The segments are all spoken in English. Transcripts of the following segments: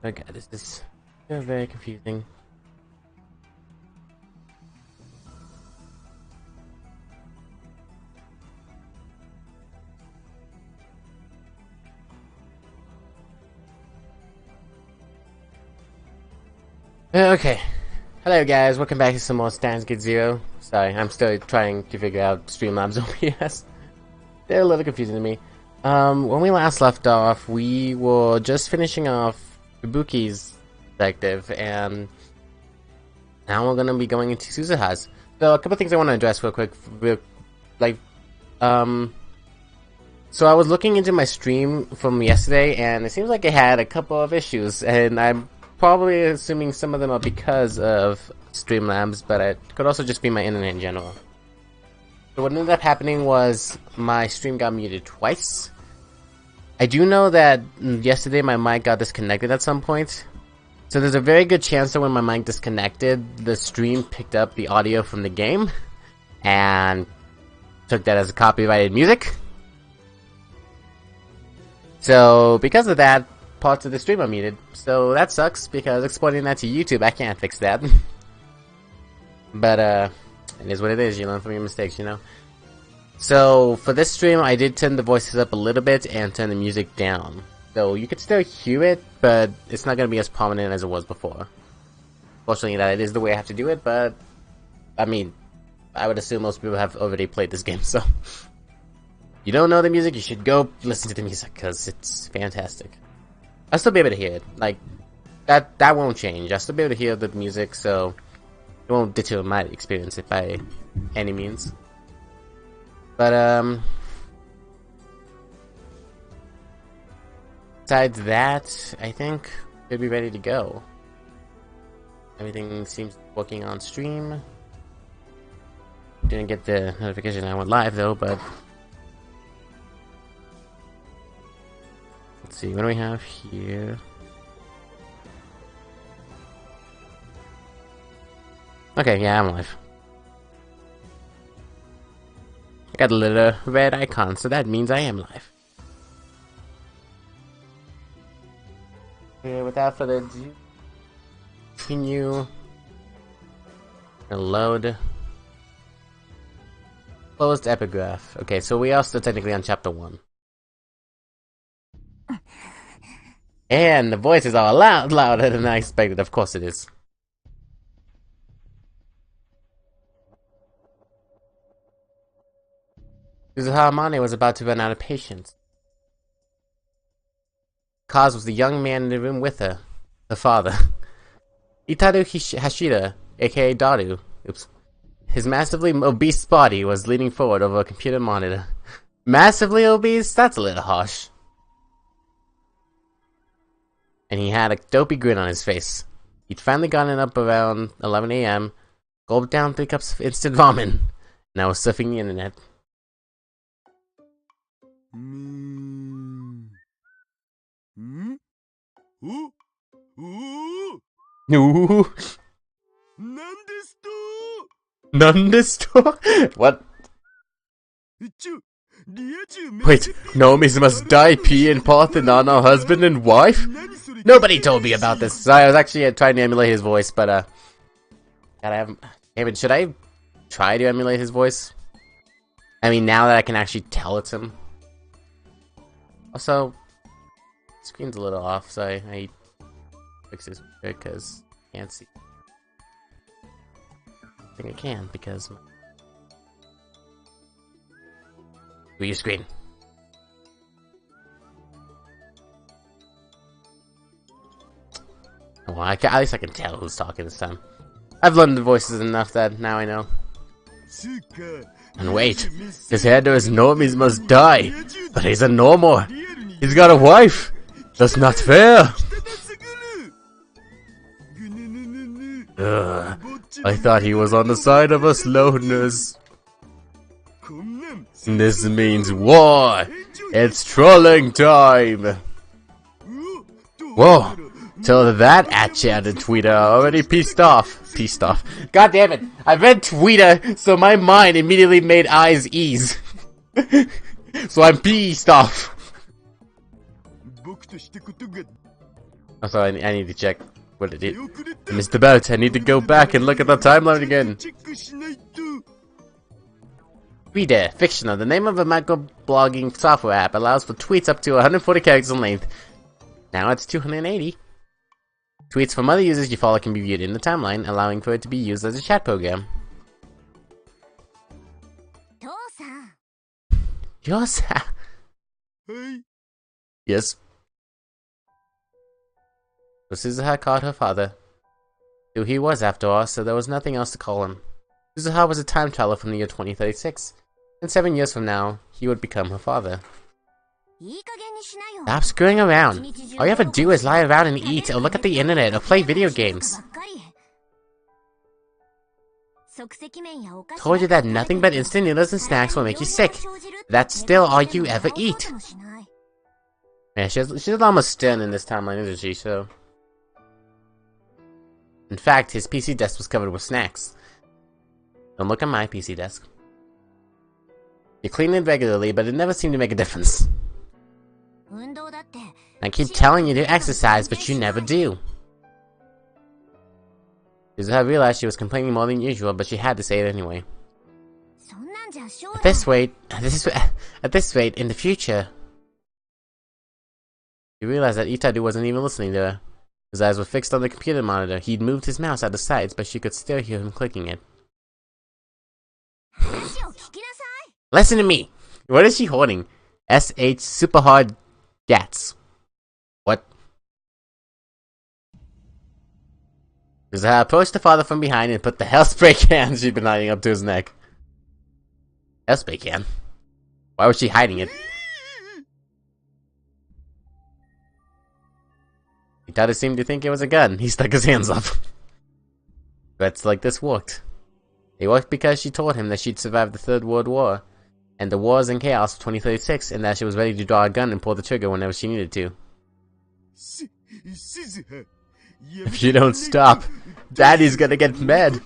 Okay, this is very confusing. Okay. Hello guys, welcome back to some more Steins Get Zero. Sorry, I'm still trying to figure out Streamlabs OBS. They're a little confusing to me. When we last left off, we were just finishing off Ibuki's perspective, and now we're gonna be going into Suzuha's. So a couple things I want to address real quick. So I was looking into my stream from yesterday, and it seems like it had a couple of issues, and I'm probably assuming some of them are because of Streamlabs, but it could also just be my internet in general. So what ended up happening was my stream got muted twice. I do know that yesterday my mic got disconnected at some point. So there's a very good chance that when my mic disconnected, the stream picked up the audio from the game and took that as copyrighted music. So because of that, parts of the stream are muted. So that sucks, because exporting that to YouTube, I can't fix that. But it is what it is. You learn from your mistakes, you know. So for this stream, I did turn the voices up a little bit and turn the music down. So you could still hear it, but it's not going to be as prominent as it was before. Fortunately, that it is the way I have to do it, but I mean, I would assume most people have already played this game, so you don't know the music, you should go listen to the music, because it's fantastic. I'll still be able to hear it. Like, that won't change. I'll still be able to hear the music, so it won't deter my experience if by any means. But, besides that, I think we'll be ready to go. Everything seems working on stream. Didn't get the notification I went live, though, but let's see, what do we have here? Okay, yeah, I'm live. I got a little red icon, so that means I am live. Okay, without further ado, continue and load. Closed epigraph. Okay, so we are still technically on chapter 1. And the voices are louder than I expected. Of course it is. Suzuha Amane was about to run out of patience. Cause was the young man in the room with her, the father. Itaru Hashira, aka Daru. Oops. His massively obese body was leaning forward over a computer monitor. Massively obese? That's a little harsh. And he had a dopey grin on his face. He'd finally gotten up around 11 AM, gulped down 3 cups of instant ramen, and now was surfing the internet. Ooh. Nandesto? What? Wait, Naomi's must die, P and Parthenon are husband and wife? Nobody told me about this. So I was actually trying to emulate his voice, but God, I haven't. David, should I try to emulate his voice? I mean, now that I can actually tell it's him. Also, the screen's a little off, so I fix this because I can't see. I think I can because do your screen. Well, at least I can tell who's talking this time. I've learned the voices enough that now I know. And wait, his head to his normies must die, but he's a normal. He's got a wife. That's not fair. I thought he was on the side of us loners. This means war. It's trolling time. Whoa. Till that at-chat Twitter already pissed off. God damn it. I read Twitter, so my mind immediately made eyes ease. So I'm pissed off. Also, I need to check what it is. I missed the boat. I need to go back and look at the timeline again. Reader, fictional. The name of a microblogging software app allows for tweets up to 140 characters in length. Now it's 280. Tweets from other users you follow can be viewed in the timeline, allowing for it to be used as a chat program. Yosa. Yes. So Suzuha called her father, who he was after all, so there was nothing else to call him. Suzuha was a time traveler from the year 2036, and 7 years from now, he would become her father. Stop screwing around. All you have to do is lie around and eat, or look at the internet, or play video games. Told you that nothing but instant noodles and snacks will make you sick. That's still all you ever eat. Yeah, she's almost stern in this timeline, isn't she? So, in fact, his PC desk was covered with snacks. Don't look at my PC desk. You clean it regularly, but it never seemed to make a difference. I keep telling you to exercise, but you never do. Suzuha realized she was complaining more than usual, but she had to say it anyway. At this rate, in the future... He realized that Itadu wasn't even listening to her. His eyes were fixed on the computer monitor. He'd moved his mouse out of sight, but she could still hear him clicking it. Listen to me! What is she holding? SH Super Hard Gats. What? Suzuha approached the father from behind and put the hellspray can she'd been hiding up to his neck. Hellspray can? Why was she hiding it? Itadu seemed to think it was a gun. He stuck his hands up. Threats like this worked. They worked because she told him that she'd survived the Third World War, and the wars and chaos of 2036, and that she was ready to draw a gun and pull the trigger whenever she needed to. If you don't stop, Daddy's gonna get mad.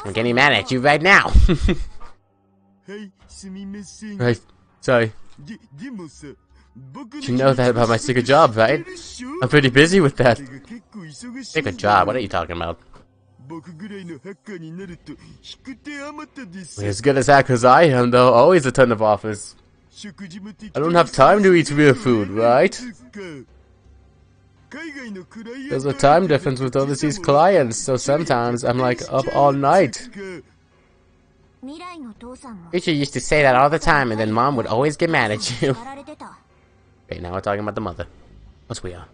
I'm getting mad at you right now. Right, sorry. You know that about my secret job, right? I'm pretty busy with that. Secret job? What are you talking about? As good as hackers I am, though, always a ton of offers. I don't have time to eat real food, right? There's a time difference with overseas clients, so sometimes I'm like up all night. Teacher used to say that all the time, and then Mom would always get mad at you. Wait, now we're talking about the mother. Yes, we are.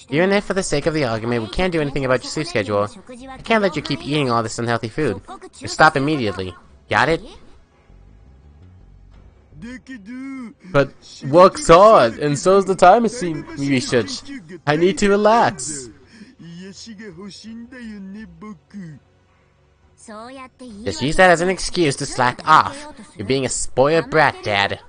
Even if for the sake of the argument we can't do anything about your sleep schedule, I can't let you keep eating all this unhealthy food. Just stop immediately. Got it? But work's hard, and so's the time machine research. I need to relax. Just use that as an excuse to slack off. You're being a spoiled brat, Dad.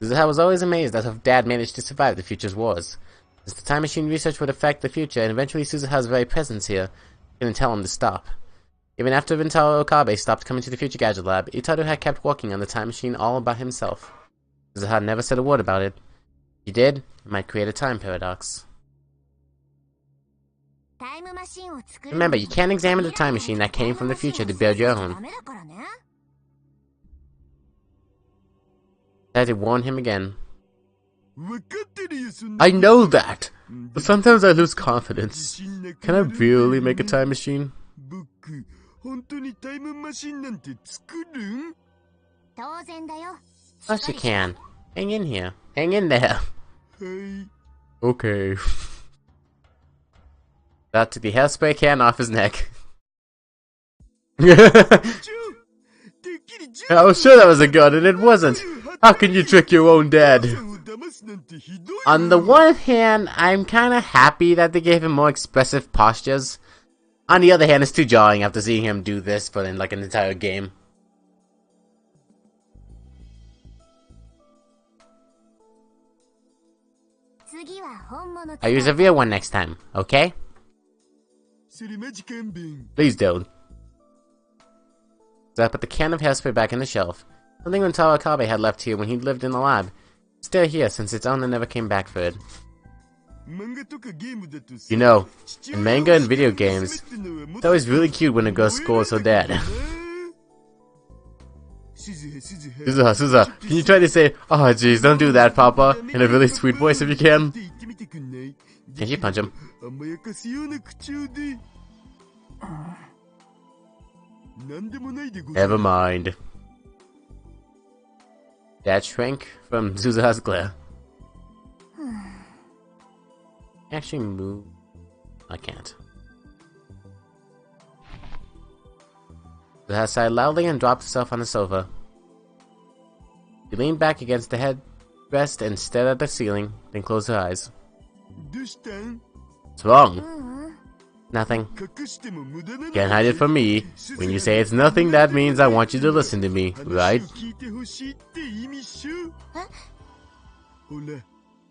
Suzuha was always amazed at how Dad managed to survive the future's wars. As the time machine research would affect the future, and eventually Suzuha's very presence here couldn't tell him to stop. Even after Rintaro Okabe stopped coming to the Future Gadget Lab, Itadu had kept working on the time machine all by himself. Suzuha never said a word about it. If he did, it might create a time paradox. Remember, you can't examine the time machine that came from the future to build your own. I had to warn him again. I know that! But sometimes I lose confidence. Can I really make a time machine? Of course you can. Hang in here. Hang in there. Okay. That took the hairspray can off his neck. I was sure that was a gun, and it wasn't. How can you trick your own dad? On the one hand, I'm kinda happy that they gave him more expressive postures. On the other hand, it's too jarring after seeing him do this for like an entire game. I'll use a real one next time, okay? Please don't. So I put the can of hairspray back in the shelf. Something Rentaro Okabe had left here when he lived in the lab. Still here since its owner never came back for it. You know, in manga and video games, it's always really cute when a girl scolds her dad. Suzuha, can you try to say, "Oh jeez, don't do that, Papa," in a really sweet voice if you can? Can she punch him? Never mind. Dad shrank from Suzuha's glare. Actually move. I can't. Suzuha sighed loudly and dropped herself on the sofa. She leaned back against the headrest and stared at the ceiling, then closed her eyes. What's wrong? Nothing. Can't hide it from me. When you say it's nothing, that means I want you to listen to me, right?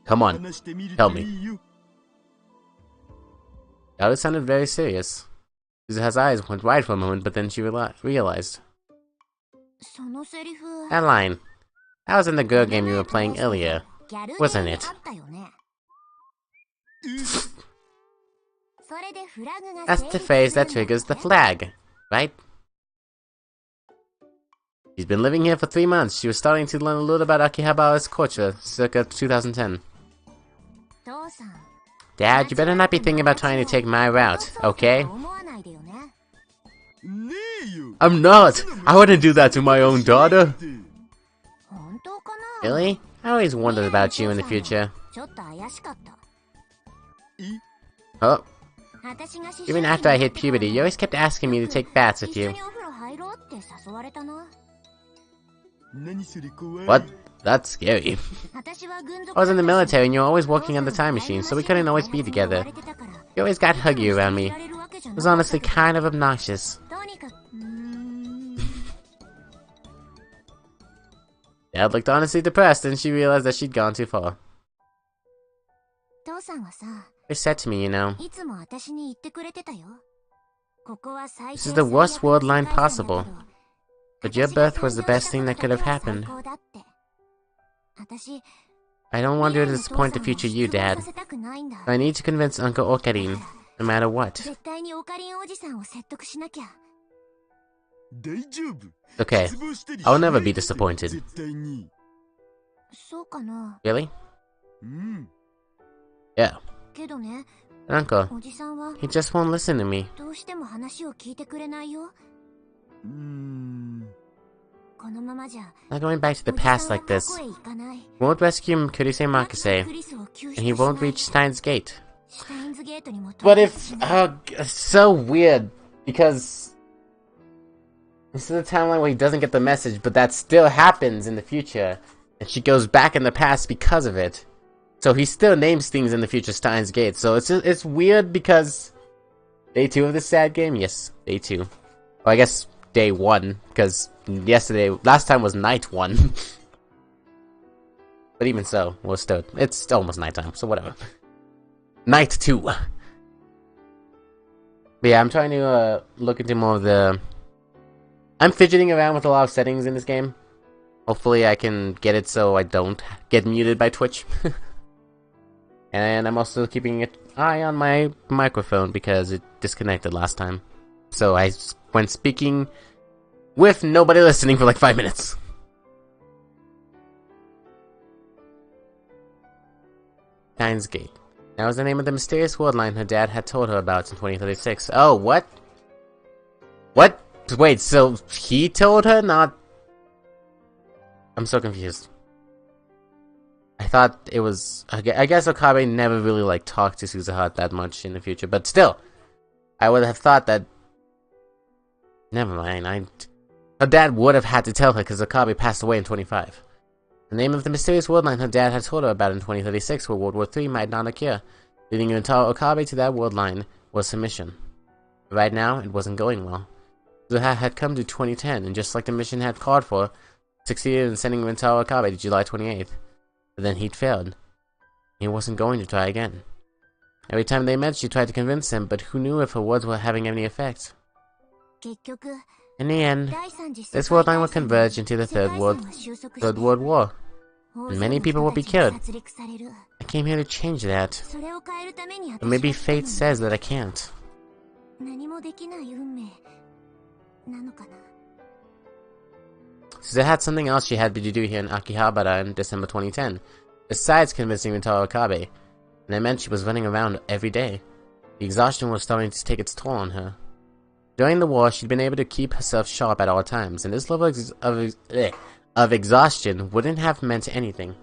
Come on, tell me. That sounded very serious. Suzuha's eyes went wide for a moment, but then she realized. That line. That was in the girl game you were playing earlier, wasn't it? That's the phrase that triggers the flag, right? She's been living here for 3 months. She was starting to learn a little about Akihabara's culture, circa 2010. Dad, you better not be thinking about trying to take my route, okay? I'm not! I wouldn't do that to my own daughter! Really? I always wondered about you in the future. Oh. Even after I hit puberty, you always kept asking me to take baths with you. What? That's scary. I was in the military and you were always working on the time machine, so we couldn't always be together. You always got huggy around me. It was honestly kind of obnoxious. Dad looked honestly depressed and she realized that she'd gone too far. He said to me, you know, this is the worst world line possible, but your birth was the best thing that could have happened. I don't want to disappoint the future you, Dad. I need to convince Uncle Okarin, no matter what. Okay, I'll never be disappointed. Really? Yeah. Uncle, he just won't listen to me. Not going back to the past like this. He won't rescue Kurisei Makase, and he won't reach Steins Gate. But if... it's so weird, because... this is a timeline where he doesn't get the message, but that still happens in the future. And she goes back in the past because of it. So he still names things in the future Steins Gate. So it's weird because... Day 2 of this sad game? Yes, day 2. Well, I guess day 1, because last time was night 1. But even so, well, still, it's almost nighttime, so whatever. Night 2. But yeah, I'm trying to look into more of the... I'm fidgeting around with a lot of settings in this game. Hopefully I can get it so I don't get muted by Twitch. And I'm also keeping an eye on my microphone because it disconnected last time. So I went speaking with nobody listening for like 5 minutes. Steins Gate. That was the name of the mysterious world line her dad had told her about in 2036. Oh, what? What? Wait, so he told her, not... I'm so confused. I thought it was... I guess Okabe never really, like, talked to Suzuha that much in the future, but still! I would have thought that... Never mind, her dad would have had to tell her because Okabe passed away in 25. The name of the mysterious world line her dad had told her about in 2036, where World War III might not occur. Leading Rentaro Okabe to that world line was her mission. Right now, it wasn't going well. Suzuha had come to 2010, and just like the mission had called for, succeeded in sending Rentaro Okabe to July 28th. But then he'd failed. He wasn't going to try again. Every time they met, she tried to convince him, but who knew if her words were having any effect? In the end, this world line will converge into the Third World War, and many people will be killed. I came here to change that, but maybe fate says that I can't. So they had something else she had to do here in Akihabara in December 2010, besides convincing Rintaro Okabe, and it meant she was running around every day. The exhaustion was starting to take its toll on her. During the war, she'd been able to keep herself sharp at all times, and this level of exhaustion wouldn't have meant anything.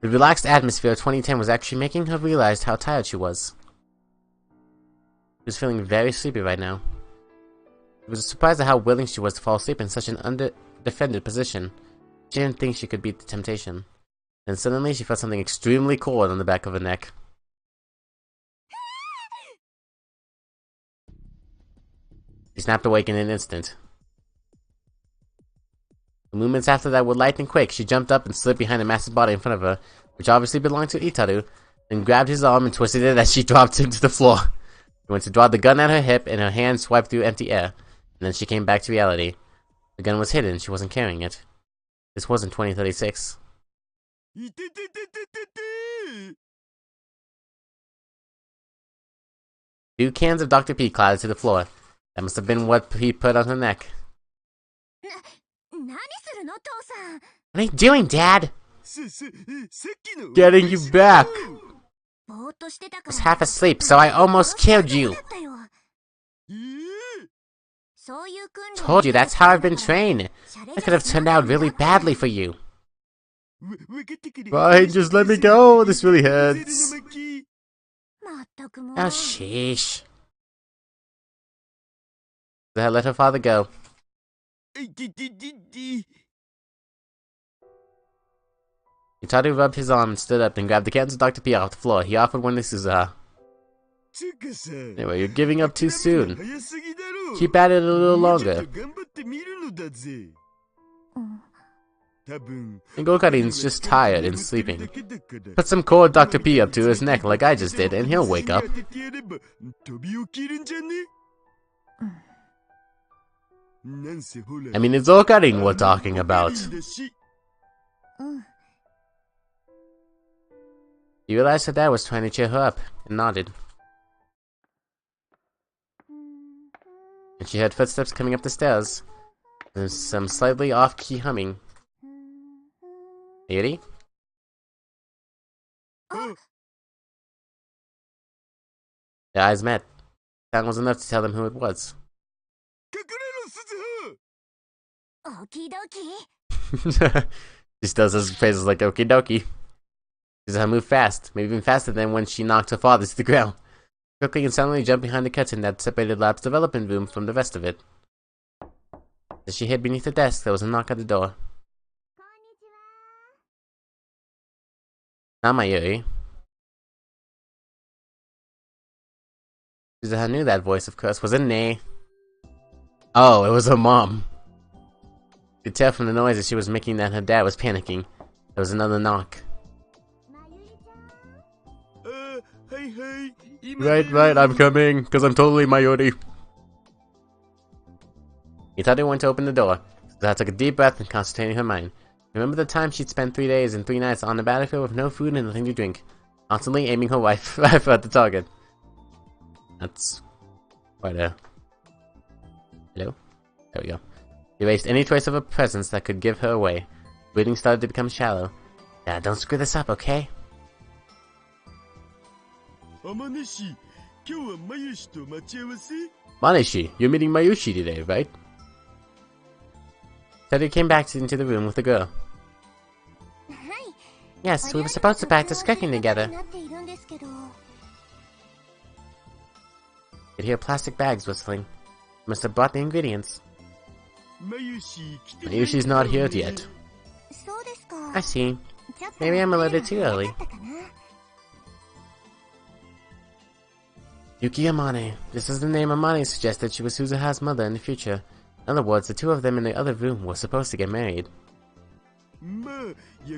The relaxed atmosphere of 2010 was actually making her realize how tired she was. She was feeling very sleepy right now. She was surprised at how willing she was to fall asleep in such an undefended position. She didn't think she could beat the temptation. Then suddenly she felt something extremely cold on the back of her neck. She snapped awake in an instant. The movements after that were light and quick. She jumped up and slid behind a massive body in front of her, which obviously belonged to Itaru, then grabbed his arm and twisted it as she dropped him to the floor. She went to draw the gun at her hip, and her hand swiped through empty air, and then she came back to reality. The gun was hidden, she wasn't carrying it. This wasn't 2036. Two cans of Dr. P clattered to the floor. That must have been what he put on her neck. What are you doing, Dad? Getting you back. I was half asleep, so I almost killed you. Told you, that's how I've been trained. That could have turned out really badly for you. Fine, just let me go. This really hurts. Oh, sheesh. Let her father go. Itaru rubbed his arm and stood up and grabbed the cans of Dr. P off the floor. He offered one to Suzuha. Anyway, you're giving up too soon. Keep at it a little longer. And Gokarin's just tired and sleeping. Put some cold Dr. P up to his neck like I just did, and he'll wake up. I mean, it's Okarin we're talking about. You realized her dad was trying to cheer her up, and nodded. And she heard footsteps coming up the stairs, and some slightly off-key humming. Yuri? Their eyes met. That was enough to tell them who it was. She still says phrases like okie dokie. Suzuha moved fast, maybe even faster than when she knocked her father to the ground. Quickly and suddenly jumped behind the curtain that separated Lab's development room from the rest of it. As she hid beneath the desk, there was a knock at the door. Not Mayuri. Suzuha knew that voice, of course. Was it Nei? Oh, it was her mom. You could tell from the noise that she was making that her dad was panicking. There was another knock. Right, I'm coming, because I'm totally Mayuri. Itaru went to open the door. Suzuha took a deep breath and concentrating her mind. Remember the time she'd spent 3 days and 3 nights on the battlefield with no food and nothing to drink, constantly aiming her rifle at the target. That's quite a... Hello? There we go. She erased any trace of a presence that could give her away. Breathing started to become shallow. Dad, don't screw this up, okay? Maneshi, you're meeting Mayushi today, right? Teddy came back into the room with the girl. Yes, we were supposed to practice cooking together. Could hear plastic bags whistling. Must have brought the ingredients. Mayushi's not here yet. I see. Maybe I'm a little too early. Yuki Amane. This is the name Amane suggested she was Suzuha's mother in the future. In other words, the two of them in the other room were supposed to get married.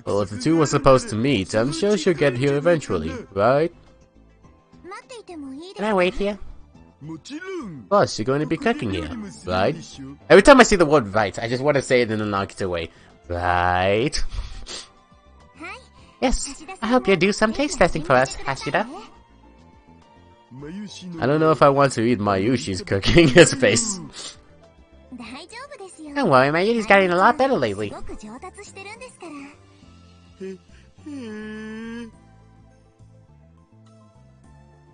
Well, if the two were supposed to meet, I'm sure she'll get here eventually, right? Can I wait here? Plus, you're going to be cooking here, right? Every time I see the word right, I just want to say it in a Nagita way. Right? Yes, I hope you'll do some taste testing for us, Hashira. I don't know if I want to eat Mayushi's cooking. His face. Don't worry, Mayuri's getting a lot better lately.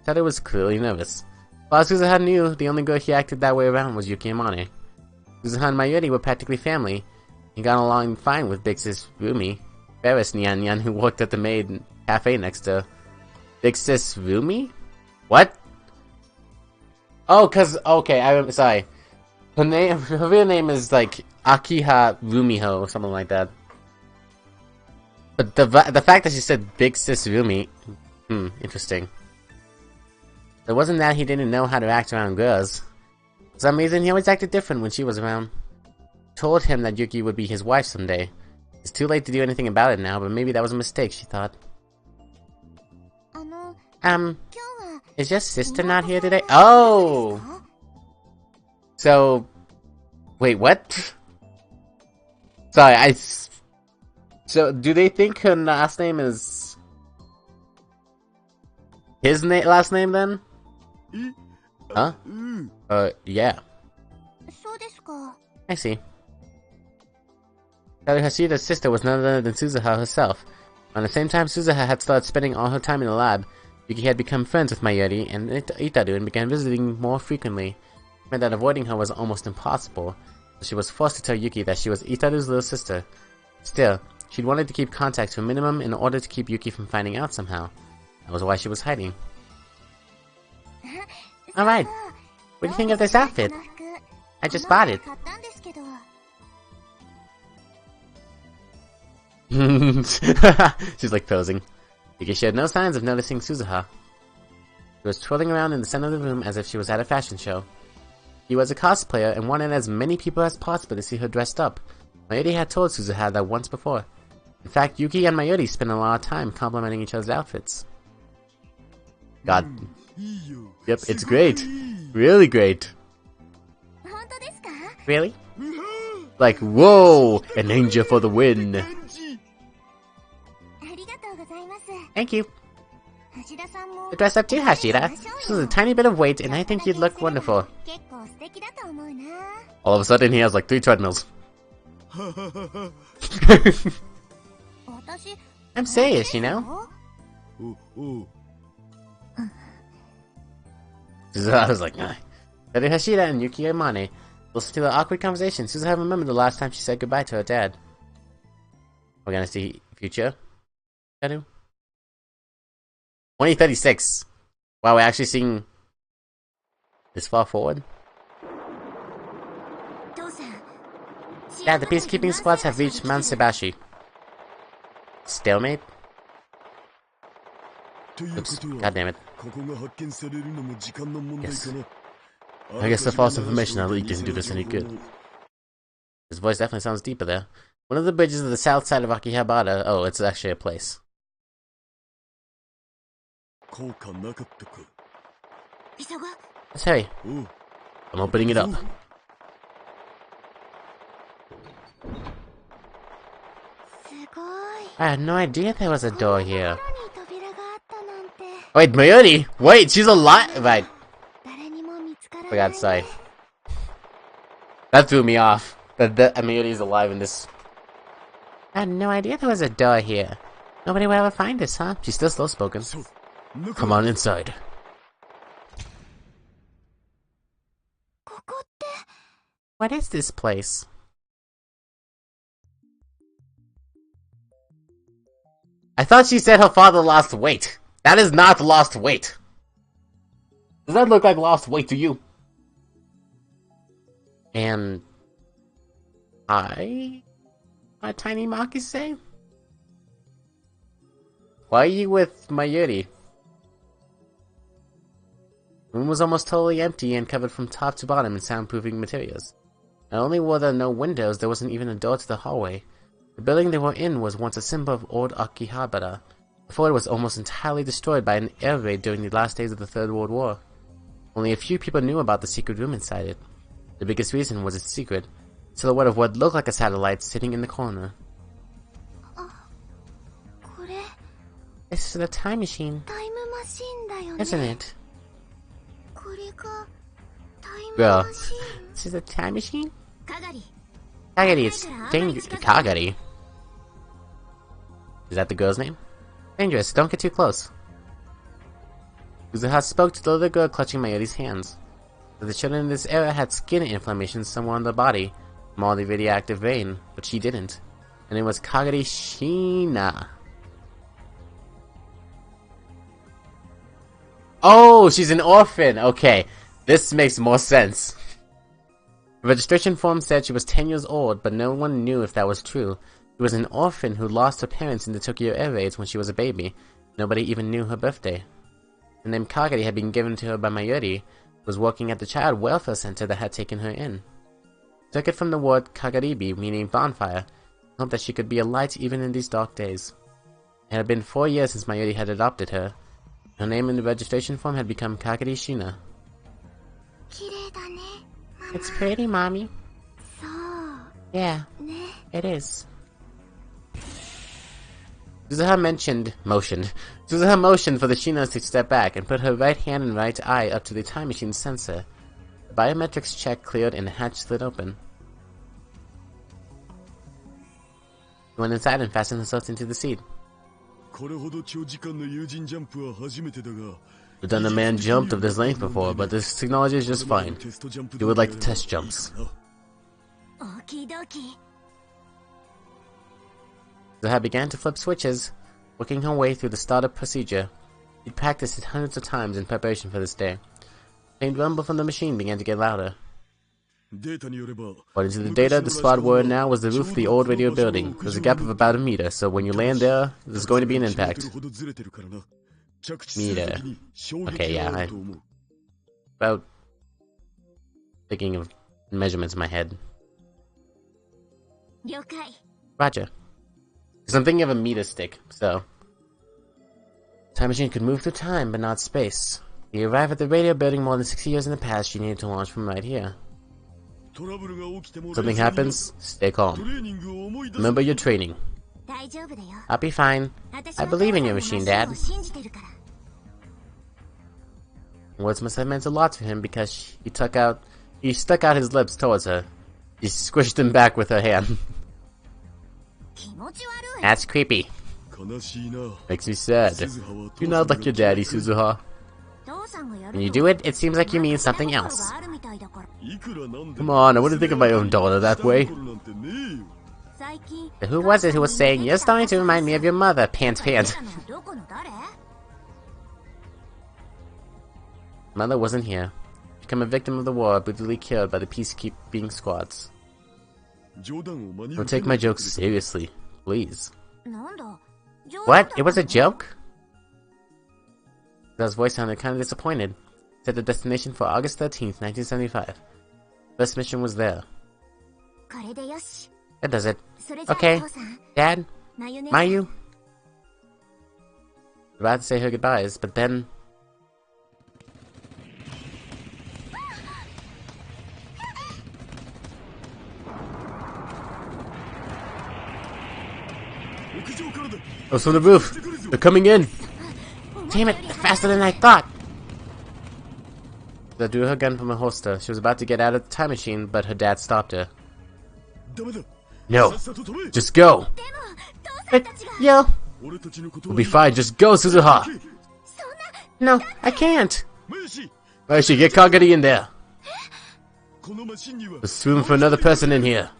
Tada was clearly nervous. While Suzuha knew the only girl he acted that way around was Yuki Amane. Suzuha and Mayuri were practically family. He got along fine with big sis Rumi, Ferris Nyan Nyan, who worked at the maid cafe next to Big Sis Rumi? What? Oh, okay, I'm sorry. Her real name is like Akiha Rumiho or something like that. But the fact that she said Big Sis Rumi, interesting. It wasn't that he didn't know how to act around girls. For some reason, he always acted different when she was around. Told him that Yuki would be his wife someday. It's too late to do anything about it now, but maybe that was a mistake, she thought. Is your sister not here today? Oh! So... Wait, what? Sorry, So, do they think her last name is... his last name, then? Huh? Yeah. I see. Hashida's sister was none other than Suzuha herself. At the same time Suzuha had started spending all her time in the lab, Yuki had become friends with Mayuri and Itaru and began visiting more frequently. It meant that avoiding her was almost impossible, so she was forced to tell Yuki that she was Itaru's little sister. Still, she'd wanted to keep contact to a minimum in order to keep Yuki from finding out somehow. That was why she was hiding. Alright, what do you think of this outfit? I just bought it. She's like posing. Yuki showed no signs of noticing Suzuha. She was twirling around in the center of the room as if she was at a fashion show. He was a cosplayer and wanted as many people as possible to see her dressed up. Mayuri had told Suzuha that once before. In fact, Yuki and Mayuri spent a lot of time complimenting each other's outfits. God. Yep, it's great. Really great. Really? Like, whoa! An angel for the win! Thank you. You dress up too, Hashira. Just a tiny bit of weight, and I think you'd look wonderful. All of a sudden, he has like 3 treadmills. I'm serious, you know? I was like, nah. Tada Hashira and Yuki Amane listened to the awkward conversation. Suzuha remembered the last time she said goodbye to her dad. We're gonna see future. Tada. 2036. Wow, we're actually seeing this far forward. Dad, the peacekeeping squads have reached Mount Sebashi. Stalemate? Oops, god damn it. Yes. I guess the false information I leaked didn't do us any good. His voice definitely sounds deeper there. One of the bridges of the south side of Akihabara. Oh, it's actually a place. Let's hurry. I'm opening it up. I had no idea there was a door here. Wait, Mayuri! Wait, she's alive! Right. For God's sake. That threw me off. That Mayuri's alive in this. I had no idea there was a door here. Nobody will ever find us, huh? She's still slow-spoken. Come on inside. What is this place? I thought she said her father lost weight. That is not lost weight. Does that look like lost weight to you? And my tiny Makise? Why are you with Mayuri? The room was almost totally empty and covered from top to bottom in soundproofing materials. Not only were there no windows, there wasn't even a door to the hallway. The building they were in was once a symbol of old Akihabara, before it was almost entirely destroyed by an air raid during the last days of the Third World War. Only a few people knew about the secret room inside it. The biggest reason was its secret, a silhouette of what looked like a satellite sitting in the corner. This is a time machine, isn't it? Girl, this is a time machine? Kagari, it's dangerous. Kagari? Is that the girl's name? Dangerous, don't get too close. Uzuha spoke to the little girl clutching Mayuri's hands. The children in this era had skin inflammation somewhere on their body from all the radioactive rain, but she didn't. And it was Kagari Shina. Oh, she's an orphan! Okay, this makes more sense. The registration form said she was 10 years old, but no one knew if that was true. She was an orphan who lost her parents in the Tokyo air raids when she was a baby. Nobody even knew her birthday. The name Kagari had been given to her by Mayuri, who was working at the child welfare center that had taken her in. She took it from the word Kagaribi, meaning bonfire, and hoped that she could be a light even in these dark days. It had been 4 years since Mayuri had adopted her. Her name in the registration form had become Kagari Shina. It's pretty, Mommy. Yeah, it is. Suzuha motioned for the Shinas to step back and put her right hand and right eye up to the time machine's sensor. The biometrics check cleared and the hatch slid open. She went inside and fastened herself into the seat. We've done a man jumped of this length before, but this technology is just fine. You would like to test jumps. Suzuha began to flip switches, working her way through the startup procedure. She'd practiced it hundreds of times in preparation for this day. The faint rumble from the machine began to get louder. According to the data, the spot we're in now was the roof of the old radio building. There's a gap of about a meter, so when you land there, there's going to be an impact. Meter. Okay, yeah, about thinking of measurements in my head. Roger. Because I'm thinking of a meter stick, so... Time machine could move through time, but not space. When you arrive at the radio building more than 60 years in the past, you needed to launch from right here. Something happens, stay calm. Remember your training. I'll be fine. I believe in your machine, Dad. Words must have meant a lot to him because he stuck out his lips towards her. She squished them back with her hand. That's creepy. Makes me sad. You're not like your daddy, Suzuha. When you do it, it seems like you mean something else. Come on, I wouldn't think of my own daughter that way. So who was it who was saying, you're starting to remind me of your mother, pant? Mother wasn't here. Become a victim of the war, brutally killed by the peacekeeping squads. Don't take my jokes seriously, please. What? It was a joke? His voice sounded kind of disappointed. Set the destination for August 13th, 1975. First mission was there. That does it. Okay, Dad, Mayu. About to say her goodbyes, but then... Oh, from the roof! They're coming in! Damn it! Faster than I thought! She drew her gun from her holster. She was about to get out of the time machine, but her dad stopped her. No! Just go! But, yo! We'll be fine, just go, Suzuha! No, I can't! Mayushi, get Kagari in there! There's room for another person in here.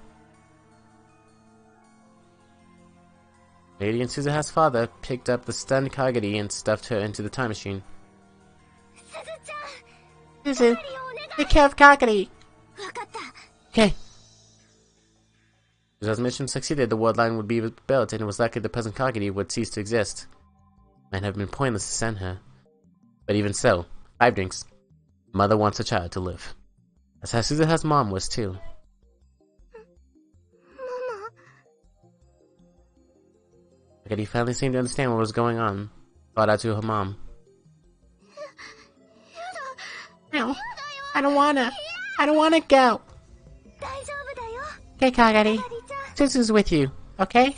Lady and Suzuha's father picked up the stunned Kagari and stuffed her into the time machine. Suzu, take care of Kagari! Okay. As mission succeeded, the world line would be built, and it was likely the present Kagari would cease to exist. It might have been pointless to send her. But even so, 5 drinks. Mother wants her child to live. That's how Suzuha's mom was too. Kagadi finally seemed to understand what was going on. Called out to her mom. No, I don't wanna. I don't wanna go. Okay, Kagadi. Suzu's with you, okay?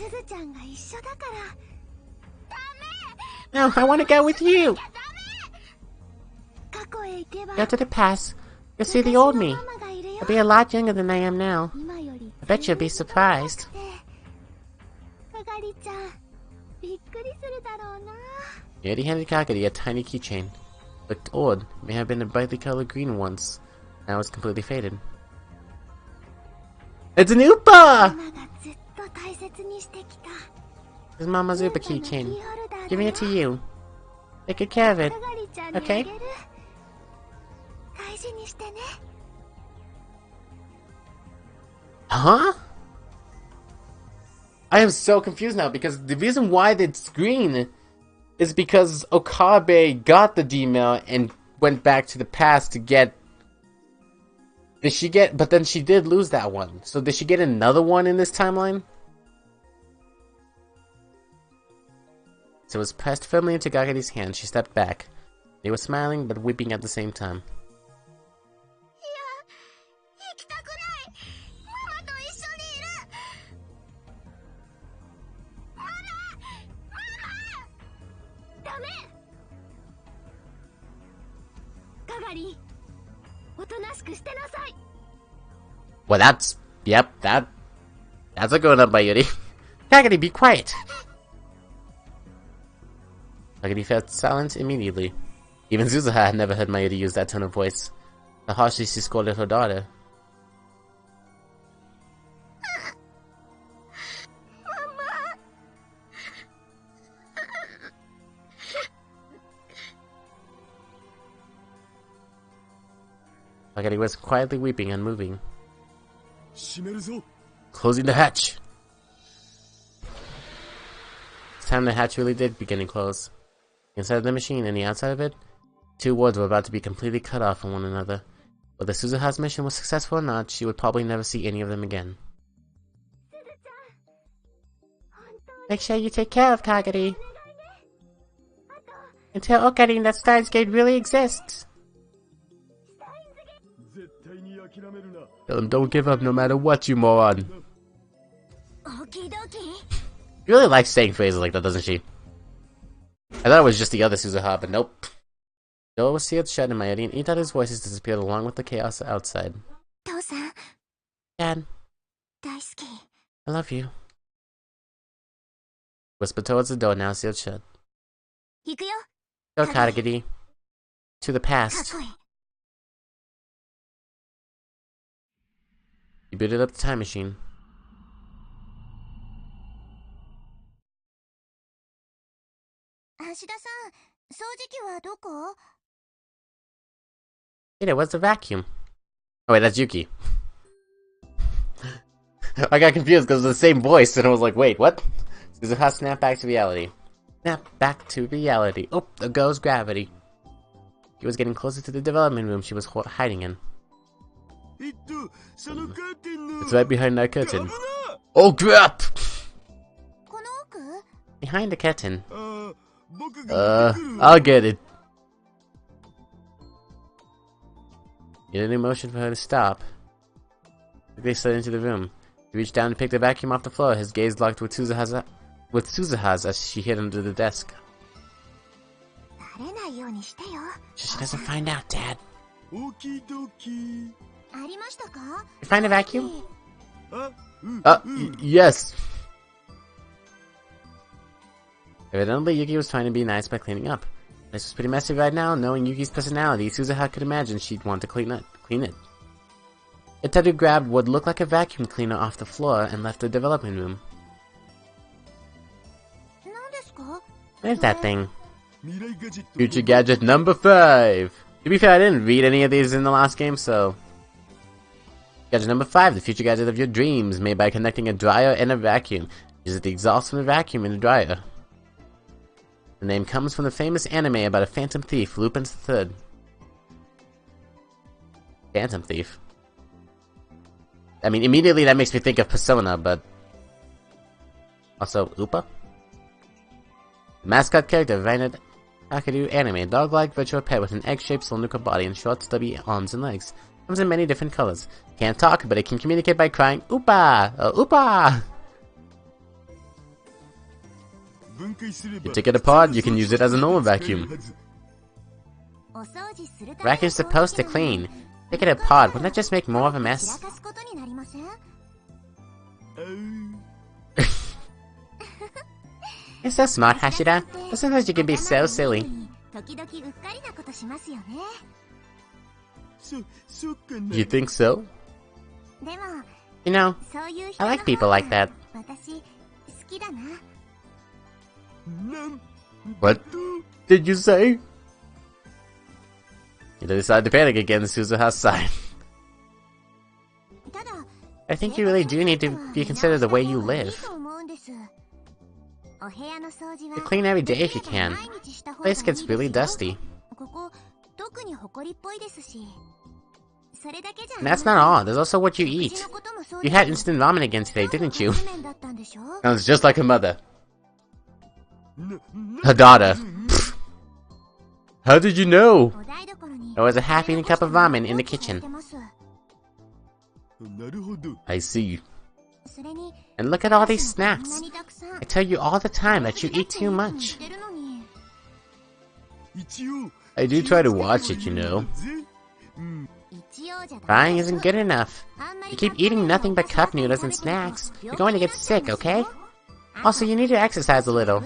No, I wanna go with you. Go to the past. You'll see the old me. I'll be a lot younger than I am now. I bet you'll be surprised. Yeti handed Kagadi a tiny keychain. Looked old. May have been a brightly colored green once. Now it's completely faded. It's an Upa! It's Mama's Upa keychain. Giving it to you. Take good care of it. Okay? Huh? I am so confused now because the reason why it's green is because Okabe got the D-mail and went back to the past to get... Did she get... But then she did lose that one. So did she get another one in this timeline? So it was pressed firmly into Kagadi's hand. She stepped back. They were smiling but weeping at the same time. Well, that's... Yep, that's a grown-up by Yuri. Kagadi, be quiet! Kagadi felt silent immediately. Even Suzuha had never heard Mayuri use that tone of voice. How harshly she scolded her daughter. Kagadi was quietly weeping and moving. Closing the hatch! This time the hatch really did begin to close. Inside the machine and the outside of it, two worlds were about to be completely cut off from one another. Whether Suzuha's mission was successful or not, she would probably never see any of them again. Make sure you take care of Kagadi. And tell Okarin that Steins Gate really exists. Tell him don't give up no matter what, you moron. She really likes saying phrases like that, doesn't she? I thought it was just the other Suzuha, but nope. The door was sealed shut and Mayuri and Itada's voices disappeared along with the chaos outside. Dad. I love you. Whispered towards the door, now sealed shut. Go, Kagadi. To the past. He booted up the time machine. Hey, what's the vacuum? Oh wait, that's Yuki. I got confused because it was the same voice and I was like, wait, what? Suzuha snapped back to reality. Snap back to reality. Oh, there goes gravity. She was getting closer to the development room she was hiding in. It's right behind that curtain. Oh crap! Behind the curtain. I'll get it. He didn't motion for her to stop. They slid into the room. He reached down to pick the vacuum off the floor, his gaze locked with Suzuha's as she hid under the desk. She doesn't find out, Dad. You find a vacuum? Yes. Evidently, Yuki was trying to be nice by cleaning up. This was pretty messy right now. Knowing Yuki's personality, Suzuha could imagine she'd want to clean it. Itaru grabbed what looked like a vacuum cleaner off the floor and left the development room. What is that thing? Future gadget number 5! To be fair, I didn't read any of these in the last game, so... Gadget number 5, the future gadget of your dreams, made by connecting a dryer and a vacuum. Uses the exhaust from the vacuum in the dryer. The name comes from the famous anime about a phantom thief, Lupin III. Phantom thief? I mean, immediately that makes me think of Persona, but... Also, Upa? The mascot character of Rained Kakadu anime, dog-like virtual pet with an egg-shaped cylindrical body and short stubby arms and legs. Comes in many different colors. Can't talk, but it can communicate by crying "Oopa! Oopa!" You take it apart, you can use it as a normal vacuum. Vacuum's supposed to clean. Take it apart, wouldn't that just make more of a mess? You're so smart, Hashira, but sometimes you can be so silly. You think so? You know, I like people like that. What did you say? You decided to panic again, Suzuha's side. I think you really do need to be considered the way you live. You clean every day if you can. The place gets really dusty. And that's not all, there's also what you eat. You had instant ramen again today, didn't you? Sounds just like her mother. Her daughter. Pfft. How did you know? There was a half-eaten cup of ramen in the kitchen. I see. And look at all these snacks. I tell you all the time that you eat too much. I do try to watch it, you know. Trying isn't good enough. You keep eating nothing but cup noodles and snacks, you're going to get sick, okay? Also, you need to exercise a little.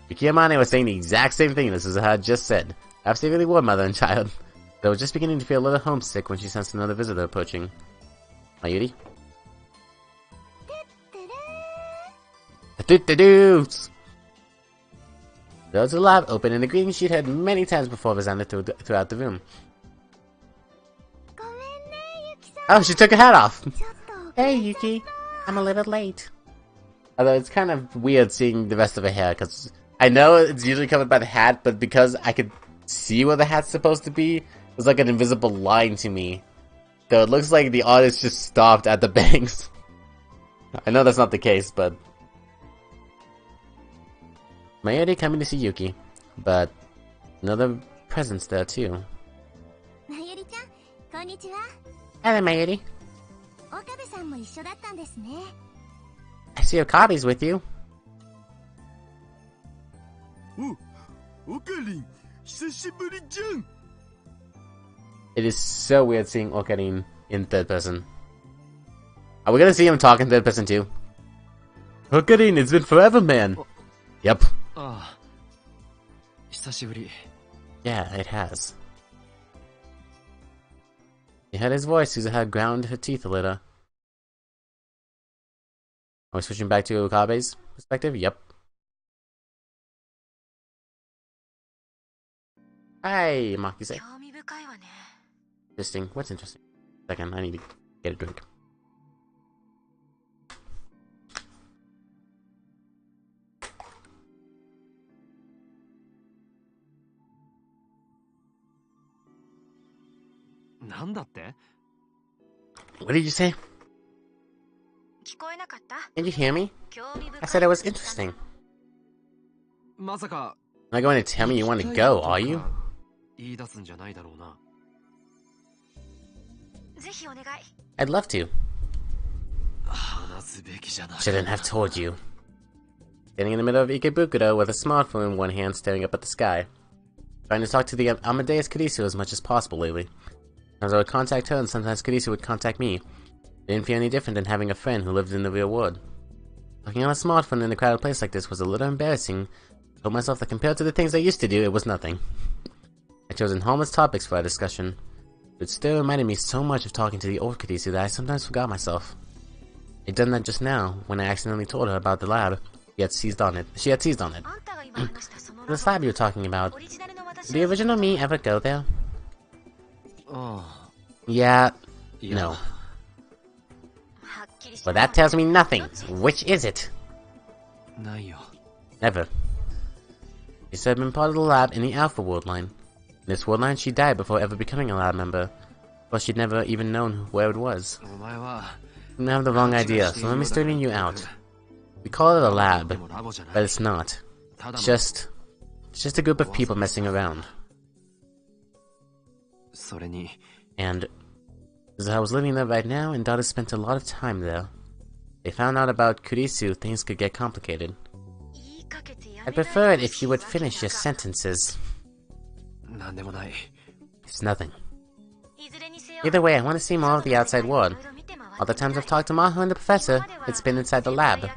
Yukiyamane was saying the exact same thing this is how I just said. Absolutely would, mother and child. They were just beginning to feel a little homesick when she sensed another visitor approaching. Mayuri? The doors of the lab open and the greeting she'd heard many times before resounded throughout the room. Oh, she took her hat off! Hey, Yuki. I'm a little late. Although it's kind of weird seeing the rest of her hair, because I know it's usually covered by the hat, but because I could see where the hat's supposed to be, there's like an invisible line to me. So it looks like the artist just stopped at the bangs. I know that's not the case, but... Mayuri coming to see Yuki, but another presence there too. Mayuri-chan, konnichiwa. Hello, Mayuri. Okabe-san mo issho dattan desu ne. I see Okabe's with you. Oh, Okarin, hisashiburi-chan. It is so weird seeing Okarin in third person. Are we gonna see him talk in third person too? Okarin, it's been forever, man. Yep. Yeah, it has. You heard his voice, Suzuha ground her teeth a little. Are we switching back to Okabe's perspective? Yep. Hi, Maki-san. Interesting. What's interesting? Second, I need to get a drink. What did you say? Did you hear me? I said it was interesting. Not going to tell me you want to go, are you? I'd love to. Shouldn't have told you. Standing in the middle of Ikebukuro with a smartphone in one hand staring up at the sky. Trying to talk to the Amadeus Karisu as much as possible lately. Sometimes I would contact her and sometimes Karisu would contact me. It didn't feel any different than having a friend who lived in the real world. Talking on a smartphone in a crowded place like this was a little embarrassing. I told myself that compared to the things I used to do, it was nothing. I chosen harmless topics for our discussion. It still reminded me so much of talking to the old Karisu that I sometimes forgot myself. I'd done that just now, when I accidentally told her about the lab. She had seized on it. This lab you were talking about. Did the original me ever go there? Yeah. No. Well, that tells me nothing. Which is it? Never. She said been part of the lab in the Alpha World Line. In this world line, she died before ever becoming a lab member. But she'd never even known where it was. You have the wrong idea, so let me straighten you out. We call it a lab, but it's not. It's just a group of people messing around. And as I was living there right now, and Dada spent a lot of time there. They found out about Kurisu, things could get complicated. I'd prefer it if you would finish your sentences. It's nothing. Either way, I want to see more of the outside world. All the times I've talked to Maho and the professor, it's been inside the lab.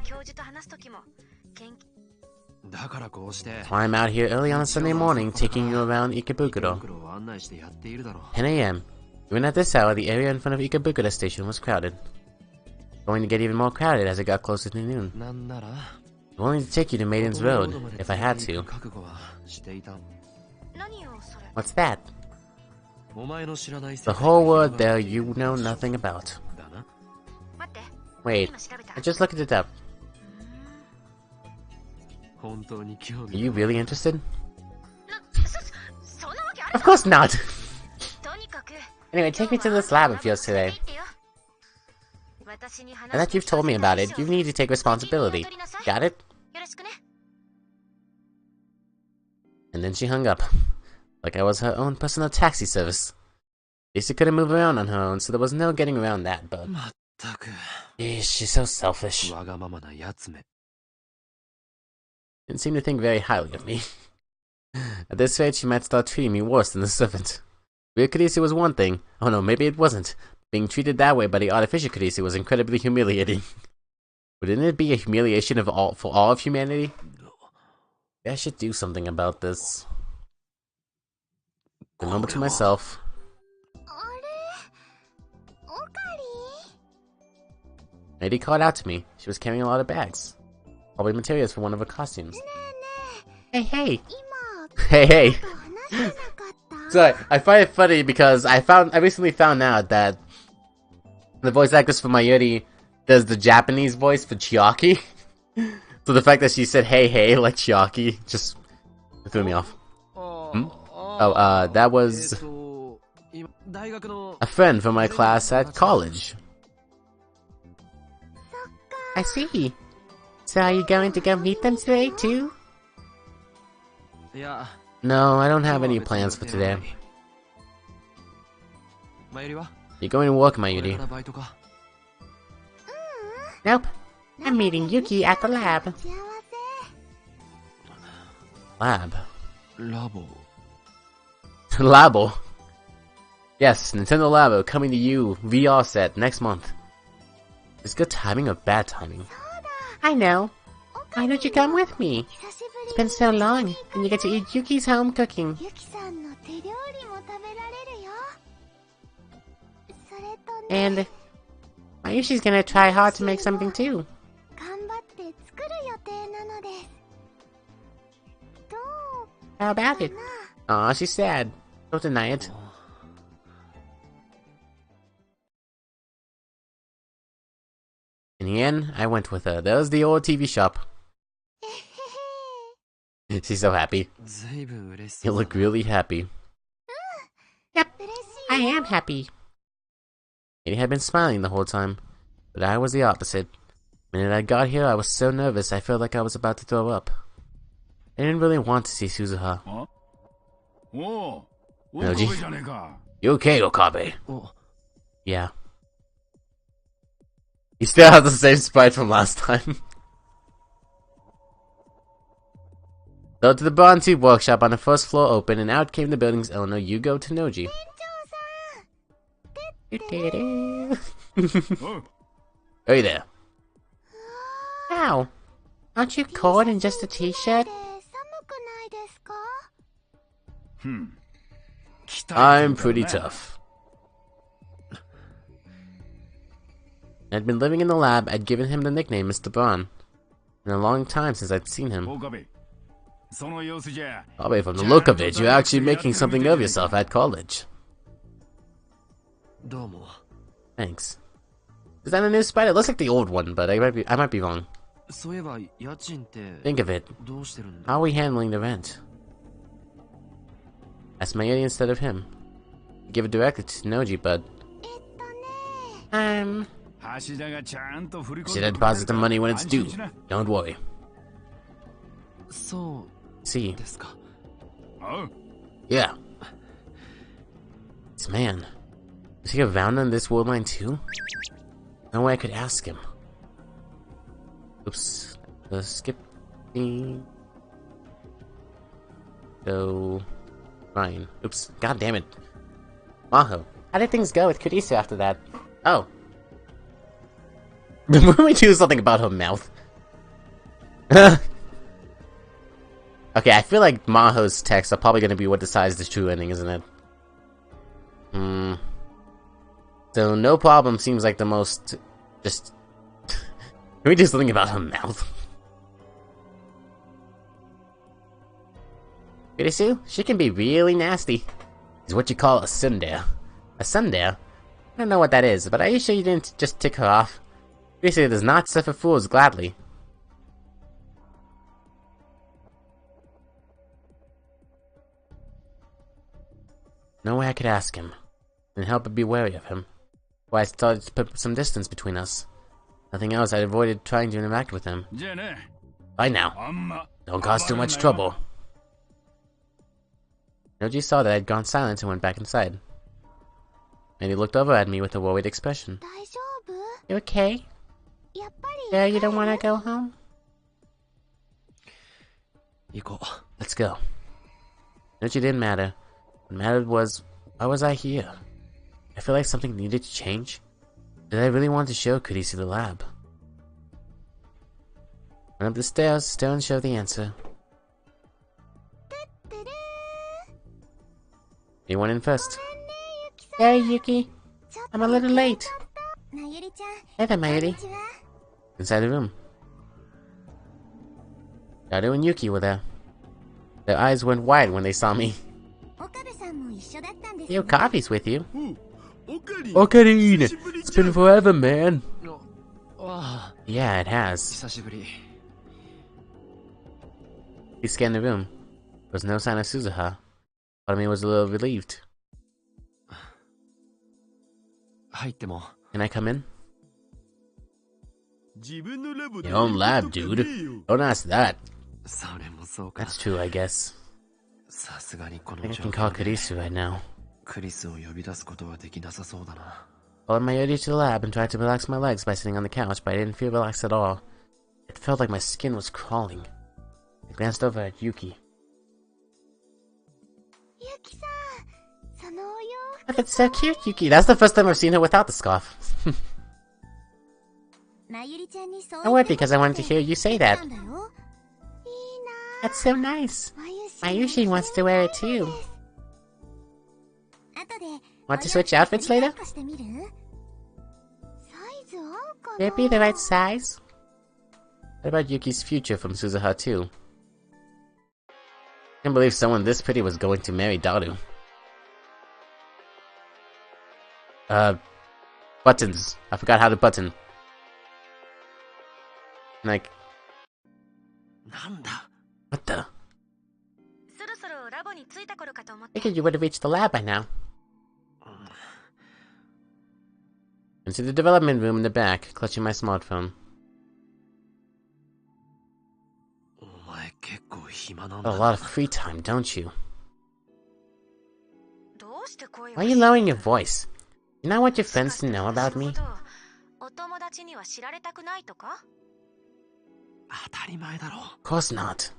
That's why I'm out here early on a Sunday morning, taking you around Ikebukuro. 10 AM. Even at this hour, the area in front of Ikebukuro station was crowded. Going to get even more crowded as it got closer to noon. I'm willing to take you to Maiden's Road, if I had to. What's that? The whole world there you know nothing about. Wait, I just looked it up. Are you really interested? Of course not! Anyway, take me to this lab of yours today. Now that you've told me about it, you need to take responsibility. Got it? And then she hung up. Like I was her own personal taxi service. Lisa couldn't move around on her own, so there was no getting around that, but... Eesh, she's so selfish. Didn't seem to think very highly of me. At this rate, she might start treating me worse than the servant. Real Kurisu was one thing. Oh no, maybe it wasn't. Being treated that way by the artificial Kurisu was incredibly humiliating. Wouldn't it be a humiliation for all of humanity? I should do something about this. A moment to myself. Lady called out to me. She was carrying a lot of bags. Probably materials for one of her costumes. Hey, hey! Hey, hey! So, I find it funny because I recently found out that the voice actress for Mayuri does the Japanese voice for Chiaki. So the fact that she said hey hey like Chiaki just threw me off. Oh, that was a friend from my class at college. I see. So are you going to go meet them today too? No, I don't have any plans for today. You're going to work, Mayuri? Nope. I'm meeting Yuki at the lab. Lab? Labo? Yes, Nintendo Labo coming to you VR set next month. Is good timing or bad timing? I know. Why don't you come with me? It's been so long, and you get to eat Yuki's home cooking. And Mayushi's gonna try hard to make something too. How about it? Aw, she's sad. Don't deny it. In the end, I went with her. That was the old TV shop. She's so happy. You look really happy. Yep, I am happy. He had been smiling the whole time, but I was the opposite. The minute I got here, I was so nervous I felt like I was about to throw up. I didn't really want to see Suzuha. Noji? You okay, Okabe? Yeah. You still have the same sprite from last time. Go to the Bond Tube workshop on the first floor open, and out came the building's owner, Yugo Tanoji. Hey there. Ow. Aren't you cold in just a t-shirt? I'm pretty tough. I'd been living in the lab. I'd given him the nickname Mr. Braun. In a long time since I'd seen him. Probably from the look of it, you're actually making something of yourself at college. Thanks. Is that a new sprite? It looks like the old one, but I might be wrong. Think of it. How are we handling the rent? Ask Mayuri instead of him. Give it directly to Noji, but... Should deposit the money when it's due. Don't worry. そ See. うですか。 Yeah. This man. Is he around in this world line too? No way I could ask him. Oops. Skip the... So... Fine. Oops. God damn it. Maho. How did things go with Kurisu after that? Oh. The movie do something about her mouth. Okay, I feel like Maho's texts are probably going to be what decides the true ending, isn't it? So, no problem seems like the most... Just... Can we do something about her mouth? Kurisu? She can be really nasty. Is what you call a tsundere. A tsundere? I don't know what that is, but are you sure you didn't just tick her off? Kurisu does not suffer fools gladly. No way I could ask him, and help but be wary of him. Why I started to put some distance between us. Nothing else, I avoided trying to interact with him. Bye now. Don't cause too much trouble. Noji saw that I had gone silent and went back inside. And he looked over at me with a worried expression. You okay? Yeah, you don't want to go home? 行こう。 Let's go. Noji didn't matter. What mattered was, why was I here? I feel like something needed to change. Did I really want to show Kurisu the lab? Went up the stairs, still unsure of the answer. You went in first. Hey, Yuki. I'm a little late. Hey there, Mayuri. Inside the room. Daru and Yuki were there. Their eyes went wide when they saw me. Yo, Coffee's with you. Ocarina! It's been forever, man. Yeah, it has. 久しぶり。 He scanned the room. There was no sign of Suzuha. Part of me was a little relieved. 入っても。 Can I come in? 自分のラボで Your own lab, dude. Don't ask that. それもそうか。 That's true, I guess. さすがにこの I think I 状 can call 況で Kurisu right now. クリスを呼び出すことはできなさそうだな。 Followed Mayuri to the lab and tried to relax my legs by sitting on the couch, but I didn't feel relaxed at all. It felt like my skin was crawling. I glanced over at Yuki. Oh, that's so cute, Yuki. That's the first time I've seen her without the scarf. I went because I wanted to hear you say that. That's so nice. Mayushi wants to wear it too. Want to switch outfits later? Would it be the right size? What about Yuki's future from Suzuha too? I can't believe someone this pretty was going to marry Daru. Buttons. I forgot how to button. Like... なんだ。 What the? Figured you would have reached the lab by now. Into the development room in the back, clutching my smartphone. お前結構暇なん Got だ a な。 lot of free time, don't you? Why are you lowering your voice? You not want your friends to know about me? 当たり前だろ。 Of course not.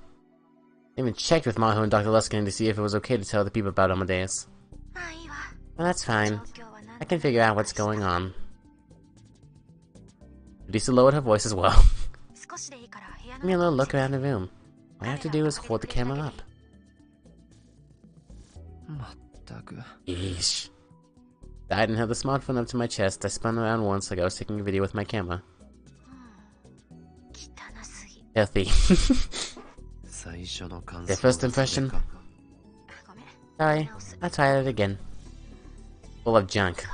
I even checked with Maho and Dr. Luskin to see if it was okay to tell the people about Amadeus. Well, that's fine. I can figure out what's going on. Lisa lowered her voice as well. Give me a little look around the room. All I have to do is hold the camera up. まったく。 Yeesh. I didn't have the smartphone up to my chest. I spun around once like I was taking a video with my camera. Healthy. 最初の感 Their 想 first impression? Sorry, I'll try it again. Full of junk.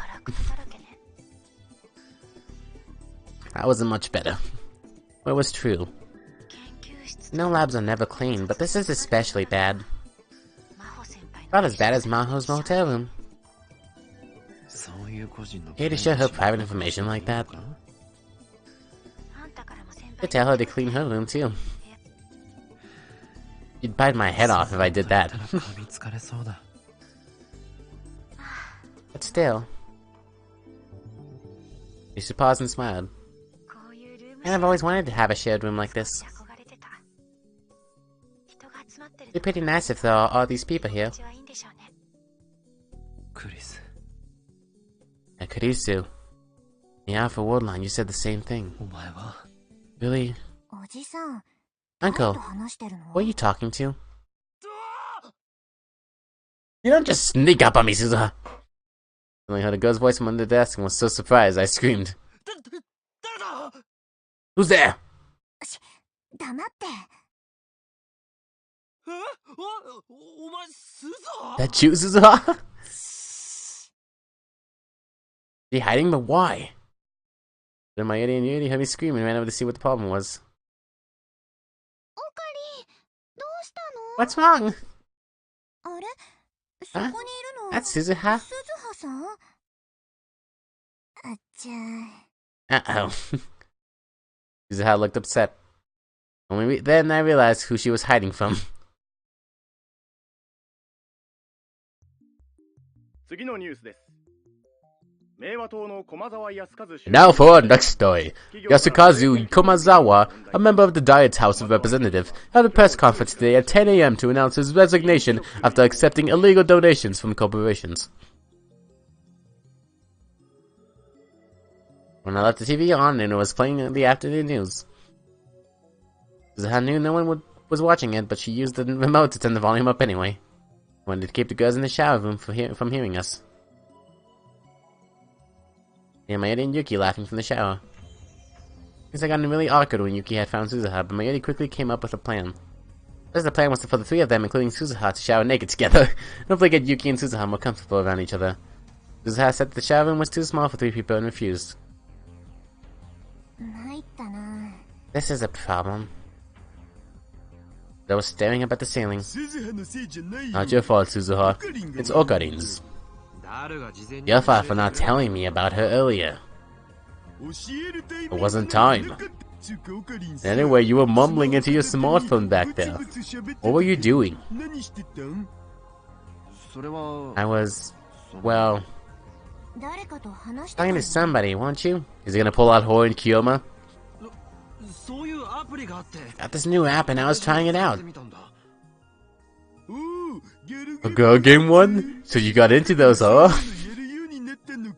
That wasn't much better. But it was true. No labs are never clean, but this is especially bad. About as bad as Maho's motel room. そういう個人の You to share her private information like that? You tell her to clean her room too. You'd bite my head off if I did that. 噛みつかれそうだ。 But still. She paused and smiled. And I've always wanted to have a shared room like this. It'd be pretty nice if there are all these people here. クリス、 Kurisu. In the Alpha World line, you said the same thing. お前は Really? おじさん、 Uncle, 誰と話してるの？ what are you talking to? You don't just sneak up on me, Suzuha! I heard a girl's voice from under the desk and was so surprised I screamed. 誰だ？ Who's there? 黙って。え？お前鈴？ That you, Suzuha? She hiding, but why? Then my Yeti and Yeti heard me scream and ran over to see what the problem was. おかり、どうしたの？ What's wrong? あれ、そこにいるの？ That's Suzuha? 鈴葉さん？あっちゃ。 Uh-oh. Suzuha looked upset. Then I realized who she was hiding from. 次のニュースです。明和党の駒沢康和氏 Now for our next story. Yasukazu Komazawa, a member of the Diet's House of Representatives, held a press conference today at 10 a.m. to announce his resignation after accepting illegal donations from corporations. When I left the TV on and it was playing the afternoon news, Suzuha knew no one was watching it, but she used the remote to turn the volume up anyway. Wanted to keep the girls in the shower room from hearing us. And Mayuri and Yuki laughing from the shower. Things had gotten really awkward when Yuki had found Suzuha, but Mayuri quickly came up with a plan. First, the plan was for the three of them, including Suzuha, to shower naked together. Hopefully get Yuki and Suzuha more comfortable around each other. Suzuha said that the shower room was too small for 3 people and refused. 参ったな。 This is a problem. I was staring up at the ceiling. 鈴葉のせいじゃないよ。 Not your fault, Suzuha. It's Okarin's. 誰が事前に Your fault for not telling me about her earlier. 教えるタイミン It グ wasn't が time. なかったつうかオカリンさん Anyway, you were mumbling into your smartphone back there. What were you doing? 何してたん？それは I was, well, 誰かと話してた talking の？ to somebody, weren't you? Is he gonna pull out Hoi and Kiyoma? そういうアプリがあって Got this new app and I was trying it out. 見たんだ。おう、ギャル A girl game one? So you got into those, huh? やるようになったのか。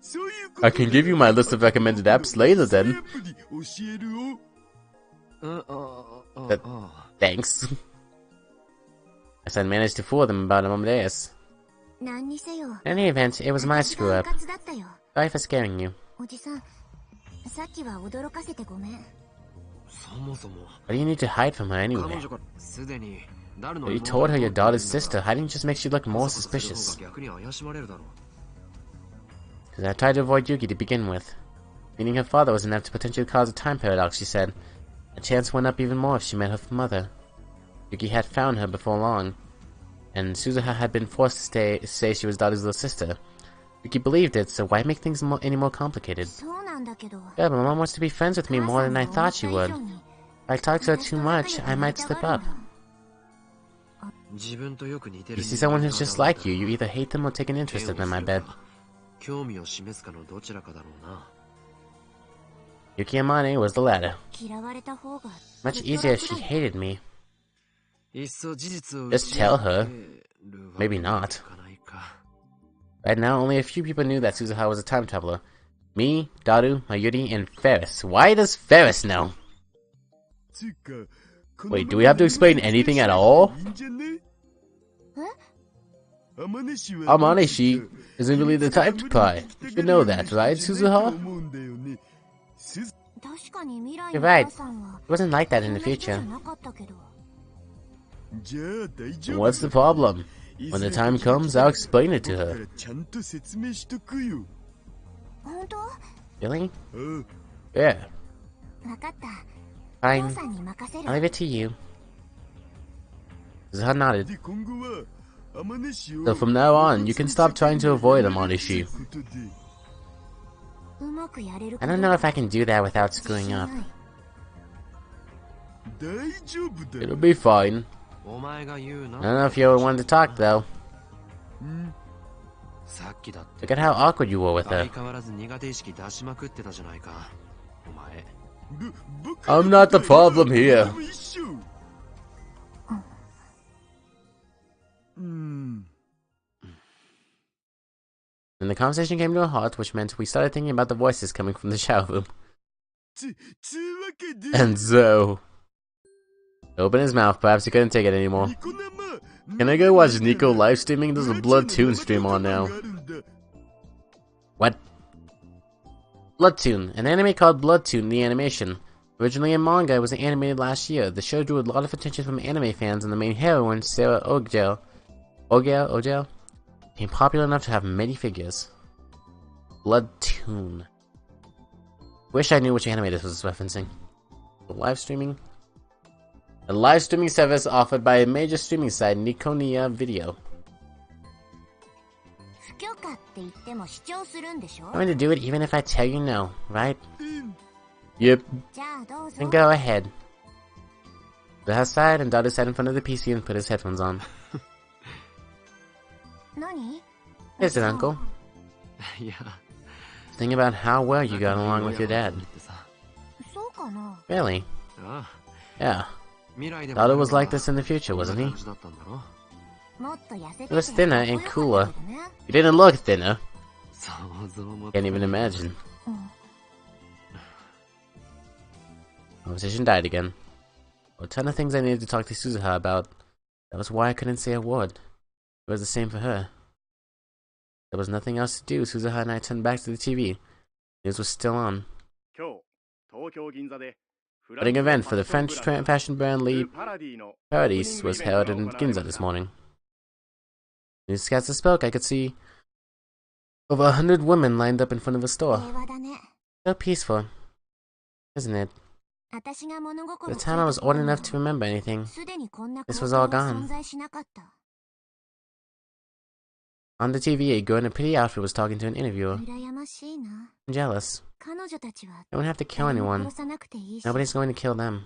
そういうこと I can give you my list of recommended apps later そういう then. アプリ教えるよ。That- Thanks. I said managed to fool them about Amadeus. 何にせよ。 In any event, it was my 私 screw が up. うかつだったよ。 Sorry for scaring you. おじさん、さっきは驚かせてごめん。そもそも What do you need to hide from her 彼 anyway? 女からすでに誰の You told her your daughter's sister. Hiding just makes you look more そこする方 suspicious. が逆に怪しまれるだろう。 Because I tried to avoid Yuki to begin with. Meeting her father was enough to potentially cause a time paradox, she said. The chance went up even more if she met her mother. Yuki had found her before long, and Suzuha had been forced to say she was daughter's little sister. Yuki believed it, so why make things any more complicated? そうなんだけど。 Yeah, but Mom wants to be friends with me more than I thought she would. If I talk to her too much, I might slip up. 自分とよく似て You る see someone who's just like you, you either hate them or take an interest in them, I bet. 興味を示すかのどちらかだろうな。 Yuki Amane was the latter. 嫌われた方が。 Much easier if she hated me. いっそ事実を Just tell her. Maybe not. かないか。 Right now, only a few people knew that Suzuha was a time traveler. Me, Daru, Mayuri, and Ferris. Why does Ferris know? つうか、 Wait, do we have to explain anything at all? いいんじゃね？え？ Amaneshi isn't really the type to cry. You should know that, right, Suzuha? 確かに未来 You're の right. 母さんは It wasn't like that in そん the な人じゃ future. なかったけど。 じゃあ大丈夫。 What's the problem? When the time comes, I'll explain it to her. ちゃんと説明しとくよ。本当？ Really? ああ、 Yeah. わかった。お Fine. 父さんに任せ I'll る。 leave it to you. Suzuha nodded. で今後は So from now on, you can stop trying to avoid Amanishi. I don't know if I can do that without screwing up. It'll be fine. I don't know if you ever wanted to talk, though. Look at how awkward you were with her. I'm not the problem here. And the conversation came to a halt, which meant we started thinking about the voices coming from the shower room. And so... Open his mouth, perhaps he couldn't take it anymore. Can I go watch Nico live streaming? There's a Bloodtoon stream on now. What? Bloodtoon, an anime called Bloodtoon the Animation. Originally a manga, it was animated last year. The show drew a lot of attention from anime fans, and the main heroine, Sarah Ogel, became popular enough to have many figures. Bloodtoon. Wish I knew which anime this was referencing. Live streaming? A live streaming service offered by a major streaming site, Niconia Video. I'm going to do it even if I tell you no, right? Yep. Then go ahead. Suzuha sighed and Dada sat in front of the PC and put his headphones on. Is it, Uncle? Think about how well you got along with your dad. Really? Yeah. Dada was like this in the future, wasn't he? He was thinner and cooler. He didn't look thinner. Can't even imagine. Conversation died again. A ton of things I needed to talk to Suzuha about. That was why I couldn't say a word. It was the same for her. There was nothing else to do. Suzuha and I turned back to the TV. News was still on. Wedding event for the French fashion brand Lee Paradis was held in Ginza this morning. Newscaster spoke. I could see over 100 women lined up in front of the store. So peaceful, isn't it? By the time I was old enough to remember anything, this was all gone. On the TV, a girl in a pretty outfit was talking to an interviewer. I'm jealous. They don't have to kill anyone. Nobody's going to kill them.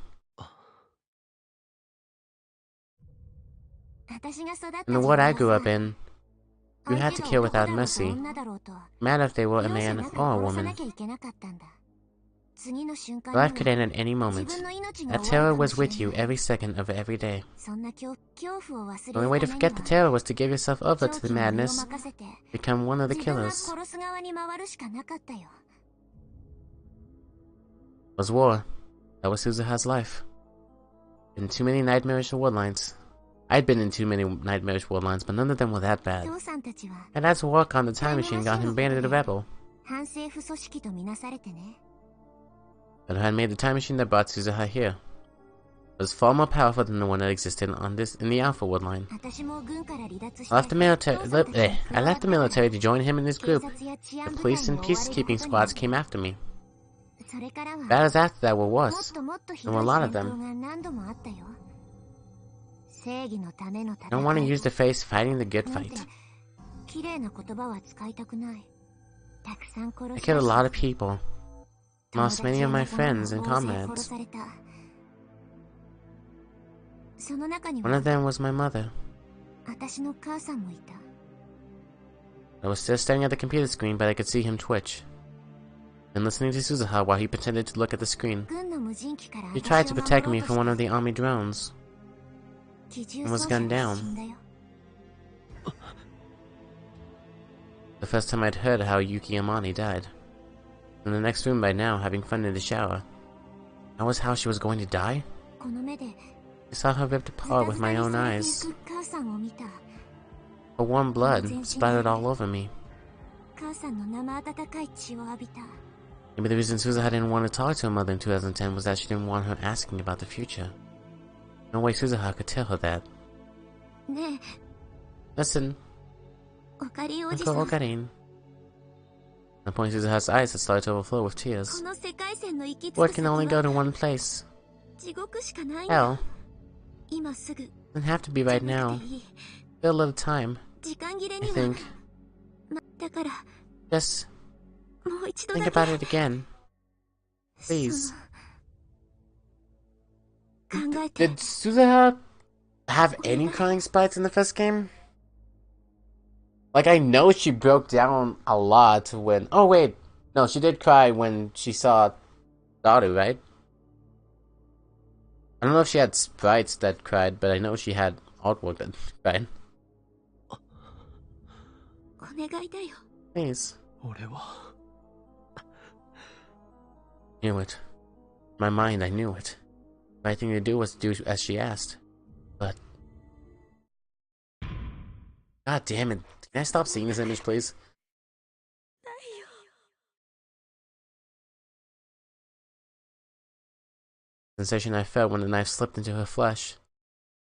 In the world I grew up in, you had to kill without mercy. No matter if they were a man or a woman. Life could end at any moment. That terror was with you every second of every day. The only way to forget the terror was to give yourself over to the madness, become one of the killers. It was war. That was Suzuha's life. In too many nightmarish war lines. I'd been in too many nightmarish war lines, but none of them were that bad. My dad's work on the time machine got him branded a rebel. But who had made the time machine that brought Suzuha here? It was far more powerful than the one that existed in the Alpha Wood line. I left the military to join him in his group. The police and peacekeeping squads came after me. Battles after that were worse. There were a lot of them. I don't want to use the phrase fighting the good fight. I killed a lot of people. Lost many of my friends and comrades. One of them was my mother. I was still staring at the computer screen, but I could see him twitch. And listening to Suzuha while he pretended to look at the screen. He tried to protect me from one of the army drones. And was gunned down. The first time I'd heard how Yuki Amani died. In the next room by now, having fun in the shower. That was how she was going to die? I saw her ripped apart with my own eyes. Her warm blood splattered all over me. Maybe the reason Suzuha didn't want to talk to her mother in 2010 was that she didn't want her asking about the future. No way Suzuha could tell her that. Listen. Uncle Okarin. I pointed to Suzuha's eyes that started to overflow with tears. Word can only go to one place. Hell. Doesn't have to be right now. Still a little time. 時間切れ I には think. だから Just もう一度 think だけ about it again. Please. 考えて Did Suzuha have any crying spots in the first game? Like, I know she broke down a lot when... Oh, wait. No, she did cry when she saw Daru, right? I don't know if she had sprites that cried, but I know she had artwork that cried. お願いだよ Please. 俺は Knew it. In my mind, I knew it. The right thing to do was do as she asked. But... God damn it. Can I stop seeing this image, please? ないよ Sensation I felt when the knife slipped into her flesh,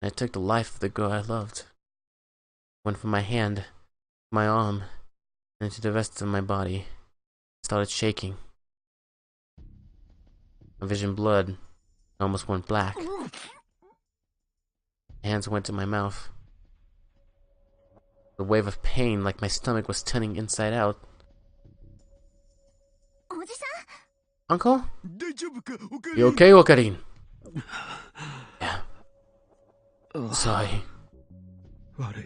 and it took the life of the girl I loved. Went from my hand, my arm, and into the rest of my body. It started shaking. My vision blurred, and almost went black. My hands went to my mouth. The wave of pain, like my stomach was turning inside out. おじさ Uncle? 大丈夫かおかり You okay, Wakarin? Yeah. Sorry. 悪い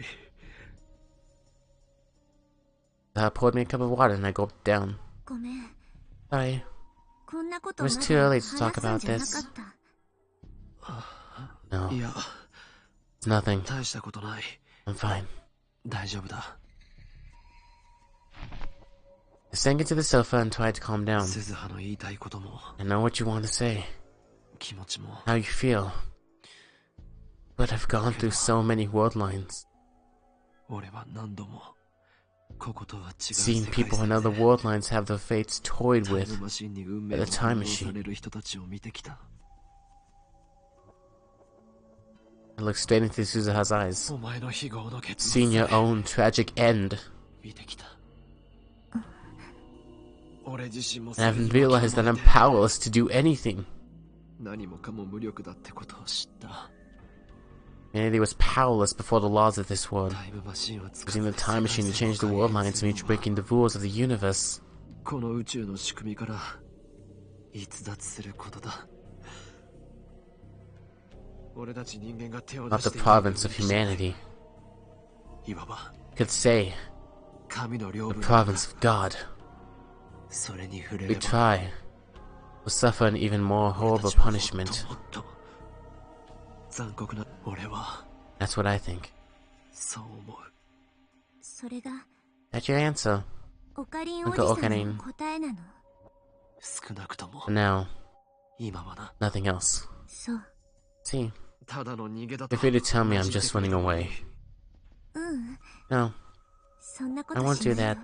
Poured me a cup of water and I gulped down. んごめん Sorry. こんなこと It was まだ too early to 話 talk すん about じゃな this. かった No, いや it's nothing. 大したことない I'm fine. 大丈夫だ I sank into the sofa and tried to calm down. 鈴葉の言いたいことも I know what you want to say, 気持ちも how you feel. But I've gone through so many world lines. 俺は何度もこことは違う Seeing 世界 people 線 in で other world lines have their fates toyed タイ with ムマシンに運 by 命 the を time 翻弄さ machine. れる人たちを見てきた I looked straight into Suzuha's eyes, お前の非業の結 seeing 末 your own tragic end, 見てきた俺自身も and I've それに realized that I'm 巻き込まれて powerless to do anything. 何もかも無力だってことを知った Humanity was powerless before the laws of this world, タイムマシンを使って using the time machine to change the world lines and each breaking the rules of the universe. この宇宙の仕組みから逸脱することだ俺たち人間が手を出 Not し the ている province of humanity. いわば You could say, 神の領 the 分だ province of God. それに触れ We れば try, will suffer an even more 俺 horrible たちはもっと punishment. もっと残酷な俺は That's what I think. そう思うそれが That's your answer. オカリンおじ Uncle さん Okarin. の答えなの少なくとも For now, 今はな nothing else. そう See, ただの逃げだと feel free to tell me I'm just running away. うん No, そんなこ I と won't し do ない that. よ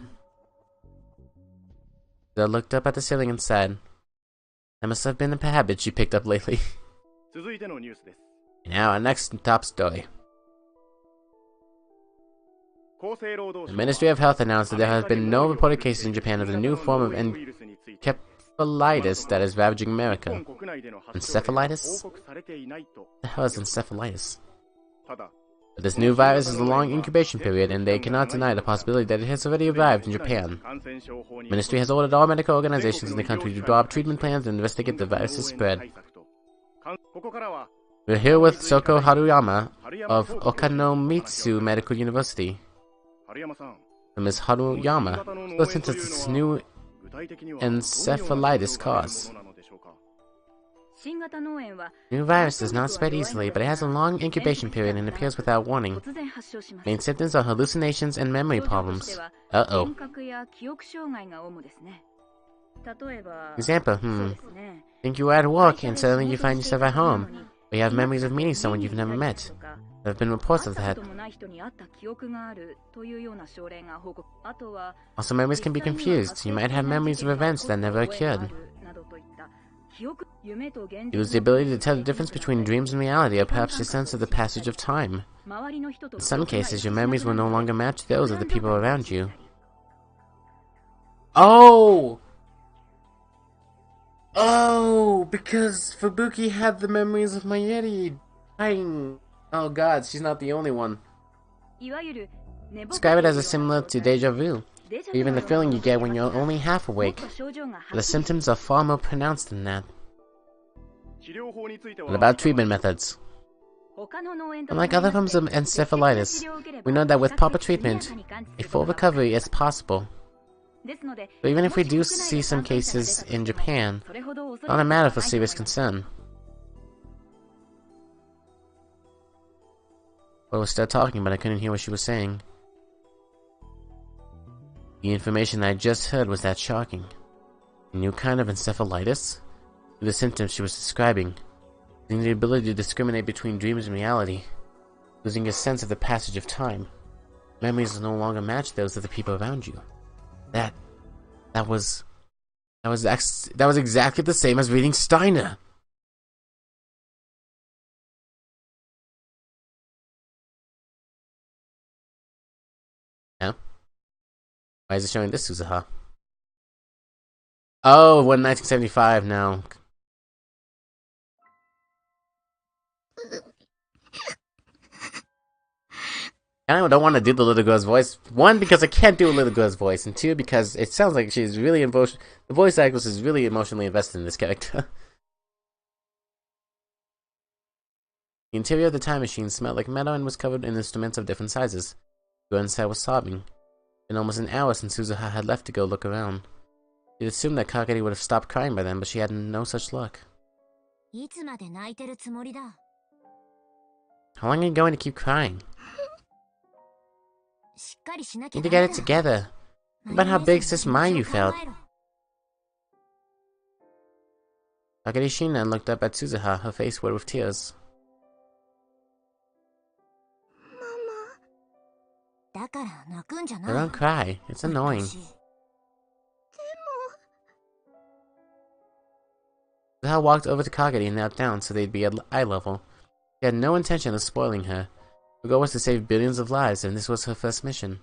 Zell looked up at the ceiling and said, That must have been a habit she picked up lately. 続いてのニュースです Now, our next top story. 厚生労働 The 省 Ministry of Health announced that there have been no reported cases in Japan of the new form of encephalitis that is ravaging America. 日本国内での発症例は報告されていないと What the hell is encephalitis? ただ But this new virus has a long incubation period, and they cannot deny the possibility that it has already arrived in Japan. 感染症法に The Ministry has ordered all medical organizations in the country to draw up treatment plans and investigate the virus's spread. ここからは We're here with Shoko Haruyama of Okanomimitsu Medical University. 春山さん Ms. Haruyama, listen to this new 具体的には encephalitis cause. どのようなものなのでしょうか New virus does not spread easily, but it has a long incubation period and appears without warning. Main symptoms are hallucinations and memory problems. Uh-oh. Example, think you were at work and suddenly you find yourself at home, or you have memories of meeting someone you've never met. There have been reports of that. Also, memories can be confused. You might have memories of events that never occurred. You lose the ability to tell the difference between dreams and reality, or perhaps your sense of the passage of time. In some cases, your memories will no longer match those of the people around you. Oh! Oh! Because Fubuki had the memories of Mayuri dying. Oh god, she's not the only one. Describe it as a similar to deja vu, or even the feeling you get when you're only half awake. But the symptoms are far more pronounced than that. What about treatment methods? Unlike other forms of encephalitis, we know that with proper treatment, a full recovery is possible. So even if we do see some cases in Japan, it's not a matter for serious concern. I was still talking, but I couldn't hear what she was saying. The information I just heard was that shocking. A new kind of encephalitis? The symptoms she was describing. Losing the ability to discriminate between dreams and reality. Losing a sense of the passage of time. Memories no longer match those of the people around you. That was exactly the same as reading Steiner. Yeah? Why is it showing this Suzuha? Oh, when 1975 now. I don't want to do the little girl's voice. One, because I can't do a little girl's voice, and two, because it sounds like she's really the voice actress is really emotionally invested in this character. The interior of the time machine smelled like metal and was covered in instruments of different sizes. The girl inside was sobbing. It's been almost an hour since Suzuha had left to go look around. She'd assumed that Kagari would have stopped crying by then, but she had no such luck. How long are you going to keep crying? Need to get it together. What about how big Sis Mayu felt? Kagari Shina looked up at Suzuha, her face wet with tears. Don't cry. It's annoying. Suzuha walked over to Kagari and knelt down so they'd be at eye level. He had no intention of spoiling her. Her goal was to save billions of lives, and this was her first mission.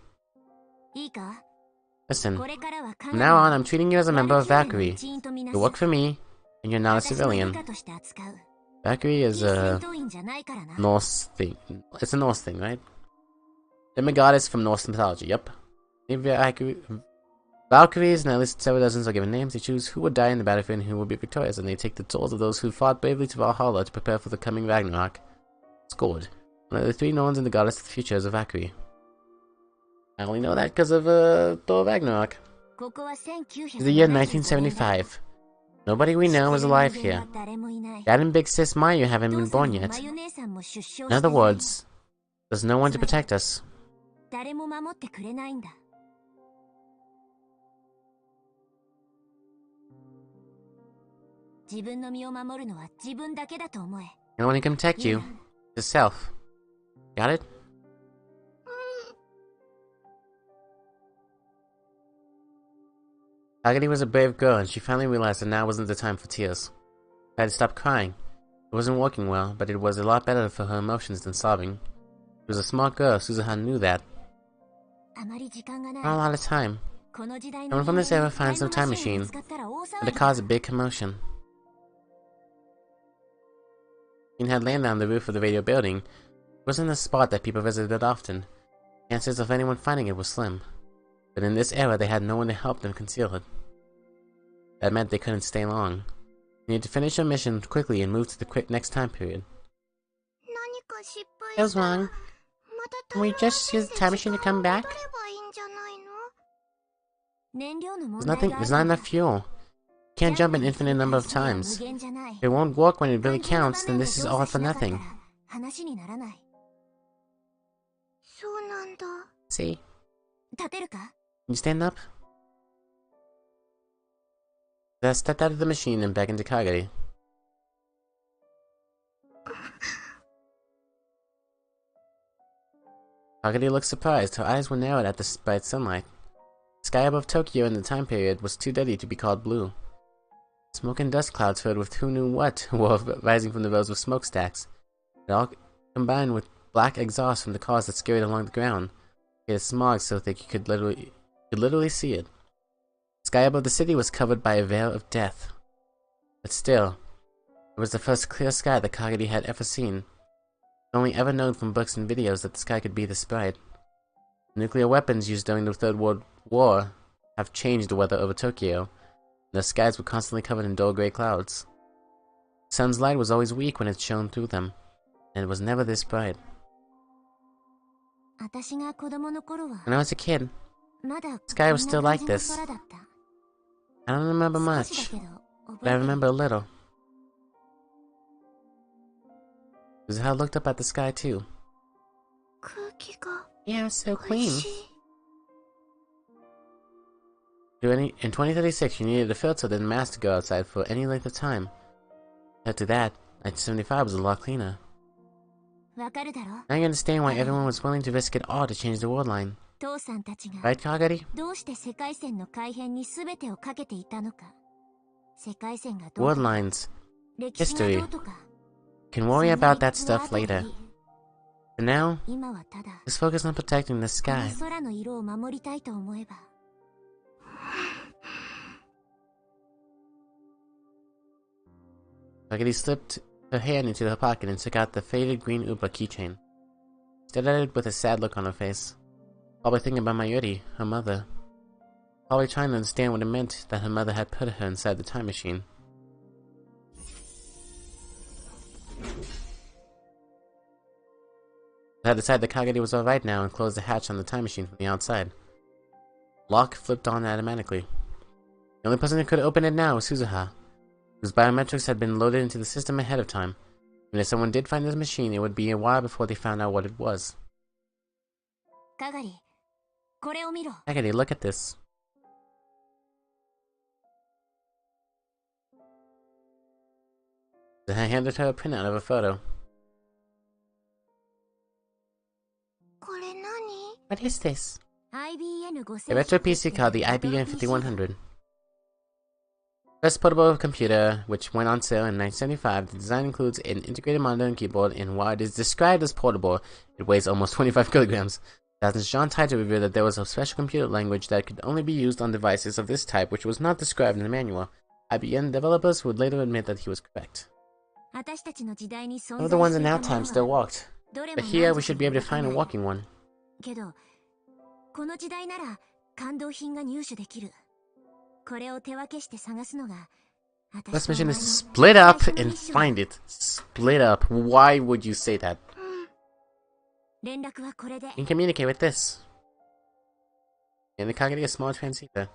Listen, from now on, I'm treating you as a member of Valkyrie. You work for me, and you're not a civilian. Valkyrie is a Norse thing. It's a Norse thing, right? Demigoddess from Norse mythology, yep. Valkyries and at least several dozens are given names. They choose who will die in the battlefield and who will be victorious, and they take the souls of those who fought bravely to Valhalla to prepare for the coming Ragnarok. Scored. One of the three Norns and the goddess of the future is a Valkyrie. I only know that because of Thor Ragnarok. It's the year 1975. Nobody we know is alive here. Dad and Big Sis Mayu haven't been born yet. In other words, there's no one to protect us. No one who can protect you. Yourself. Got it? Kagari was a brave girl, and she finally realized that now wasn't the time for tears. She had to stop crying. It wasn't working well, but it was a lot better for her emotions than sobbing. She was a smart girl, Suzuha knew that. Not a lot of time. No one from this era finds no time machine, but it caused a big commotion. It had landed on the roof of the radio building. It wasn't a spot that people visited often. Chances of anyone finding it were slim. But in this era, they had no one to help them conceal it. That meant they couldn't stay long. They needed to finish their mission quickly and move to the next time period. What's wrong? Can we just use the time machine to come back? There's not enough fuel. You can't jump an infinite number of times. If it won't work when it really counts, then this is all for nothing. See? Can you stand up? They stepped out of the machine and back into Kagari. Kagari looked surprised. Her eyes were narrowed at the bright sunlight. The sky above Tokyo in the time period was too dirty to be called blue. Smoke and dust clouds filled with who knew what were rising from the rows of smokestacks. It all combined with black exhaust from the cars that scurried along the ground. It had smog so that you could literally see it. The sky above the city was covered by a veil of death. But still, it was the first clear sky that Kagari had ever seen. Only ever known from books and videos that the sky could be this bright. Nuclear weapons used during the Third World War have changed the weather over Tokyo. The skies were constantly covered in dull gray clouds. The sun's light was always weak when it shone through them, and it was never this bright. 私が子供の頃は When I was a kid, まだ sky was こん still な like 感じ this. の空だった。 I don't remember 少し much, だけど but I 覚えてる。 remember a little. This is how I looked up at the sky too. 空気が Yeah, it was so 美味 clean. しい。 In 2036, you needed a filter then mask to go outside for any length of time. After that, 1975 was a lot cleaner. わかるだろ Now you understand why everyone was willing to risk it all to change the world line. 父さんたちが Right, Kagari? どうして世界線の改変に全てをかけていたのか。世界線がどう World とか lines. 歴史が history. どうとか。 Can worry about that stuff later. For now, 今はただ let's focus on protecting the この sky. 空の色を守りたいと思えば。 Kagari slipped her hand into her pocket and took out the faded green Upa keychain. Stared at it with a sad look on her face. Probably thinking about Mayuri, her mother. Probably trying to understand what it meant that her mother had put her inside the time machine. They had decided that Kagari was alright now and closed the hatch on the time machine from the outside. Lock flipped on automatically. The only person who could open it now was Suzuha, whose biometrics had been loaded into the system ahead of time. And if someone did find this machine, it would be a while before they found out what it was. かがり、これを見ろ。 Kagari, look at this. Then I handed her a printout of a photo. これ何 What is this? IBN A retro PC called the IBM 5100. First portable computer, which went on sale in 1975, the design includes an integrated monitor and keyboard, and while it is described as portable, it weighs almost 25 kilograms. Thousands John tried to reveal that there was a special computer language that could only be used on devices of this type, which was not described in the manual. IBM developers would later admit that he was correct. 私たちの時代に存 Some of 在 the ones して in い our たも time の still は walked, どれも but here we 満 should 足 be able に to find a わか walking one. ないけど、この時代なら感動品が入手できる。これを手分けして探すのが First 私 mission とお前 is の to split up 最初の and ミッション find it. Split up. Why would you say that? 連絡はこれで You can communicate with this. And the Kagari a small transceiver.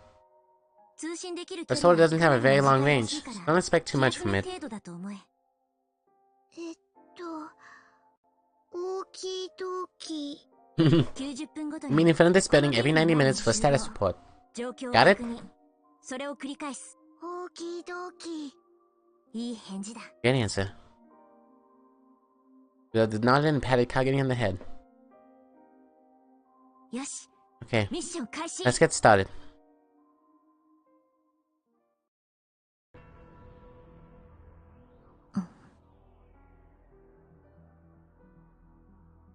通信できる The 距離 soldier は doesn't have a very かな long り range. 短いらしいか Don't ら expect too much 気 from 休 it. な程度だと思え。オーキードーキー。90分ごと You mean に in front of this building every 90 minutes for a status report. 状況を Got it? 確認。それを繰り返す。オーキードーキー。いい返事だ。 Good answer. Bill did nod and patted Kagari on the head. よし、 Okay, ミッション開始。 let's get started.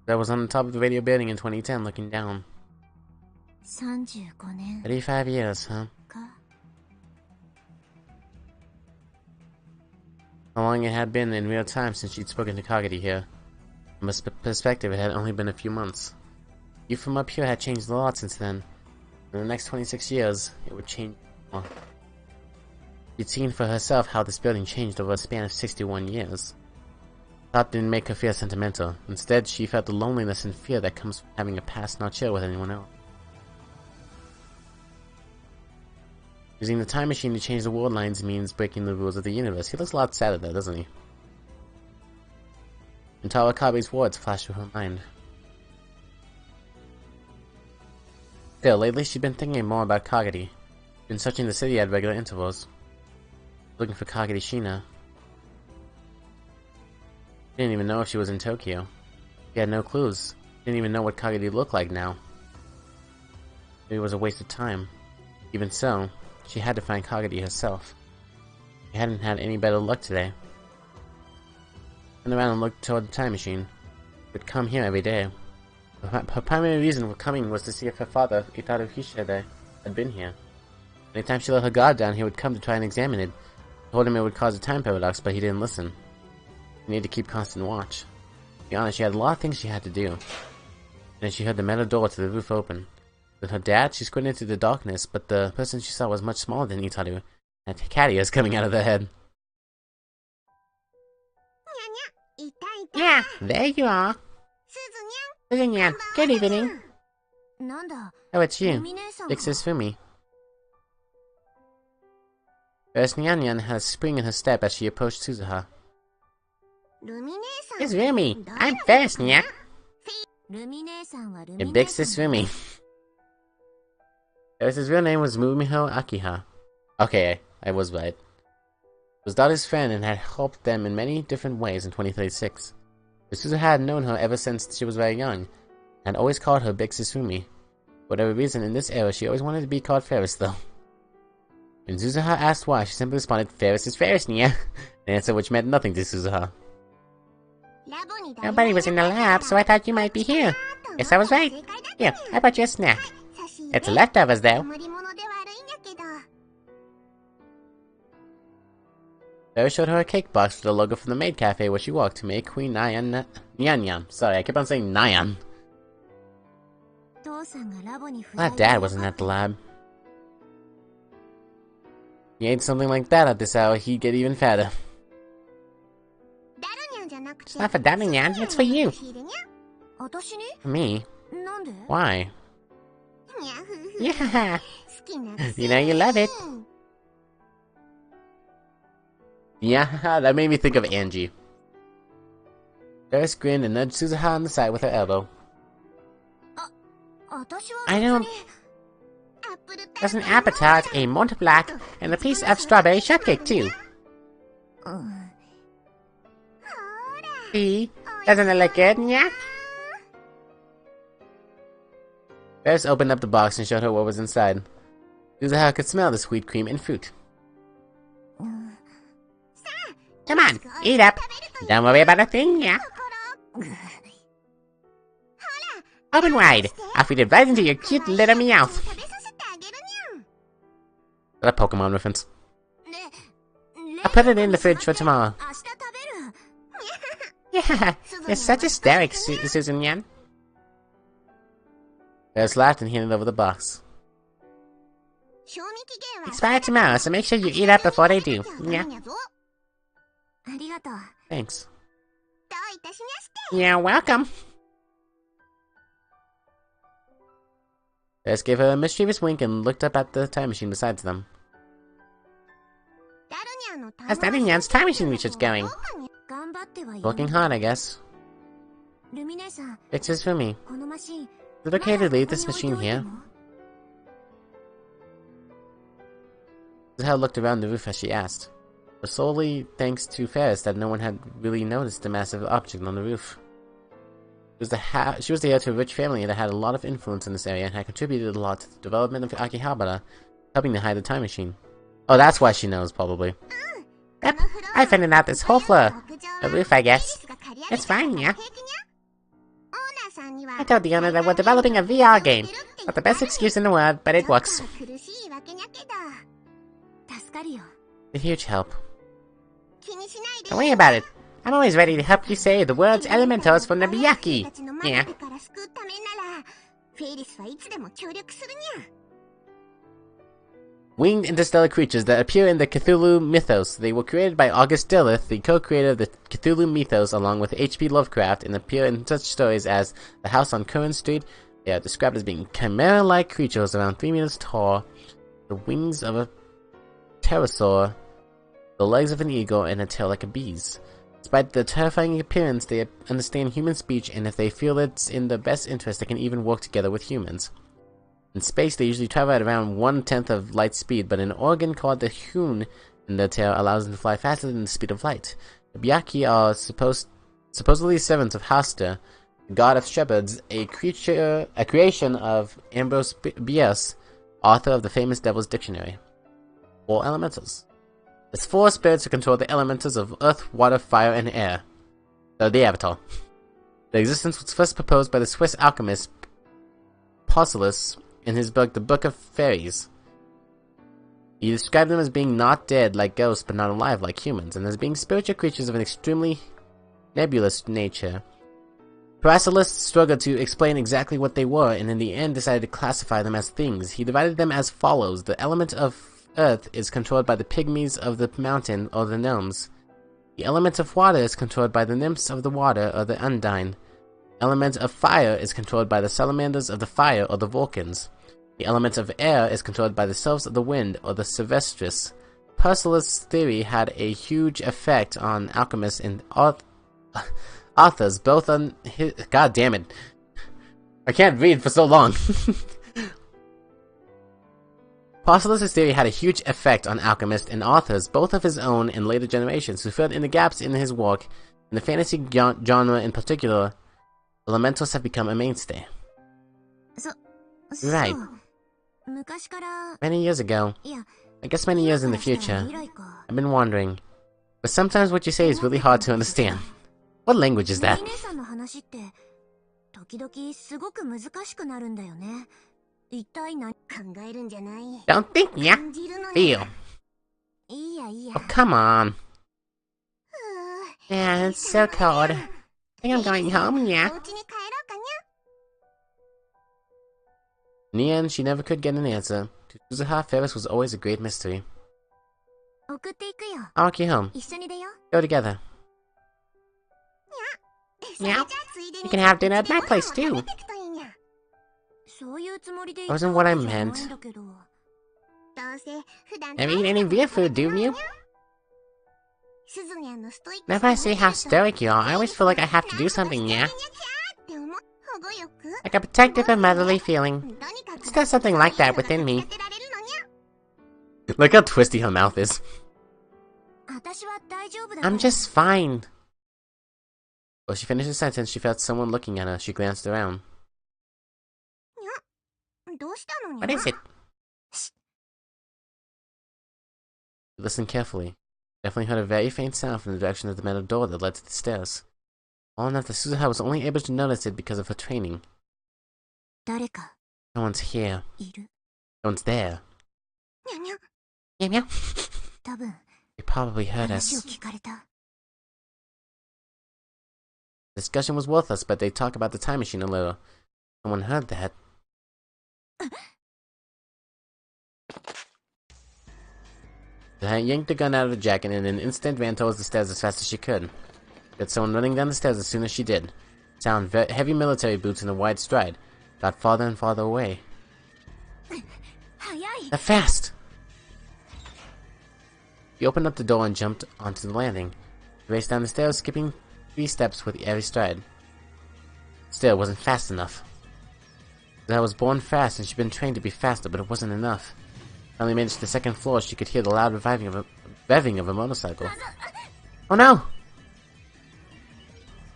That was on the top of the radio building in 2010 looking down. 35年 35 years, huh? か。 How long it had been in real time since she'd spoken to Kagari here. From a perspective, it had only been a few months. You from up here had changed a lot since then. In the next 26 years, it would change more. She'd seen for herself how this building changed over a span of 61 years. Thought didn't make her feel sentimental. Instead, she felt the loneliness and fear that comes from having a past not share with anyone else. Using the time machine to change the world lines means breaking the rules of the universe. He looks a lot sadder there, doesn't he? And Tawakabe's words flashed through her mind. Still, lately she'd been thinking more about Kagari. Been searching the city at regular intervals. Looking for Kagari Shina. Didn't even know if she was in Tokyo. She had no clues. Didn't even know what Kagari looked like now. Maybe it was a waste of time. Even so, she had to find Kagari herself. She hadn't had any better luck today. Turned around and looked toward the time machine. She would come here every day. Her primary reason for coming was to see if her father, Itaru Hishide, had been here. Anytime she let her guard down, he would come to try and examine it. Told him it would cause a time paradox, but he didn't listen. He needed to keep constant watch. To be honest, she had a lot of things she had to do. and she heard the metal door to the roof open. With her dad, she squinted into the darkness, but the person she saw was much smaller than Itaru, and cat ears coming out of their head. Yeah, there you are. Suzu-nyan, good evening. Oh, it's you. This is Fumi. First, Nyan had a spring in her step as she approached Suzuha. It's Rumi. I'm first, Nya. Your big sis Rumi. His real name was Mumiho Akiha. Okay, I was right. Was Dada's friend and had helped them in many different ways in 2036. Suzuha had known her ever since she was very young, and always called her Big Sis Rumi. For whatever reason, in this era, she always wanted to be called Ferris, though. When Suzuha asked why, she simply responded, Ferris is Ferris, Nya. An answer which meant nothing to Suzuha. Nobody was in the lab, so I thought you might be here. Yes, I was right. Here, I brought you a snack. It's leftovers, though. Sarah showed her a cake box with the logo from the maid cafe where she walked to make Queen Nyan. Sorry, I keep on saying Nyan. Glad Dad wasn't at the lab. He ate something like that at this hour, he'd get even fatter. It's not for Dada Nyan, it's for you. For me? Why? Yeah! You know you love it. Yeah, that made me think of Angie. Ferris grinned and nudged Suzuha on the side with her elbow. I don't... There's an apple tart, a Monte Black, and a piece of strawberry shortcake, too. See? Doesn't it look good, yeah? Ferris opened up the box and showed her what was inside. Suzuha could smell the sweet cream and fruit. Come on, eat up. Don't worry about a thing, yeah? Open wide. I'll feed it right into your cute little meowth. That a Pokemon reference. I'll put it in the fridge for tomorrow. Yeah, you're such hysterics, Susan Yan. Ferris laughed and handed over the box. Expire tomorrow, so make sure you eat up before they do. Yeah. Thanks. You're welcome. Ferris gave her a mischievous wink and looked up at the time machine beside them. How's Dada Nyan's time machine research going? Working hard, I guess. It's just for me. Is it okay to leave this machine here? Suzuha looked around the roof as she asked. It was solely thanks to Ferris that no one had really noticed the massive object on the roof. She was the heir to a rich family that had a lot of influence in this area and had contributed a lot to the development of Akihabara, helping to hide the time machine. Oh, that's why she knows, probably. Yep, I found out this whole floor. A roof, I guess. It's fine, yeah. I told the owner that we're developing a VR game. Not the best excuse in the world, but it works. A huge help. Don't worry about it. I'm always ready to help you save the world's elementals from the Byaku. Yeah. Winged interstellar creatures that appear in the Cthulhu mythos. They were created by August Derleth, the co-creator of the Cthulhu mythos, along with H.P. Lovecraft, and appear in such stories as The House on Curran Street. They are described as being chimera-like creatures around 3 meters tall, the wings of a pterosaur, the legs of an eagle, and a tail like a bee's. Despite their terrifying appearance, they understand human speech, and if they feel it's in their best interest, they can even work together with humans. In space, they usually travel at around 1/10 of light speed, but an organ called the Hune in their tail allows them to fly faster than the speed of light. The Byaku are supposedly servants of Hasta, the god of shepherds, a creation of Ambrose Bierce, author of the famous Devil's Dictionary. 4 elementals. There's 4 spirits who control the elementals of earth, water, fire, and air. So the Avatar. Their existence was first proposed by the Swiss alchemist Paracelsus in his book The Book of Fairies. He described them as being not dead like ghosts but not alive like humans, and as being spiritual creatures of an extremely nebulous nature. Paracelsus struggled to explain exactly what they were, and in the end decided to classify them as things. He divided them as follows. The element of earth is controlled by the pygmies of the mountain, or the gnomes. The element of water is controlled by the nymphs of the water, or the undine. The element of fire is controlled by the salamanders of the fire, or the Vulcans. The element of air is controlled by the sylphs of the wind, or the Sylvestris. Paracelsus' theory had a huge effect on alchemists and authors, both on his... God damn it. I can't read for so long. Paracelsus' theory had a huge effect on alchemists and authors, both of his own and later generations, who filled in the gaps in his work. In the fantasy genre in particular, elementals have become a mainstay. Right. Many years ago, I guess many years in the future, I've been wondering, but sometimes what you say is really hard to understand. What language is that? Don't think, yeah? Feel. Oh, come on. Yeah, it's so cold. I think I'm going home, yeah? In the end, she never could get an answer. To Suzuha, Ferris was always a great mystery. I'll walk you home. Go together. Yeah? You can have dinner at my place, too. Wasn't what I meant. Never eat any real food, do you? Whenever I see how stoic you are, I always feel like I have to do something, yeah? Like a protective and motherly feeling. It's got something like that within me. Look how twisty her mouth is. I'm just fine. While she finished the sentence, she felt someone looking at her. She glanced around. What is it? She listened carefully. Definitely heard a very faint sound from the direction of the metal door that led to the stairs. All enough that Suzuha was only able to notice it because of her training. No one's here. No one's there. Meow meow. They probably heard us. The discussion was worthless, but they talked about the time machine a little. Someone heard that. Suzuha yanked the gun out of the jacket and in an instant ran towards the stairs as fast as she could. She had someone running down the stairs as soon as she did. Sound heavy military boots in a wide stride. Got farther and farther away. They're fast! She opened up the door and jumped onto the landing. She raced down the stairs, skipping 3 steps with every stride. Still, it wasn't fast enough. I was born fast and she'd been trained to be faster, but it wasn't enough. Finally made it to the 2nd floor, she could hear the loud revving of a motorcycle. Oh no!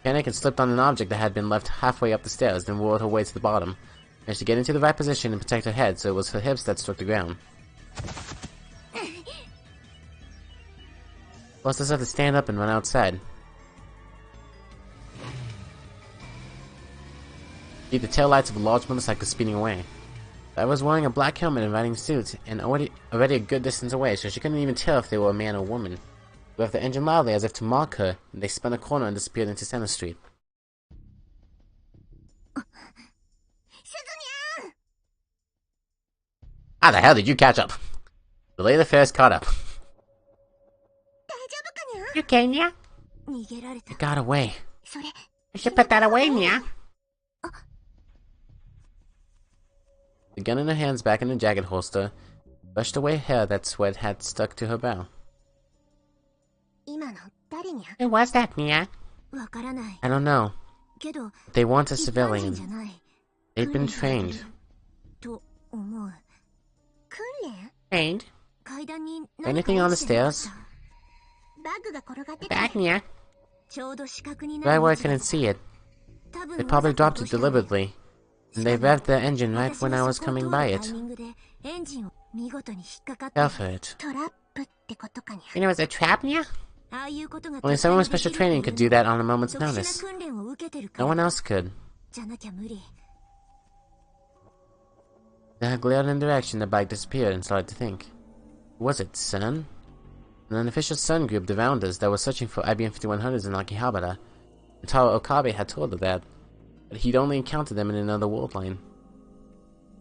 Panic and slipped on an object that had been left halfway up the stairs, then whirled her way to the bottom. Managed to get into the right position and protect her head, so it was her hips that struck the ground. Plus, just had to stand up and run outside. See the taillights of a large motorcycle speeding away. I was wearing a black helmet and riding suits, and already a good distance away, so she couldn't even tell if they were a man or woman. They revved the engine loudly as if to mock her, and they spun a corner and disappeared into Center Street. How the hell did you catch up? The lady first caught up. You okay, Nya? You got away. You should put that away, Nya. The gun in her hands back in the jacket holster, brushed away hair that sweat had stuck to her brow. Who was that, Nya? I don't know. They weren't a civilian. They'd been trained. Trained? Anything on the stairs? Back, Nya. Right where I couldn't see it. They probably dropped it deliberately. And they revved their engine right when I was coming by it. Fell for it. You know, it's a trap, Nya? Only someone with special training could do that on a moment's notice. No one else could. I glared in the direction the bike disappeared and started to think. Who was it, Sun? An unofficial Sun group, the Rounders, that was searching for IBM 5100s in Akihabara. And Taro Okabe had told her that. but he'd only encountered them in another world line.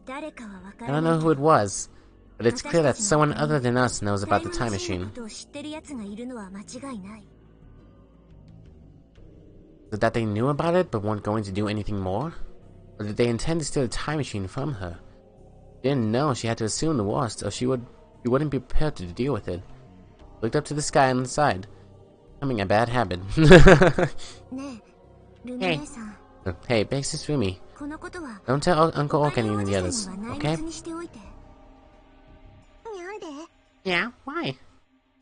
誰かはわか I ら don't ない know け who ど it was, but it's clear that someone other than us knows about the time タイムマシンの machine. ことを知ってる奴がいるのは間違いない。 Was it that they knew about it but weren't going to do anything more? Or did they intend to steal the time machine from her? She didn't know she had to assume the worst, or she wouldn't be prepared to deal with it. Looked up to the sky on the side. Becoming a bad habit. ねえ、ルミ Hey. 姉さん、 Hey, big sis Rumi. このことは Don't tell Uncle 他 Okani の and お the じ others, さんには内 okay? 密にしておいて。なんで Yeah, why?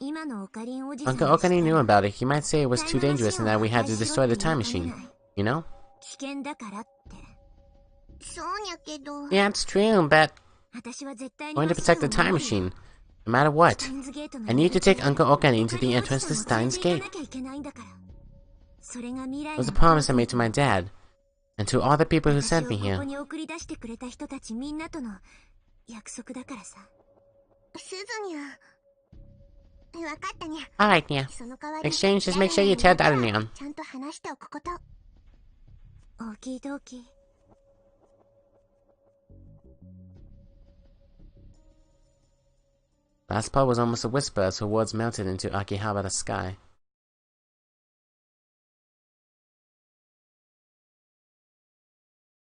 今のオカリンおじさん Uncle が知ったら Okani knew about it. He might say it was タイ too ムマ dangerous シン and を that we had 破 to 壊し destroy ろっ the て言 time いかね machine. ない。 You know? 危険だからって。そうにゃけど。 Yeah, it's true, but 私は絶対に I'm going to protect the time machine, no matter what. I need to take Uncle Okani into the entrance to Steins Gate. It was a promise I made to my dad, and to all the people who sent me here. ここに送り出してくれた人たちみんなとの約束だからさ。すずにゃ。わかったにゃ。 Alright, yeah. その代わり Exchange, just make sure you tell Daddy Neon. ちゃんと話しておくこと。オーキードーキー。Last part was almost a whisper as her words melted into Akihabara's sky.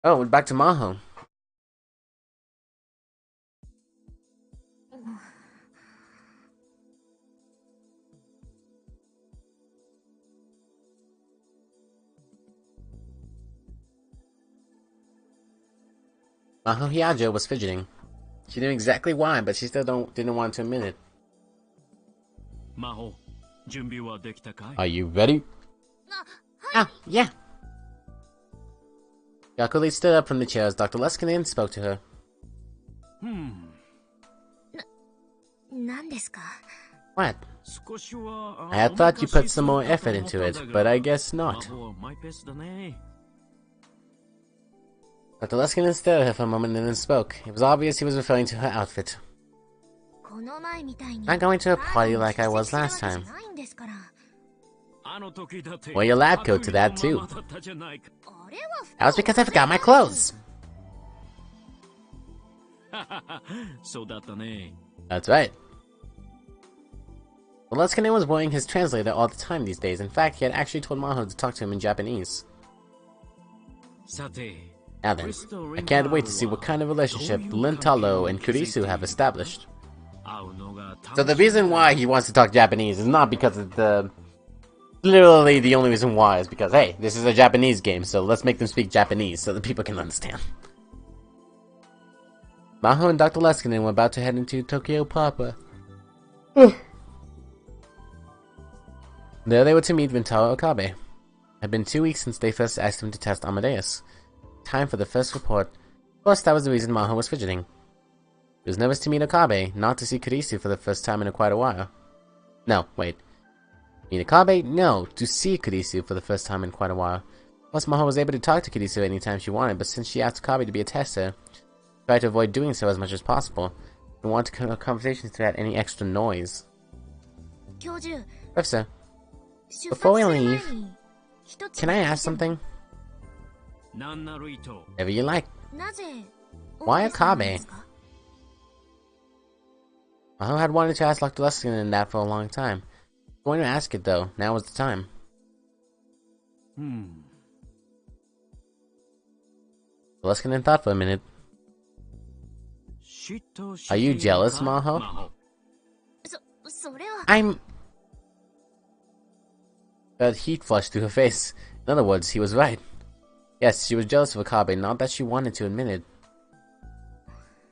Oh, we're back to Maho. Maho Hyajo was fidgeting. She knew exactly why, but she still didn't want to admit it. 魔法、準備はできたかい？ Are you ready? Ah, yeah. Yakuli stood up from the chair as Dr. Leskinen spoke to her. 何ですか What? 少しは I had thought you put some more effort into it, but I guess 魔 not. 法はマイペースだね。 Dr. Leskinen stared at her for a moment and then spoke. It was obvious he was referring to her outfit. この前みたいに Not going to a party like I was last time. ないんですから。あの時だって Wear your lab coat to that too. 悪意のままだったじゃないか。あれは That was because I forgot my clothes. そうだったね。 That's right. Well, Leskinen was wearing his translator all the time these days. In fact, he had actually told Maho to talk to him in Japanese. さて、 Now then, I can't wait to see what kind of relationship Lintalo and Kurisu have established. 会うのが So the reason why he wants to talk Japanese is not because of the... Literally, the only reason why is because, hey, this is a Japanese game, so let's make them speak Japanese so that people can understand. Maho and Dr. Leskinen were about to head into Tokyo proper. There they were to meet Rintaro Okabe. It had been 2 weeks since they first asked him to test Amadeus. Time for the first report. Of course, that was the reason Maho was fidgeting. He was nervous to meet Okabe, not to see Kurisu for the first time in quite a while. No, wait. Meet Okabe? No, to see Kurisu for the first time in quite a while. Plus, Maho was able to talk to Kurisu anytime she wanted, but since she asked Okabe to be a tester, she tried to avoid doing so as much as possible, and wanted conversations to add any extra noise. 教授、 Professor, 出 Before 発 we する前 leave, に一つ can I ask something? なんなる意図。 Whatever you like. なぜ Why オーケーさんなん Okabe? ですか Maho had wanted to ask Dr. Leskinen that for a long time. Going to ask it though, now was the time. Leskinen thought for a minute. 嫉妬し Are you ているか jealous, Maho? 魔法。それは I'm... Felt heat flush through her face. In other words, he was right. Yes, she was jealous of Okabe, not that she wanted to admit it.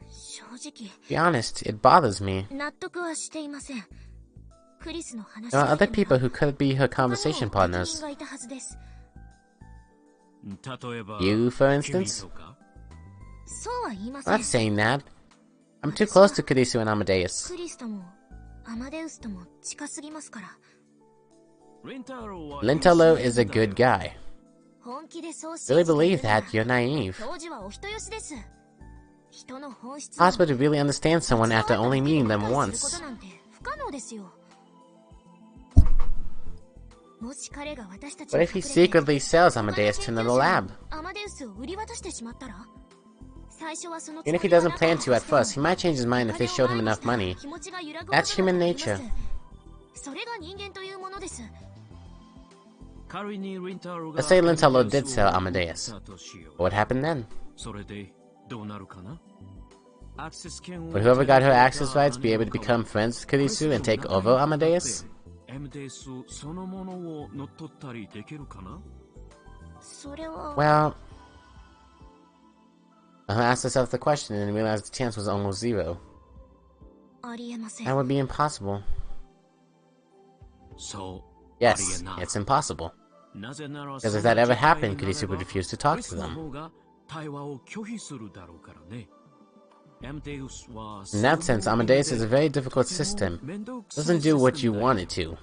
正直 To be honest, it bothers me. 納得はしていません。クリスの話 There are だけ other で people は who could be her 他にも conversation 適任 partners. がいたはずです。例えば、 You, for 君 instance? とか。そうは言いませ I'm ん。 not saying that. I'm too close to Kurisu and Amadeus. クリスともアマデウスとも近すぎますから。リンタロウは Lintalo is a good guy. 本気でそう信 Really じてい believe るなら that? You're naive. 教授はお人よしです。人の本質 Possible to really understand someone after only meeting them once. することなんて不可能ですよ。What if he secretly sells Amadeus to another lab? Even if he doesn't plan to at first, he might change his mind if they showed him enough money. That's human nature. Let's say Lintalo did sell Amadeus. What happened then? Would whoever got her access rights be able to become friends with Kurisu and take over Amadeus? Well, I asked herself the question and realized the chance was almost zero. That would be impossible. Yes, it's impossible. Because if that ever happened, Kurisu would refuse to talk to them. In that sense, Amadeus is a very difficult system. It doesn't do what you want it to.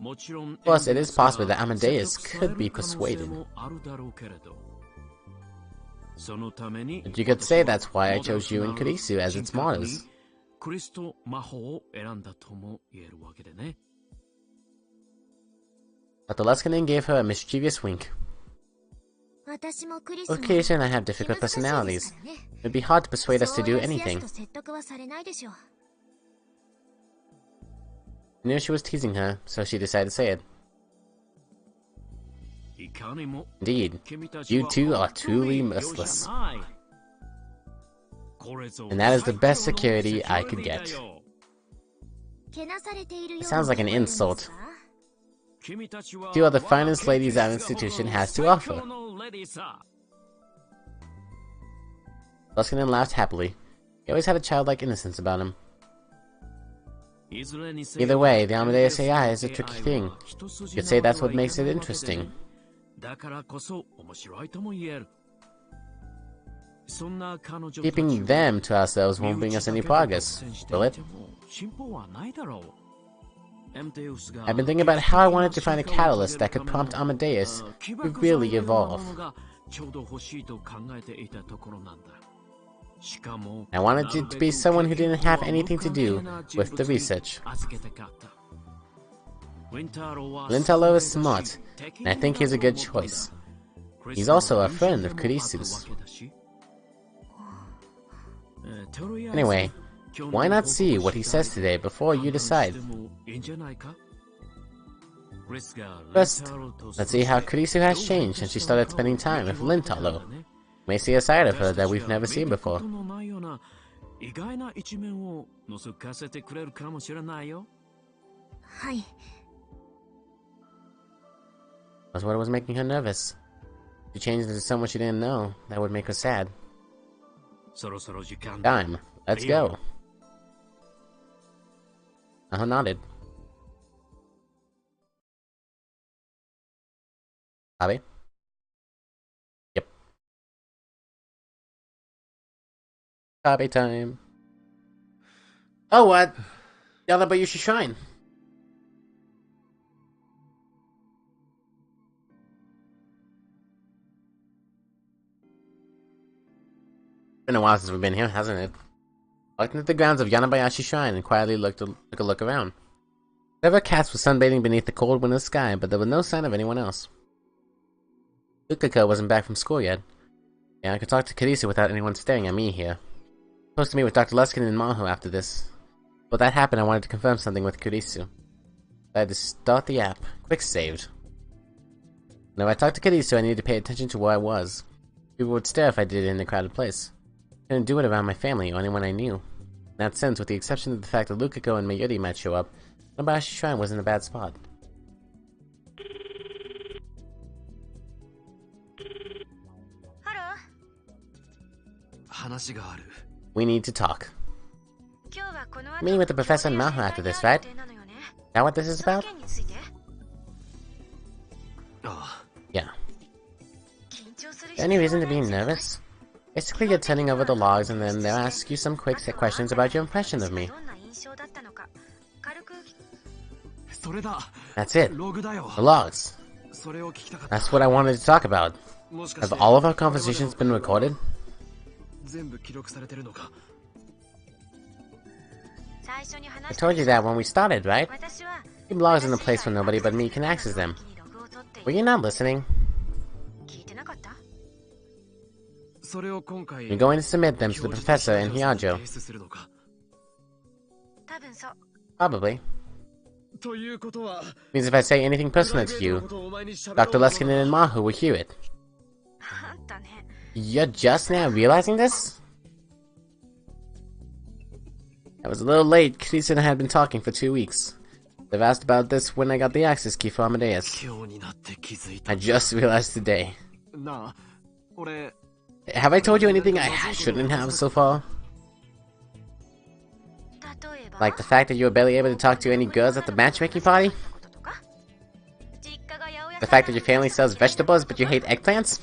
Of course, it is possible that Amadeus could be persuaded. But you could say that's why I chose you and Kurisu as its models. Dr. Luskinen gave her a mischievous wink. Both Kurisu and I have difficult personalities. It would be hard to persuade us to do anything. I knew she was teasing her, so she decided to say it. Indeed, you two are truly merciless. And that is the best security I could get. It sounds like an insult. You are the finest ladies our institution has to offer. Luskinen laughed happily. He always had a childlike innocence about him. Either way, the Amadeus AI is a tricky thing. You could say that's what makes it interesting. Keeping them to ourselves won't bring us any progress, will it? I've been thinking about how I wanted to find a catalyst that could prompt Amadeus to really evolve. I wanted it to be someone who didn't have anything to do with the research. Lintalo is smart, and I think he's a good choice. He's also a friend of Kurisu's. Anyway, why not see what he says today before you decide? First, let's see how Kurisu has changed since she started spending time with Lintalo. We may see a side of her that we've never seen before. That's what was making her nervous. She changed into someone she didn't know. That would make her sad. Time. Let's go. Naho nodded. Abe? Yep. Abe time. Oh, what? Yada but you should shine. Been a while since we've been here, hasn't it? I looked at the grounds of Yanabayashi Shrine and quietly took a look around. Several cats were sunbathing beneath the cold winter sky, but there was no sign of anyone else. Lukako wasn't back from school yet. Yeah, I could talk to Kurisu without anyone staring at me here. Supposed to meet with Dr. Luskinen and Maho after this. But that happened, I wanted to confirm something with Kurisu. I had to start the app. Quick saved. Now, if I talked to Kurisu, I needed to pay attention to where I was. People would stare if I did it in a crowded place. I couldn't do it around my family or anyone I knew. In that sense, with the exception of the fact that Lukako and Mayuri might show up, Yanabayashi Shrine was in a bad spot. We need to talk. Meeting with the professor and Maho after this, right? Is that what this is about? Yeah. Any reason to be nervous? Basically, you're turning over the logs and then they'll ask you some quick questions about your impression of me. That's it. The logs. That's what I wanted to talk about. Have all of our conversations been recorded? I told you that when we started, right? He blogs in a place where nobody but me can access them. Were you not listening? You're going to submit them to the professor in Hyajo. Probably. Means if I say anything personal to you, Dr. Luskinen and Mahu will hear it. You're just now realizing this? I was a little late. Chris and I had been talking for 2 weeks. They've asked about this when I got the access key for Amadeus. I just realized today. Have I told you anything I shouldn't have so far? Like the fact that you were barely able to talk to any girls at the matchmaking party? The fact that your family sells vegetables but you hate eggplants?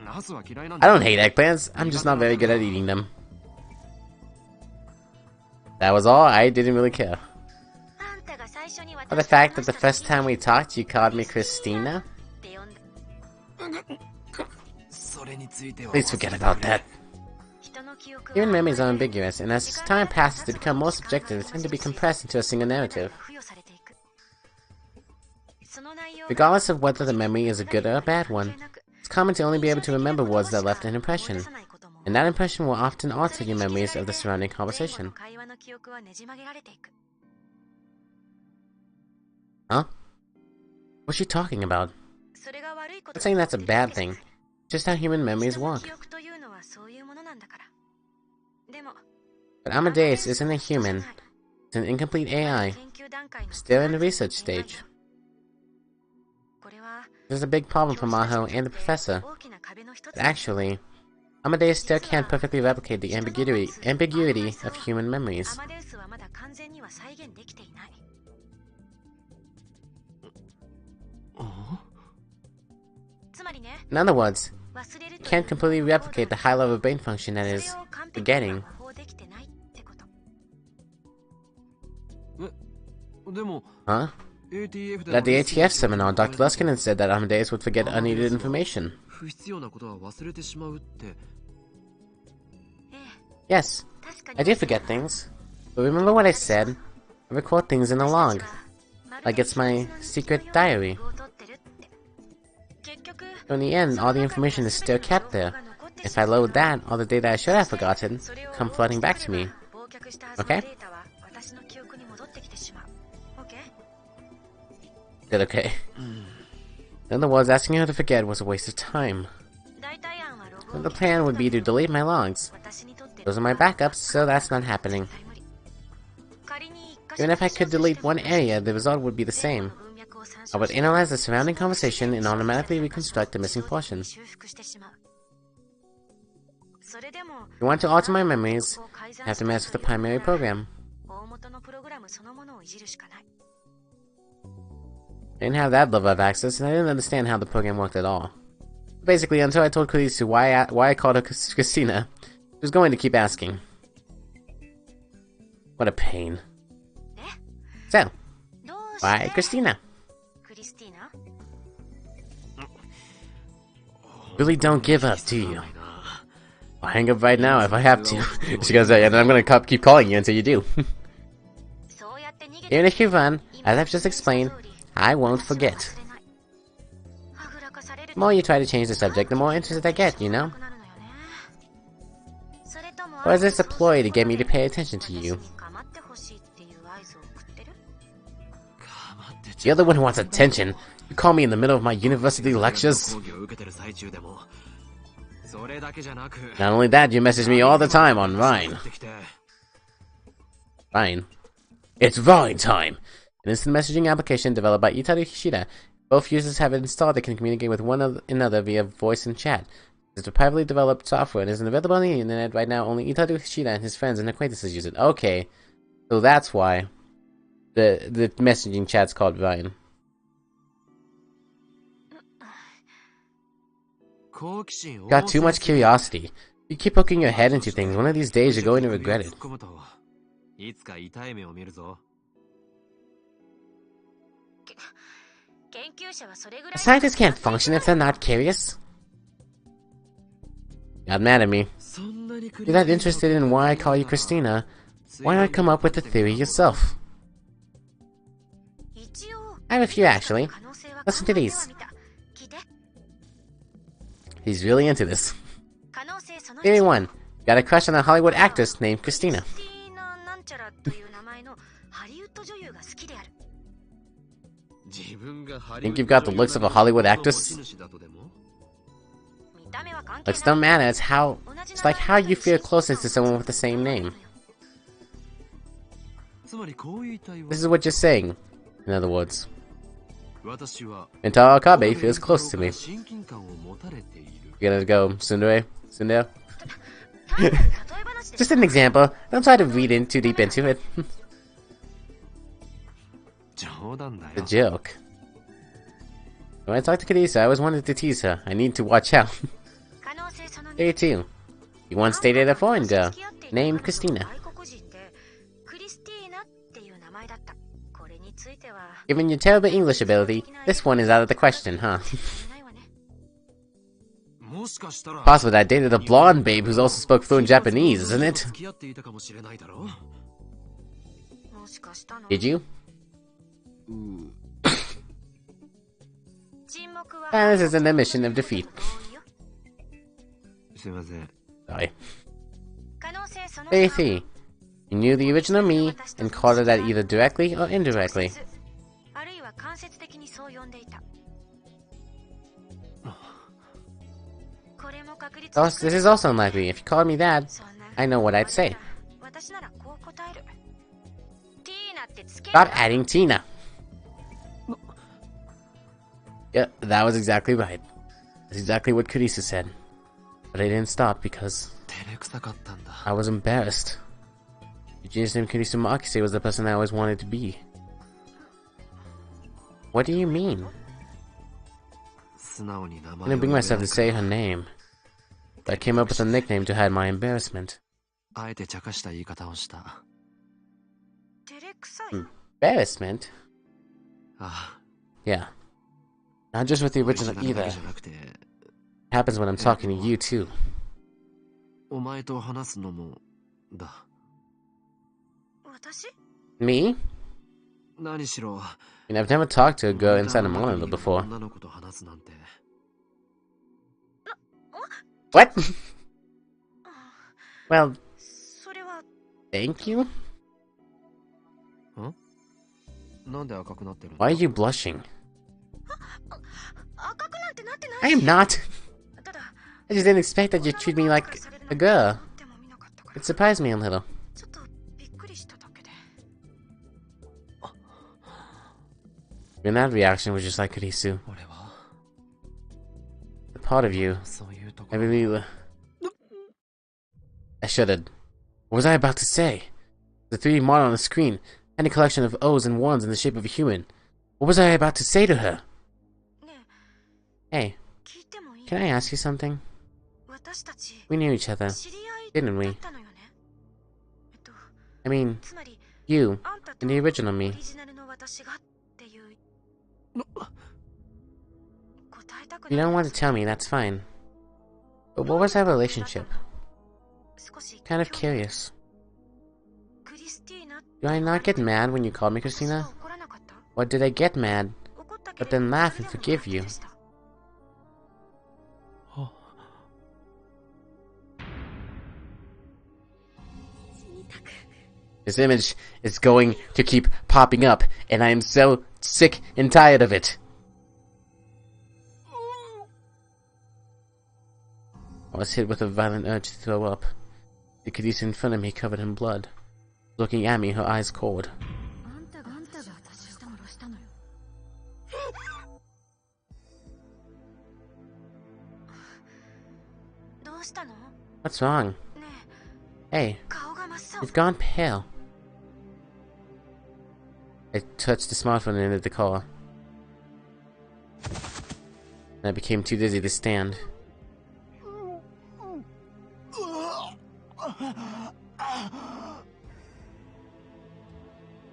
I don't hate eggplants, I'm just not very good at eating them. That was all, I didn't really care. Or the fact that the first time we talked you called me Christina? Please forget about that. Human memories are ambiguous, and as time passes they become more subjective and tend to be compressed into a single narrative. Regardless of whether the memory is a good or a bad one, it's common to only be able to remember words that left an impression, and that impression will often alter your memories of the surrounding conversation. Huh? What's she talking about? I'm not saying that's a bad thing, just how human memories work. But Amadeus isn't a human, it's an incomplete AI, still in the research stage. This is a big problem for Maho and the professor, but actually, Amadeus still can't perfectly replicate the ambiguity of human memories. In other words, he can't completely replicate the high-level brain function that is forgetting. Huh? But at the ATF seminar, Dr. Luskinen said that Amadeus would forget unneeded information. Yes, I do forget things. But remember what I said? I record things in a log. Like it's my secret diary. So in the end, all the information is still kept there. If I load that, all the data I should have forgotten come flooding back to me. Okay? Good, okay. In other words, asking her to forget was a waste of time. So the plan would be to delete my logs. Those are my backups, so that's not happening. Even if I could delete one area, the result would be the same. I would analyze the surrounding conversation and automatically reconstruct the missing portion. If you want to alter my memories, you have to mess with the primary program. I didn't have that level of access, and I didn't understand how the program worked at all. Basically, until I told Kurisu why I called her Christina, she was going to keep asking. What a pain. So, why Christina? Really don't give up, do you? I'll hang up right now if I have to. She goes, yeah, then I'm gonna keep calling you until you do. Even if you run, as I've just explained, I won't forget. The more you try to change the subject, the more interested I get, you know? Or is this a ploy to get me to pay attention to you? You're the one who wants attention. You call me in the middle of my university lectures? Not only that, you message me all the time on Vine. Vine? It's Vine time! An instant messaging application developed by Itaru Hishida. Both users have it installed that can communicate with one another via voice and chat. It's a privately developed software and is available on the internet right now. Only Itaru Hishida and his friends and acquaintances use it. Okay, so that's why the messaging chat's called Vine. Got too much curiosity. You keep poking your head into things. One of these days you're going to regret it. Scientists can't function if they're not curious. Got mad at me. You're that interested in why I call you Christina. Why not come up with a theory yourself? I have a few actually. Listen to these. He's really into this. Theory 1. Got a crush on a Hollywood actress named Christina. Think you've got the looks of a Hollywood actress? Looks don't matter, it's like how you feel closest to someone with the same name. This is what you're saying, in other words. Mintaro Akabe feels close to me. You're gonna go Tsundere? Just an example. Don't try to read in too deep into it. The joke. When I talk to Kadisa, I always wanted to tease her. I need to watch out. Theory 2. You once dated a foreign girl named Christina. Given your terrible English ability, this one is out of the question, huh? Possible that I dated a blonde babe who's also spoke fluent Japanese, isn't it? Did you? This is an admission of defeat. Sorry. Theory 3. You knew the original me and called her that either directly or indirectly. This is also unlikely. If you called me that, I know what I'd say. Stop adding Tina. Yeah, that was exactly right. That's exactly what Kurisa said. But I didn't stop because I was embarrassed. The genius named Kurisa Makise was the person I always wanted to be. What do you mean? I didn't bring myself to say her name. But I came up with a nickname to hide my embarrassment. Embarrassment? Yeah. Not just with the original either. It happens when I'm talking to you too. Me? I mean, I've never talked to a girl inside a monitor before. What? Well, thank you? Why are you blushing? I am not. I just didn't expect that you'd treat me like a girl. It surprised me a little. And that reaction was just like Kurisu. The part of you, I believe. I shuddered. What was I about to say? The 3D model on the screen, and a collection of O's and 1s in the shape of a human. What was I about to say to her? Hey, can I ask you something? We knew each other, didn't we? I mean, you, and the original me. You don't want to tell me, that's fine. But what was our relationship? Kind of curious. Do I not get mad when you call me Christina? Or did I get mad, but then laugh and forgive you? This image is going to keep popping up, and I am so sick and tired of it. I was hit with a violent urge to throw up. The Kadisa in front of me covered in blood. Looking at me, her eyes cold. What's wrong? Hey, you've gone pale. I touched the smartphone and entered the car. And I became too dizzy to stand. I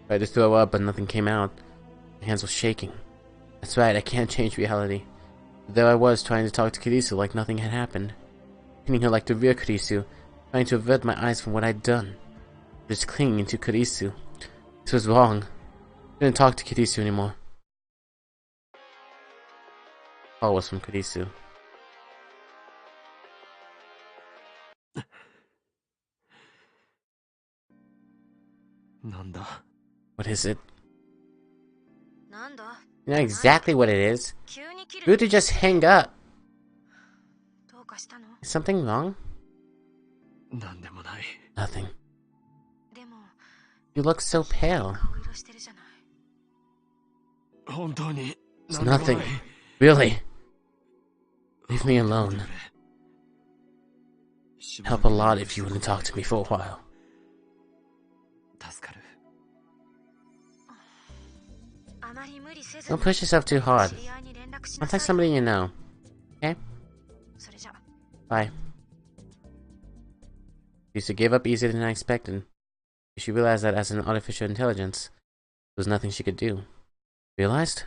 tried to throw up, but nothing came out. My hands were shaking. That's right, I can't change reality. But there I was, trying to talk to Kurisu like nothing had happened. Pinning her like the real Kurisu, trying to avert my eyes from what I'd done. Just clinging to Kurisu. This was wrong. I didn't talk to Kurisu anymore. Call was from Kurisu. What is it? You know exactly what it is. You to just hang up. Is something wrong? Nothing. You look so pale. It's nothing. Really. Leave me alone. Help a lot if you wouldn't talk to me for a while. Don't push yourself too hard. Contact somebody you know. Okay? Bye. Lisa gave up easier than I expected. She realized that as an artificial intelligence, there was nothing she could do. Realized?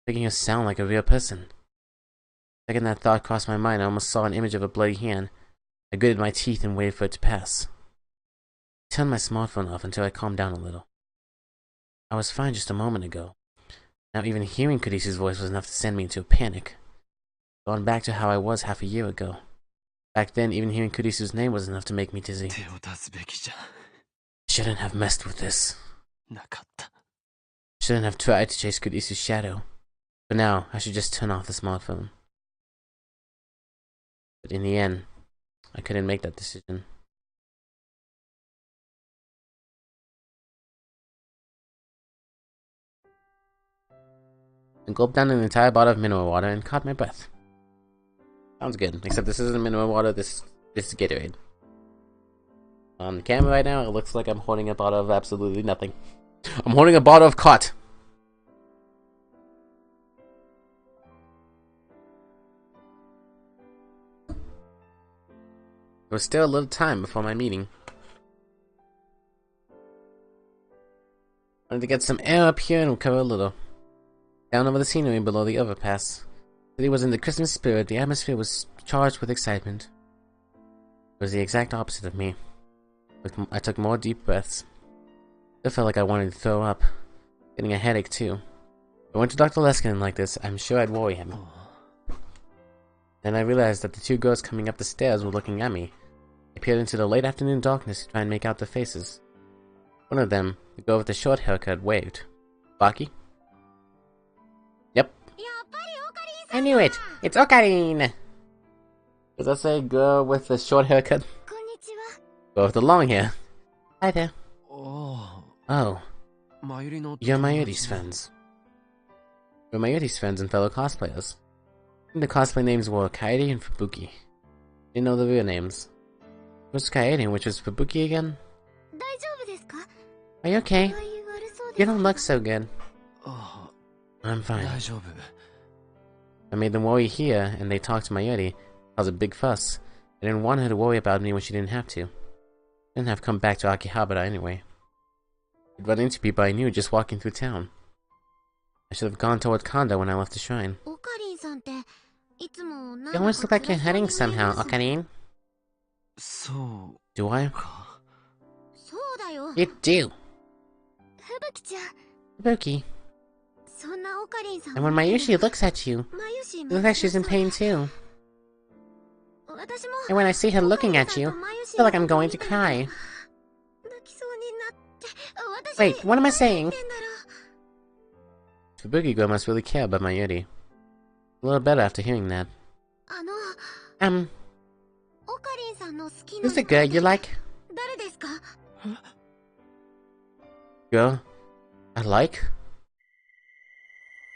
Making her sound like a real person. The second that thought crossed my mind, I almost saw an image of a bloody hand. I gritted my teeth and waited for it to pass. I turned my smartphone off until I calmed down a little. I was fine just a moment ago. Now even hearing Kurisu's voice was enough to send me into a panic. Gone back to how I was half a year ago. Back then, even hearing Kurisu's name was enough to make me dizzy. Shouldn't have messed with this. Shouldn't have tried to chase Kurisu's shadow. But now, I should just turn off the smartphone. But in the end, I couldn't make that decision. I gulped down an entire bottle of mineral water and caught my breath. Sounds good, except this isn't mineral water, this is Gatorade. On the camera right now, it looks like I'm holding a bottle of absolutely nothing. I'm holding a bottle of Cot. There was still a little time before my meeting. I wanted to get some air up here and recover a little. Down over the scenery below the overpass. The city was in the Christmas spirit, the atmosphere was charged with excitement. It was the exact opposite of me. I took more deep breaths. I felt like I wanted to throw up. Getting a headache too. If I went to Dr. Leskinen like this, I'm sure I'd worry him. Then I realized that the two girls coming up the stairs were looking at me. I peered into the late afternoon darkness to try and make out their faces. One of them, the girl with the short haircut, waved. Baki? Yep. I knew it! It's Ocarine! Does that say girl with the short haircut? Girl with the long hair. Hi there. Oh. You're Mayuri's friends. We're Mayuri's friends and fellow cosplayers. The cosplay names were Kairi and Fubuki. Didn't know the real names. Which was Kairi and which was Fubuki again? Are you okay? You don't look so good. I'm fine. I made them worry here, and they talked to Mayuri. I was a big fuss. I didn't want her to worry about me when she didn't have to. I didn't have to come back to Akihabara anyway. I'd run into people I knew just walking through town. I should have gone toward Kanda when I left the shrine. You always look like you're hurting somehow, Ocarine. Do I? You do. Fubuki. And when Mayushi looks at you, it looks like she's in pain too. And when I see her looking at you, I feel like I'm going to cry. Wait, what am I saying? Fubuki girl must really care about Mayuri. A little better after hearing that. Who's the girl you like? Girl? I like?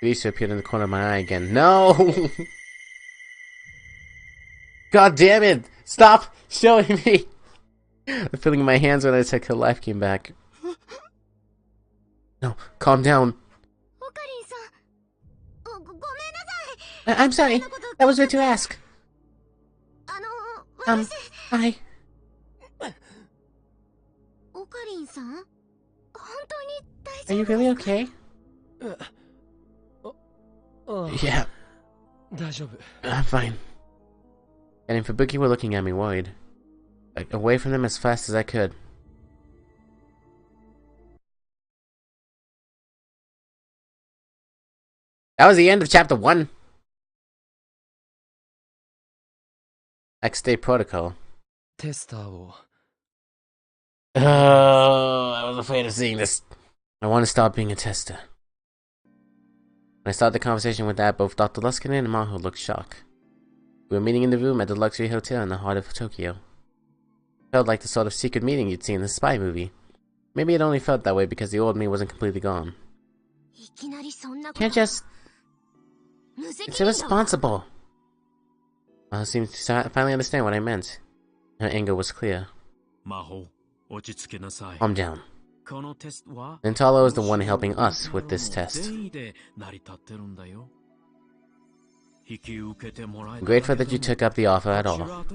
Lisa appeared in the corner of my eye again. No! God damn it! Stop showing me! The feeling in my hands when I took her life came back. No, calm down. I'm sorry. That was rude to ask. Hi. Are you really okay? Yeah. I'm fine. And Fubuki were looking at me worried. Away from them as fast as I could. That was the end of chapter 1. X-Day Protocol. テスターを Oh, I was afraid of seeing this. I want to stop being a tester. When I started the conversation with that, both Dr. Luskinen and Maho looked shocked. We were meeting in the room at the luxury hotel in the heart of Tokyo. It felt like the sort of secret meeting you'd see in the spy movie. Maybe it only felt that way because the old me wasn't completely gone. Can't just... It's irresponsible. Maho seemed to finally understand what I meant. Her anger was clear. Calm down. Nintalo is the one helping us with this test. I'm grateful that you took up the offer at all.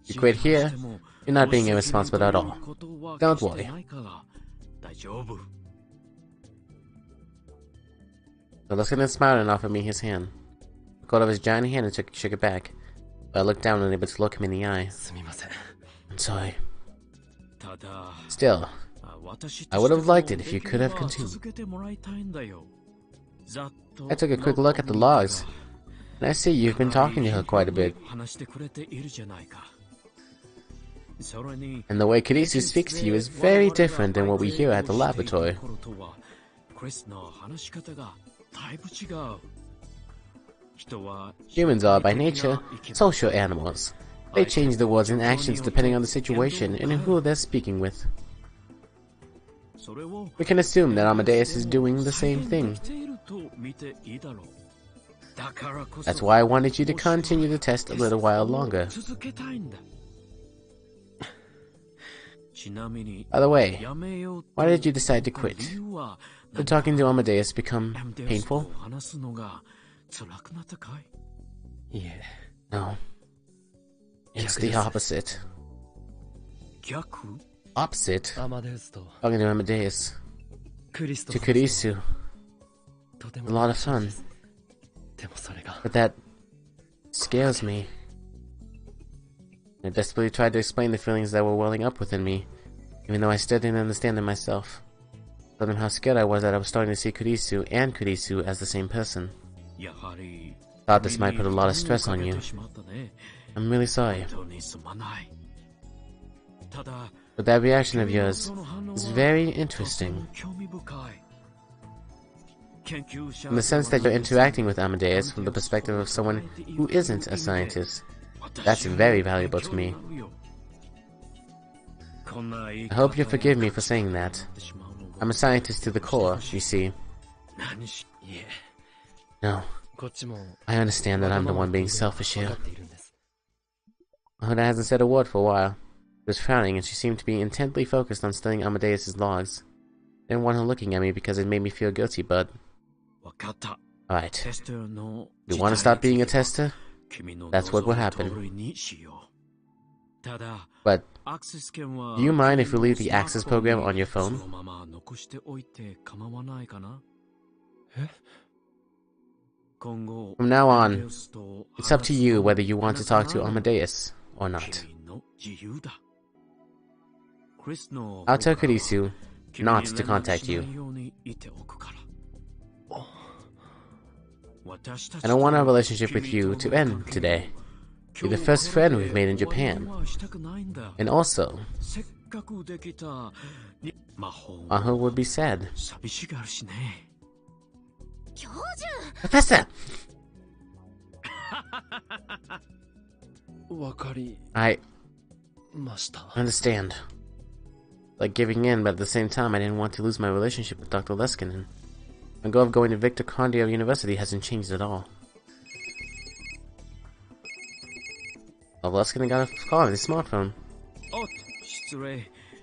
You quit here, you're not being irresponsible at all. Don't worry. So Luskinen smiled and offered me his hand. I caught up his giant hand and shook it back. But I looked down, unable to look him in the eye. I'm sorry. Still, I would have liked it if you could have continued. I took a quick look at the logs, and I see you've been talking to her quite a bit. And the way Kurisu speaks to you is very different than what we hear at the laboratory. Humans are, by nature, social animals. They change their words and actions depending on the situation and who they're speaking with. We can assume that Amadeus is doing the same thing. That's why I wanted you to continue the test a little while longer. By the way, why did you decide to quit? Did talking to Amadeus become painful? No. It's the opposite. Opposite? Talking to Amadeus. To Kurisu. A lot of fun. But that scares me. I desperately tried to explain the feelings that were welling up within me, even though I still didn't understand them myself. I told him how scared I was that I was starting to see Kurisu and Kurisu as the same person. Thought this might put a lot of stress on you. I'm really sorry. But that reaction of yours is very interesting. In the sense that you're interacting with Amadeus from the perspective of someone who isn't a scientist. That's very valuable to me. I hope you forgive me for saying that. I'm a scientist to the core, you see. No. I understand that I'm the one being selfish here. Hoda hasn't said a word for a while. She was frowning and she seemed to be intently focused on studying Amadeus' logs. I didn't want her looking at me because it made me feel guilty, but... Alright. You want to stop being a tester? That's what will happen. But, do you mind if we leave the Access program on your phone? From now on, it's up to you whether you want to talk to Amadeus or not. I'll tell Kurisu not to contact you. I don't want our relationship with you to end today. You're the first friend we've made in Japan. And also, Maho would be sad. Professor! I understand. Like giving in, but at the same time I didn't want to lose my relationship with Dr. Luskinen. My goal of going to Victor Condio University hasn't changed at all. Oh, Luskinen got a call on his smartphone.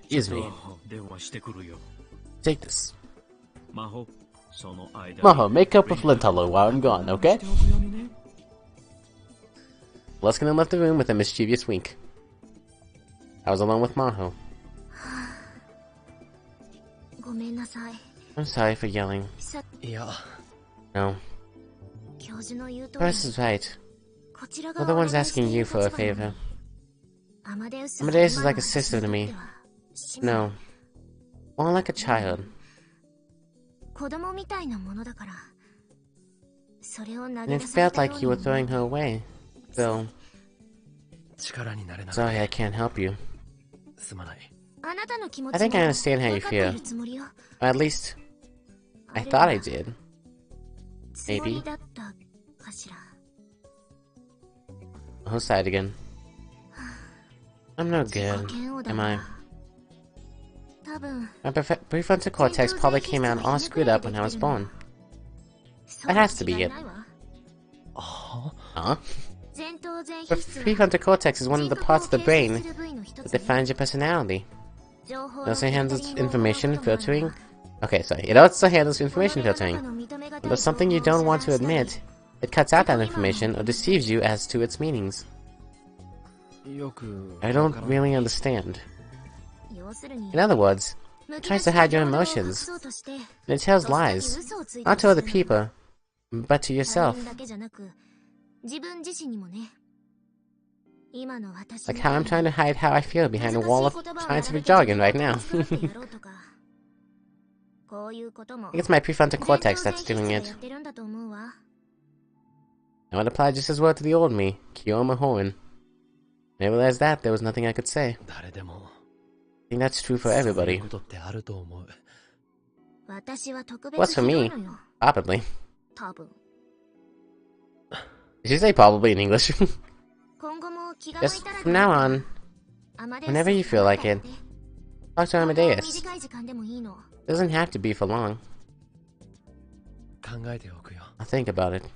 Excuse me. Take this. Maho, make up with Lintalo while I'm gone, okay? Luskinen left the room with a mischievous wink. I was alone with Maho. I'm sorry for yelling. No. Professor's right. We're the ones asking you for a favor. Amadeus is like a sister to me. No. More like a child. 子供みたいなものだから。それを投 And げ it 出され felt たよ like う you に were throwing her away. So, 力になれなく sorry I て can't help you. すまない。あなたの気持 I ち think も I understand how you 分かってい feel. るつもりよ。 Or at least, あ I れ thought は I did. つもりだったかしら。 Whose side again? I'm no 自己 good, 嫌悪だ am な I? 多分 My prefrontal cortex probably came out all screwed up when I was born. そう That has to be 違い it. ないわ。は Huh? 前頭前 The 皮質は prefrontal cortex is one of the 人 parts of 格 the を形成 brain する部位の一 that つで defines your personality. 情報 It の also フィルタ handles リングを行う information こともある filtering. わ。 Okay, sorry. It also handles この information 世の中 filtering. の認めがた When い there's 情報 something you を don't want to 遮断したり admit, it cuts out that information or deceives you as to its meanings. よく I don't really understand. 要するに In other words, むき tries 出し to な hide your 行動を隠 emotions. そうとして And it tells とっさに lies. 嘘をつい Not た to り other するの people, but to 他 yourself. 人だけじゃなく自分自身にもね。今の私 Like how I'm trying to hide how I feel behind a wall of 難しい言葉を scientific 並べて jargon right now. 自分を作ってやろうとかこういうことも I think it's my prefrontal 前頭 cortex 前 that's 皮質 doing が it. やってるんだと思うわ。 Now it applied just as well to the old me, Kiyoma Hoenn. I realized that there was nothing I could say. 誰でも I think that's true for そういう everybody. ことってあると思う。私は特 What's 別 for ひどい me? のよ。 Probably. 多分 Did you say probably in English? 今後も気が向い Just たら from now on, アマデ whenever you ウスを feel like や it, って talk to ほんの Amadeus. 短い時間でもいいの。 It doesn't have to be for long. 考えておくよ。 I'll think about it.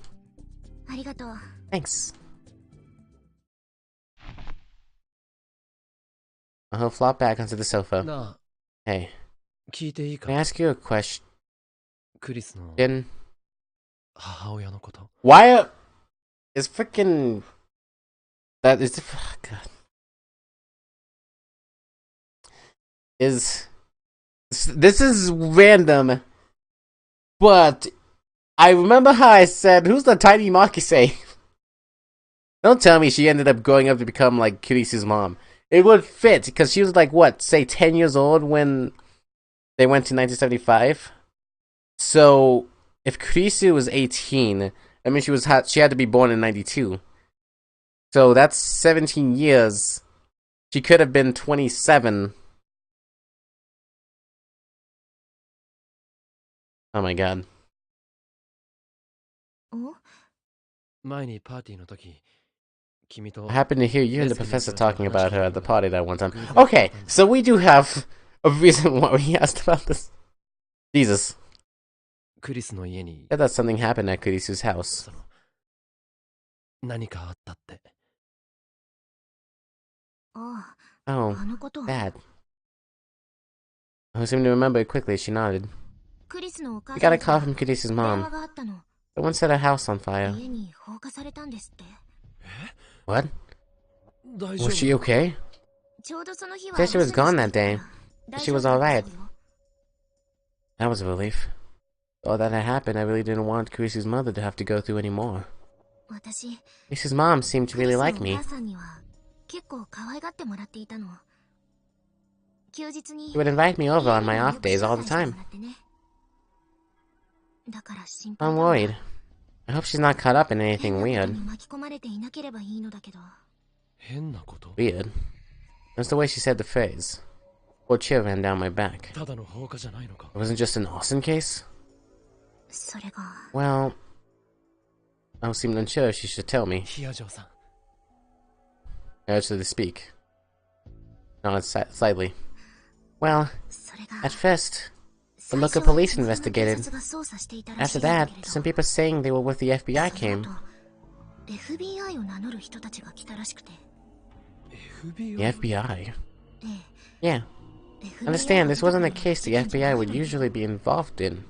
ありがとう。 Thanks. He'll flop back onto the sofa. なあ、 Hey, 聞いていいか can I ask you a question? クリスの Why 母親のこと。 is freaking that is God is this is random, but I remember how I said, "Who's the tiny Makise?" Don't tell me she ended up growing up to become like Kirisu's mom. It would fit because she was like what, say 10 years old when they went to 1975. So if Kurisu was 18, I mean she had to be born in 92. So that's 17 years. She could have been 27. Oh my god. お前にパーティーの時、君と I happened to hear you and the professor talking about her at the party that one time. Okay, so we do have a reason why we asked about this. Jesus. クリスの家に I thought something happened at Kurisu's house. その何かあったって。あ Oh, あ、あのこと。 that. I seemed to remember it quickly. She nodded. クリスのお母 We さ got ん a か call ら from Kurisu's 電話 mom. があったの。 Someone set her house on fire. 家に放火されたんですって。 What? 大丈 Was 夫 she okay? ちょうどその日は Said she was gone that day. 大 She 丈夫 was だった alright. そうよ。 That was a relief. All that had happened, I really didn't want Kurisu's mother to have to go through any more. 私、 Kurisu's mom seemed to クリ really スの like お me. 母さんには結構可愛がってもらっていたの。休日に She would invite me over on my 家に off よく days all 招 the 待して time. もらってね。だから心配 I'm だわ。 worried. I hope she's not caught up in 変 anything なこと weird. に巻き込まれていなければいいのだけど。変なこと Weird? That's the way she said the phrase. A chill ran down my back. ただの放火じゃないのか It wasn't just an Austin case? それが、 Well, I seemed unsure if she should tell me. ヒアジョーさん。 I urged her to speak. Nodded slightly. Well, それが、 at first, the 最 local 初は police 日本の investigated. 警察が捜査していたらし After いんだ that, けれど some people saying they were with the FBI その came. 後 FBI を名乗る人たちが来たらしくて。 FBI? The FBI? え Yeah. え、 Understand, this wasn't a case the FBI FBI would usually be involved in.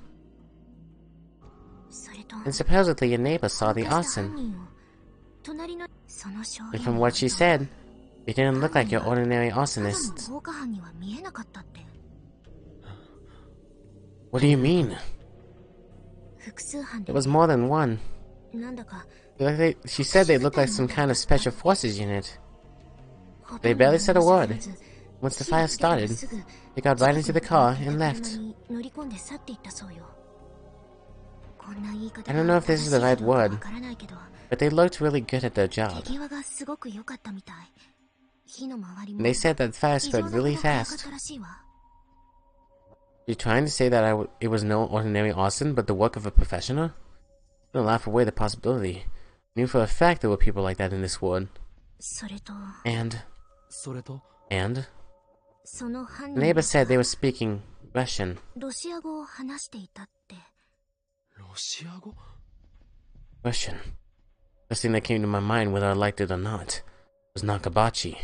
それと、 And supposedly a neighbor saw the 犯した犯 arson. 人を隣のその証 And 言 from によ what る she と said, it didn't look like your ordinary ただ arsonist. の放火犯には見えなかったって。 What do you mean? 複数犯で It was more than one. なんだか She said they looked like some kind of special forces unit. ほとん They ど barely said a 何も word. 知らず Once the 火が fire つけたら started, すぐ they got right into the car and 車 left. に乗り込んで去っていったそうよ。I don't know if this is the right word, but they looked really good at their job. And they said that fire spread really fast. You're trying to say that it was no ordinary arson, but the work of a professional? Don't laugh away the possibility. I knew for a fact there were people like that in this ward. And the neighbor said they were speaking Russian. Russian. First thing that came to my mind, whether I liked it or not, was Nakabachi.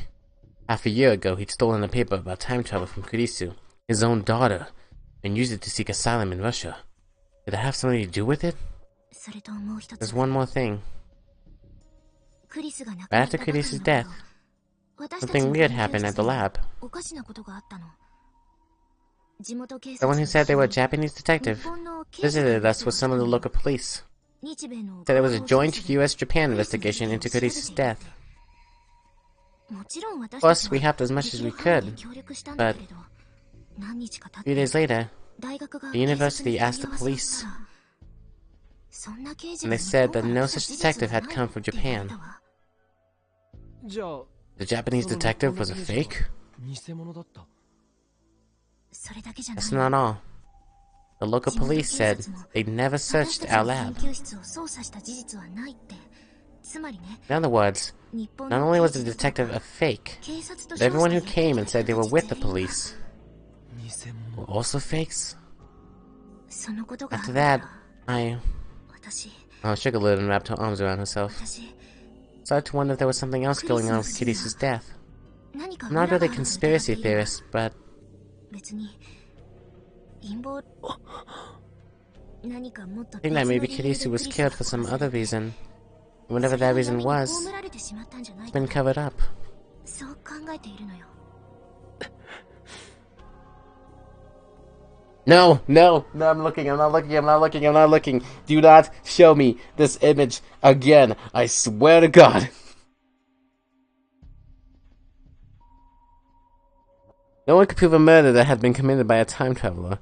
Half a year ago, he'd stolen a paper about time travel from Kurisu, his own daughter, and used it to seek asylum in Russia. Did that have something to do with it? There's one more thing. Right after Kurisu's death, something weird happened at the lab. Someone who said they were a Japanese detective visited us with some of the local police. Said it was a joint US-Japan investigation into Kurisu's death. Of course, we helped as much as we could, but a few days later, the university asked the police, and they said that no such detective had come from Japan. The Japanese detective was a fake? That's not all. The local police said they'd never searched our lab. In other words, not only was the detective a fake, but everyone who came and said they were with the police were also fakes. After that, I shook a little and wrapped her arms around herself. Started to wonder if there was something else going on with Kirisu's death. I'm not really a conspiracy theorist, but I think that maybe Kirisu was killed for some other reason. And whatever that reason was, it's been covered up. No, I'm not looking. Do not show me this image again. I swear to God. No one could prove a murder that had been committed by a time traveler.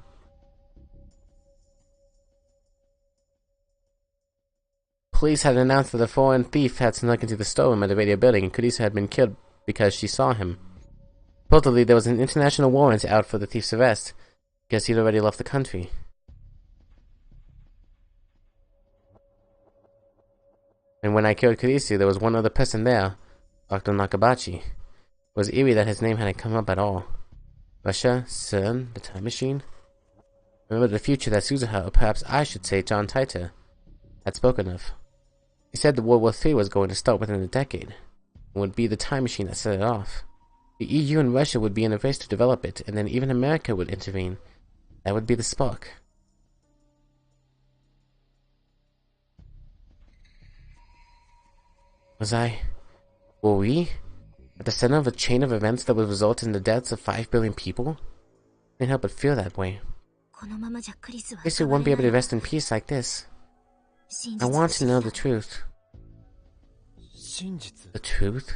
Police had announced that a foreign thief had snuck into the storeroom at the radio building and Kurisu had been killed because she saw him. Supposedly, there was an international warrant out for the thief's arrest because he'd already left the country. And when I killed Kurisu, there was one other person there, Dr. Nakabachi. It was eerie that his name hadn't come up at all. Russia, CERN, the time machine. Remember the future that Suzuha, or perhaps I should say John Titor, had spoken of. He said the World War III was going to start within a decade, and would be the time machine that set it off. The EU and Russia would be in a race to develop it, and then even America would intervene. That would be the spark. Were we at the center of a chain of events that would result in the deaths of 5 billion people? I can't help but feel that way. Kurisu won't be able to rest in peace like this. I want to know the truth. The truth?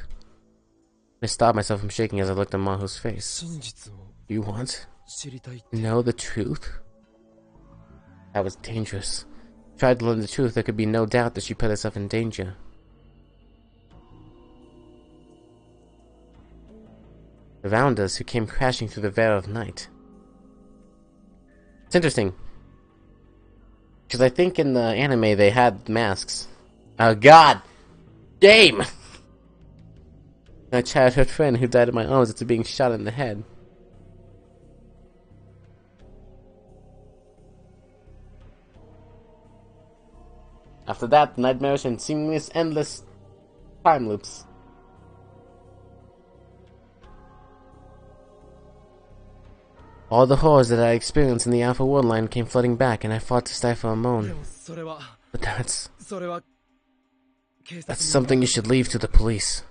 I stopped myself from shaking as I looked at Maho's face. You want to know the truth? That was dangerous. Tried to learn the truth, there could be no doubt that she put herself in danger. Around us, who came crashing through the veil of night. It's interesting, because I think in the anime they had masks. Oh God! Game! My childhood friend who died in my arms after being shot in the head. After that, nightmares and seamless, endless time loops. All the horrors that I experienced in the Alpha World line came flooding back, and I fought to stifle a moan. But that's something you should leave to the police.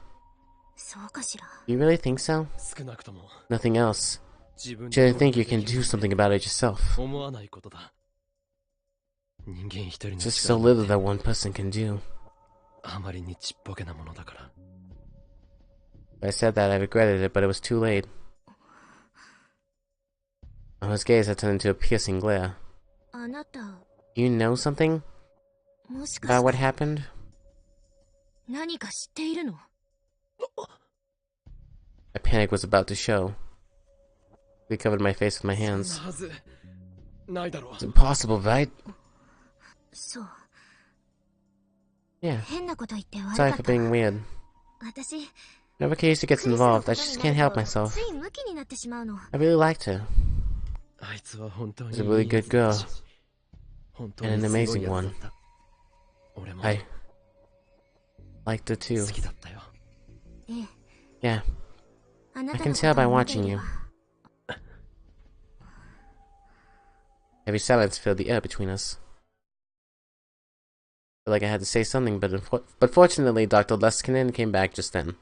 You really think so? Nothing else. You shouldn't think you can do something about it yourself. Just so little that one person can do. I said that I regretted it, but it was too late. His gaze had turned into a piercing glare. You know something もしか about し what て happened? 何か知っているの？ My panic was about to show. I covered my face with my そんな hands. はずないだろう。 It's impossible, right? そう。 Yeah. 変なこと言って悪 Sorry か for った。 being weird. 私、 Whenever Casey gets クリスのこ involved, と I に just な can't る help と myself. ついムキになってしまうの。 I really liked her. あいつは本当に She's a really いいや good つだったし girl. 本当 And に an すごい amazing やつだ one. った。俺も I liked her too. 好きだったよ。ええ。 Yeah. あな I た can の tell こと by を見てい watching れ you. ば Heavy silence filled the air between us. I felt like I had to say something, but fortunately, Dr. Leskinen came back just then.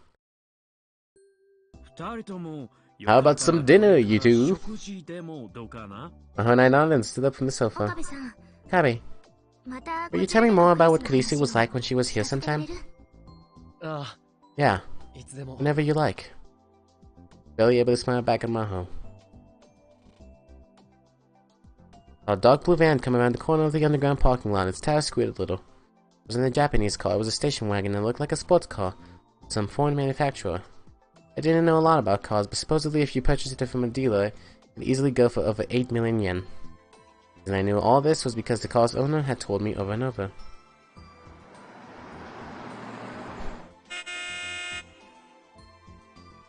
二人とも How about some dinner, you two? 食事でもどうかな？ Maho and I nodded and stood up from the 岡 sofa. 部さん、 Kabi, また will you こちら tell me で more ク about リ what スの Khaleesi was 話を like when she was here 聞かせてくれ sometime? る？あ Yeah, あ、いつでも。 whenever you like. Barely able to smile back at Maho. A dark blue van come around the corner of the underground parking lot. Its tires squeaked a little. It wasn't a Japanese car, it was a station wagon that looked like a sports car. Some foreign manufacturer. I didn't know a lot about cars, but supposedly if you purchased it from a dealer, it could easily go for over 8 million yen. And I knew all this was because the car's owner had told me over and over.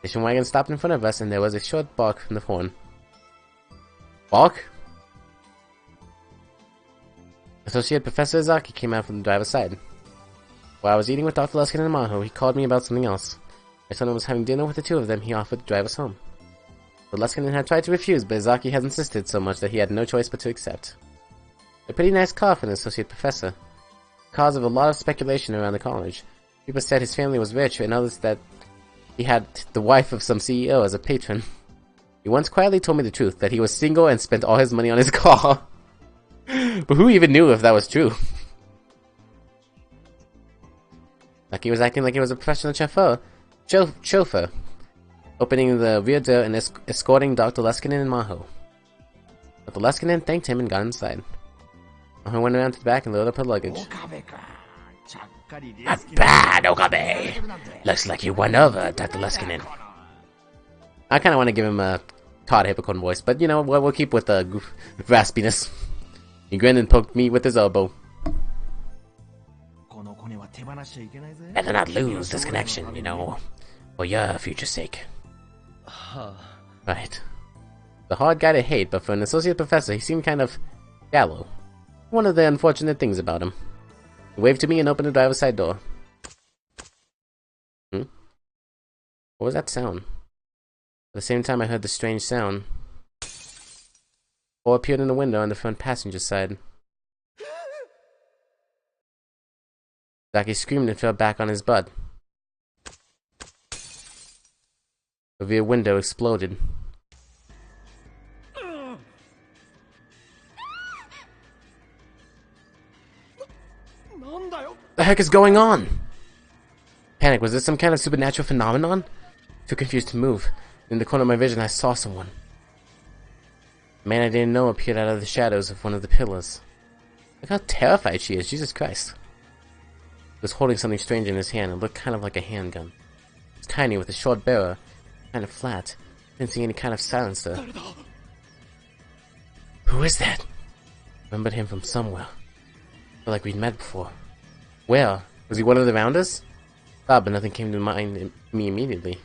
The station wagon stopped in front of us, and there was a short bark from the horn. Bark? Associate Professor Izaki came out from the driver's side. While I was eating with Dr. Luskin and Maho, he called me about something else. My son was having dinner with the two of them. He offered to drive us home. But Luskinen had tried to refuse, but Izaki had insisted so much that he had no choice but to accept. A pretty nice car for an associate professor. Cause of a lot of speculation around the college. People said his family was rich, and others that he had the wife of some CEO as a patron. He once quietly told me the truth, that he was single and spent all his money on his car. But who even knew if that was true? Like he was acting like he was a professional chauffeur, opening the rear door and escorting Dr. Leskinen and Maho. Dr. Leskinen thanked him and got inside. Maho went around to the back and loaded up her luggage. Not bad, Okabe! Looks like you won over, Dr. Leskinen. I kinda want to give him a Todd Hypocrite voice, but you know, we'll keep with the raspiness. He grinned and poked me with his elbow. Better not lose this connection, you know, for your future's sake. Right. The hard guy to hate, but for an associate professor, he seemed kind of shallow. One of the unfortunate things about him. He waved to me and opened the driver's side door. What was that sound? At the same time I heard the strange sound. Or appeared in the window on the front passenger side. Zaki screamed and fell back on his butt. The rear window exploded. The heck is going on? Panic, was this some kind of supernatural phenomenon? Too confused to move. In the corner of my vision, I saw someone. A man I didn't know appeared out of the shadows of one of the pillars. Look how terrified she is, Jesus Christ. He was holding something strange in his hand. It looked kind of like a handgun. It was tiny with a short barrel, kind of flat. Didn't see any kind of silencer. Who is that? Remembered him from somewhere. Felt like we'd met before. Where? Was he one of the rounders? Thought, but nothing came to mind me immediately.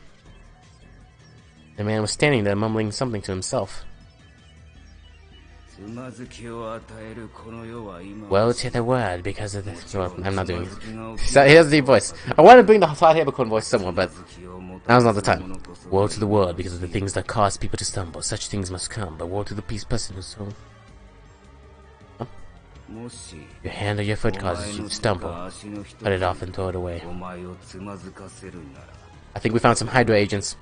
The man was standing there mumbling something to himself. Well, to the word because of this. Well, I'm not doing it. So he has a deep voice. I want to bring the Todd Hypocrite voice somewhere, but now's not the time. Woe to the world because of the things that cause people to stumble. Such things must come, but woe to the peace person whose soul. Huh? Your hand or your foot causes you to stumble. Cut it off and throw it away. I think we found some Hydra agents.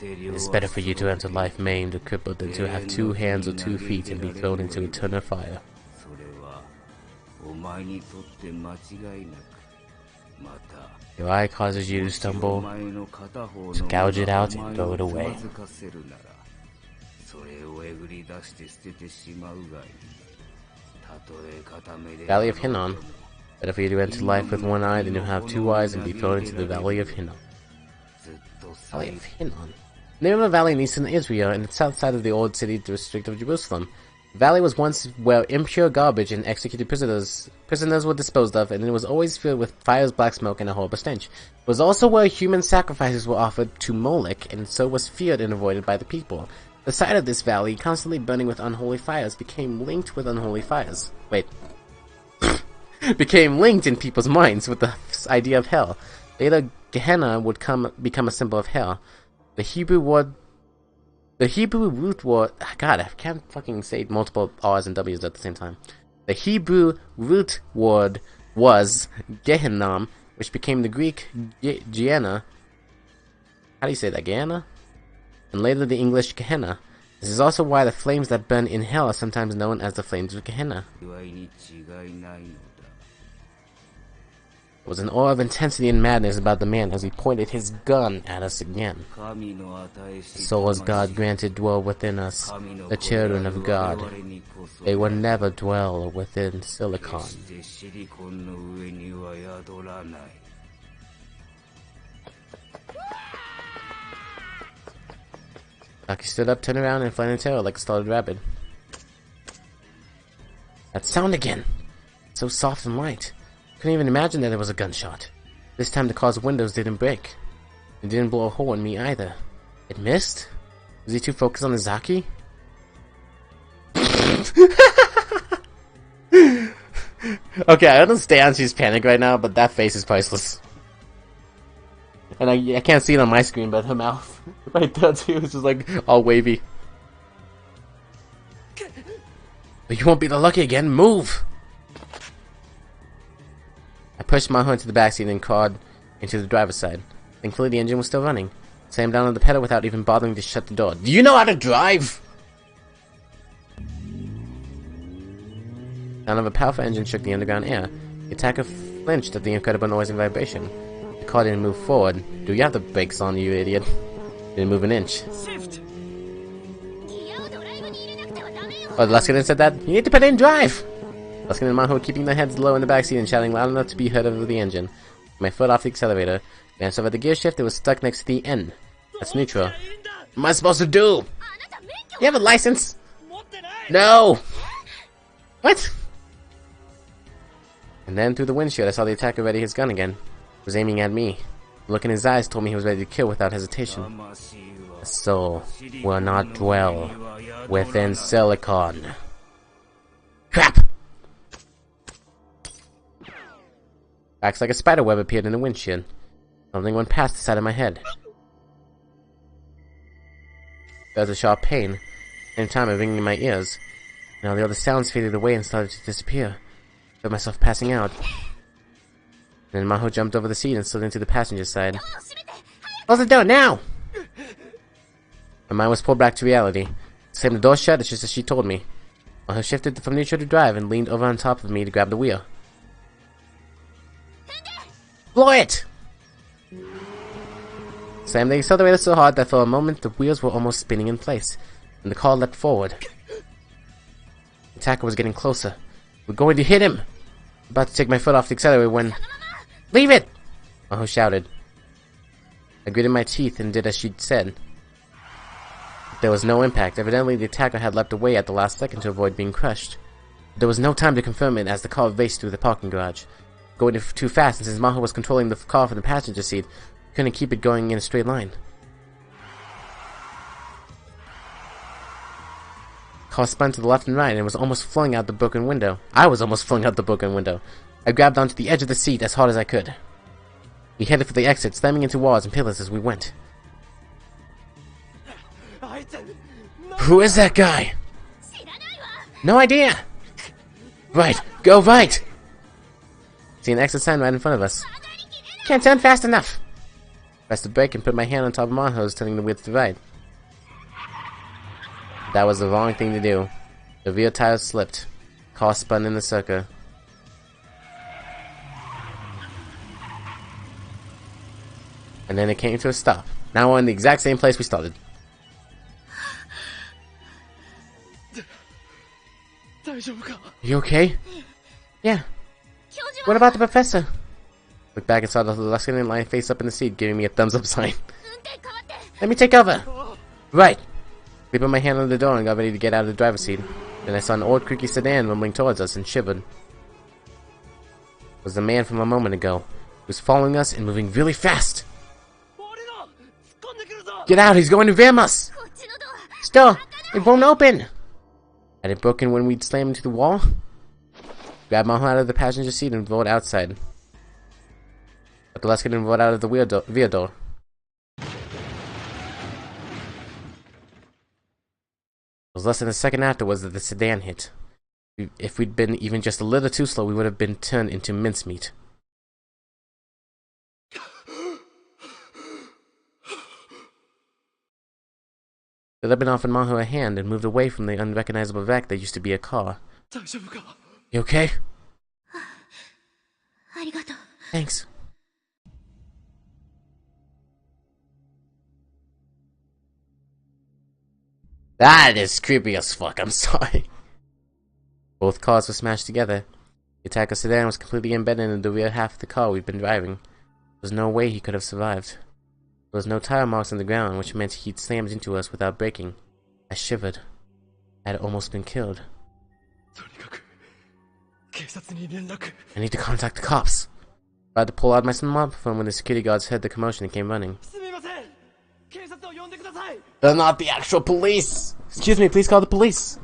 It is better for you to enter life maimed or crippled than to have 2 hands or 2 feet and be thrown into eternal fire. Your eye causes you to stumble, so gouge it out and throw it away. Valley of Hinnom. Better for you to enter life with one eye than to have two eyes and be thrown into the Valley of Hinnom. Valley of Hinnom. The name of a valley in eastern Israel, in the south side of the old city district of Jerusalem. The valley was once where impure garbage and executed prisoners were disposed of, and it was always filled with fires, black smoke, and a horrible stench. It was also where human sacrifices were offered to Moloch, and so was feared and avoided by the people. The site of this valley, constantly burning with unholy fires, became linked with unholy fires. Wait. became linked in people's minds with the idea of hell. Later, Gehenna would become a symbol of hell. The Hebrew root word, God, I can't fucking say multiple R's and W's at the same time. The Hebrew root word was Gehinnom, which became the Greek Gehenna. How do you say that, Gehenna? And later the English Gehenna. This is also why the flames that burn in hell are sometimes known as the flames of Gehenna. There was an aura of intensity and madness about the man as he pointed his gun at us again. Souls God granted dwell within us, the children of God. They will never dwell within Silicon. Aki stood up, turned around, and fled in terror like a startled rabbit. That sound again! So soft and light. Couldn't even imagine that it was a gunshot. This time the car's windows didn't break. It didn't blow a hole in me either. It missed? Was he too focused on the Zaki? Okay, I understand she's panicked right now, but that face is priceless. And I can't see it on my screen, but her mouth right there too is just like all wavy. But you won't be the lucky again. Move! I pushed Maho into the backseat and crawled into the driver's side. Thankfully, the engine was still running. Slammed down on the pedal without even bothering to shut the door. Do you know how to drive? The sound of a powerful engine shook the underground air. The attacker flinched at the incredible noise and vibration. The car didn't move forward. Do you have the brakes on, you idiot? Didn't move an inch. Oh, Luskin said that? You need to put in drive! Luskin and Maho were keeping their heads low in the backseat and shouting loud enough to be heard over the engine. My foot off the accelerator. Glanced over the gear shift, it was stuck next to the N. That's neutral. What am I supposed to do? You have a license? No! What? And then through the windshield I saw the attacker ready his gun again. He was aiming at me. The look in his eyes told me he was ready to kill without hesitation. A soul will not dwell within Silicon. Crap! Acts like a spider web appeared in the windshield. Something went past the side of my head. There was a sharp pain. At the same time, a ringing in my ears. Now the other sounds faded away and started to disappear. I felt myself passing out. Then Maho jumped over the seat and slid into the passenger side. Close the door now! My mind was pulled back to reality. Slammed the door shut, it's just as she told me. Maho shifted from neutral to drive and leaned over on top of me to grab the wheel. Blow it! Slammed the accelerator so hard that for a moment the wheels were almost spinning in place, and the car leapt forward. The attacker was getting closer. We're going to hit him! About to take my foot off the accelerator when... Leave it! Maho shouted. I gritted my teeth and did as she said. There was no impact. Evidently the attacker had leapt away at the last second to avoid being crushed. There was no time to confirm it as the car raced through the parking garage. Going too fast, and since Maho was controlling the car from the passenger seat, we couldn't keep it going in a straight line. The car spun to the left and right and was almost flung out the broken window. I was almost flung out the broken window. I grabbed onto the edge of the seat as hard as I could. We headed for the exit, slamming into walls and pillars as we went. Who is that guy? No idea! Right, go right! See an exit sign right in front of us. Can't turn fast enough! Pressed the brake and put my hand on top of Maho's, turning the wheel to the right. That was the wrong thing to do. The rear tire slipped. Car spun in the circle. And then it came to a stop. Now we're in the exact same place we You okay? Yeah. What about the professor? Looked back and saw the lieutenant lying face up in the seat, giving me a thumbs up sign. Let me take over! Right! I put my hand on the door and got ready to get out of the driver's seat. Then I saw an old creaky sedan rumbling towards us and shivered. It was the man from a moment ago. He was following us and moving really fast. Get out, he's going to ram us! Still, it won't open! Had it broken when we'd slammed into the wall? Grabbed Maho out of the passenger seat and rolled outside. But the lieutenant rolled out of the rear door. It was less than a second afterwards that the sedan hit. If we'd been even just a little too slow, we would have been turned into mincemeat. The Lebanon offered Maho a hand and moved away from the unrecognizable wreck that used to be a car. You okay? Thanks. That is creepy as fuck, I'm sorry. Both cars were smashed together. The attacker sedan was completely embedded in the rear half of the car we'd been driving. There was no way he could have survived. There was no tire marks on the ground, which meant he'd slammed into us without braking. I shivered. I had almost been killed. I need to contact the cops. I had to pull out my smartphone when the security guards heard the commotion and came running. They're not the actual police! Excuse me, please call the police!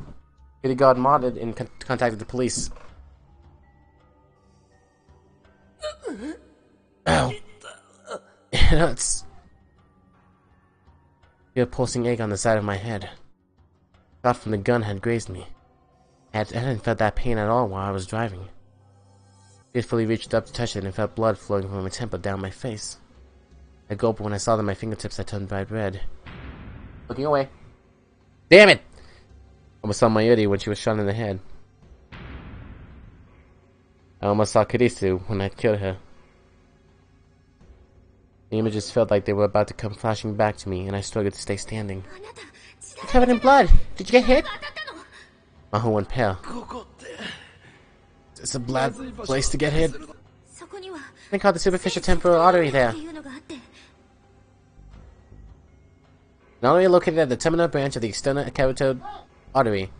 Security guard nodded and contacted the police. Ow. It hurts. I feel a pulsing ache on the side of my head. Shot from the gun had grazed me. I hadn't felt that pain at all while I was driving. I fearfully reached up to touch it and felt blood flowing from my temple down my face. I gulped when I saw that my fingertips had turned bright red. Looking away. Damn it! I almost saw Mayuri when she was shot in the head. I almost saw Kurisu when I killed her. The images felt like they were about to come flashing back to me, and I struggled to stay standing. You're covered in blood. Did you get hit? Maho went pale. It's a bad place to get hit. They call the superficial temporal artery there. An artery located at the terminal branch of the external carotid artery.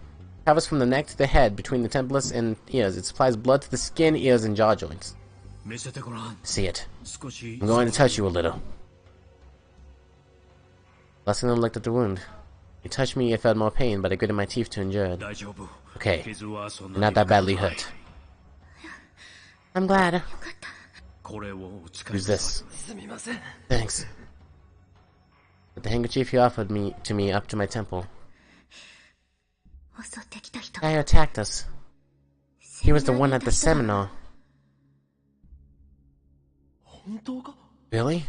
Travels from the neck to the head between the templus and ears. It supplies blood to the skin, ears, and jaw joints. See it. I'm going to touch you a little. Lieutenant looked at the wound. He touched me, I felt more pain, but I gritted my teeth to endure it. Okay, you're not that badly hurt. I'm glad. Who's this? Thanks. Put the handkerchief he offered to me up to my temple. The guy who attacked us. He was the one at the seminar. Really?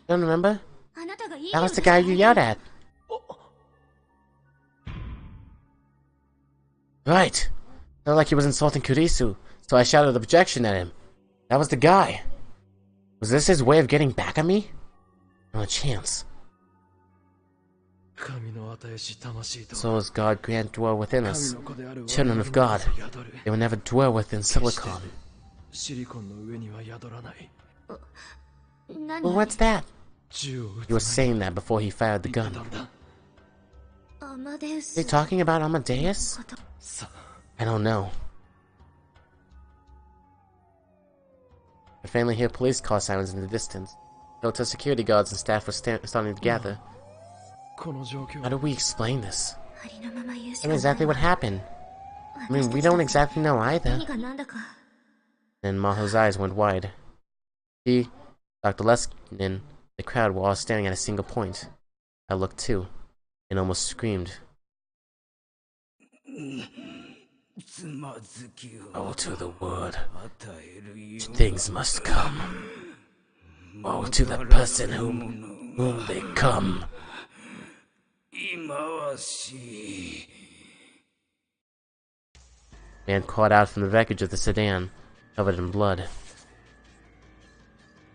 Don't remember? That was the guy you yelled at. Right. Felt like he was insulting Kurisu, so I shouted objection at him. That was the guy. Was this his way of getting back at me? No chance. Souls God grant dwell within us. Children of God. They will never dwell within silicon. Well, what's that? He was saying that before he fired the gun. Are they talking about Amadeus? I don't know. I finally hear police car sirens in the distance. Hotel security guards and staff were starting to gather. How do we explain this? I know exactly what happened. I mean, we don't exactly know either. Then Maho's eyes went wide. He, Dr. Leskinen, the crowd were all staring at a single point. I looked too, and almost screamed. Woe to the word. Things must come. Woe to the person whom they come. Man crawled out from the wreckage of the sedan, covered in blood.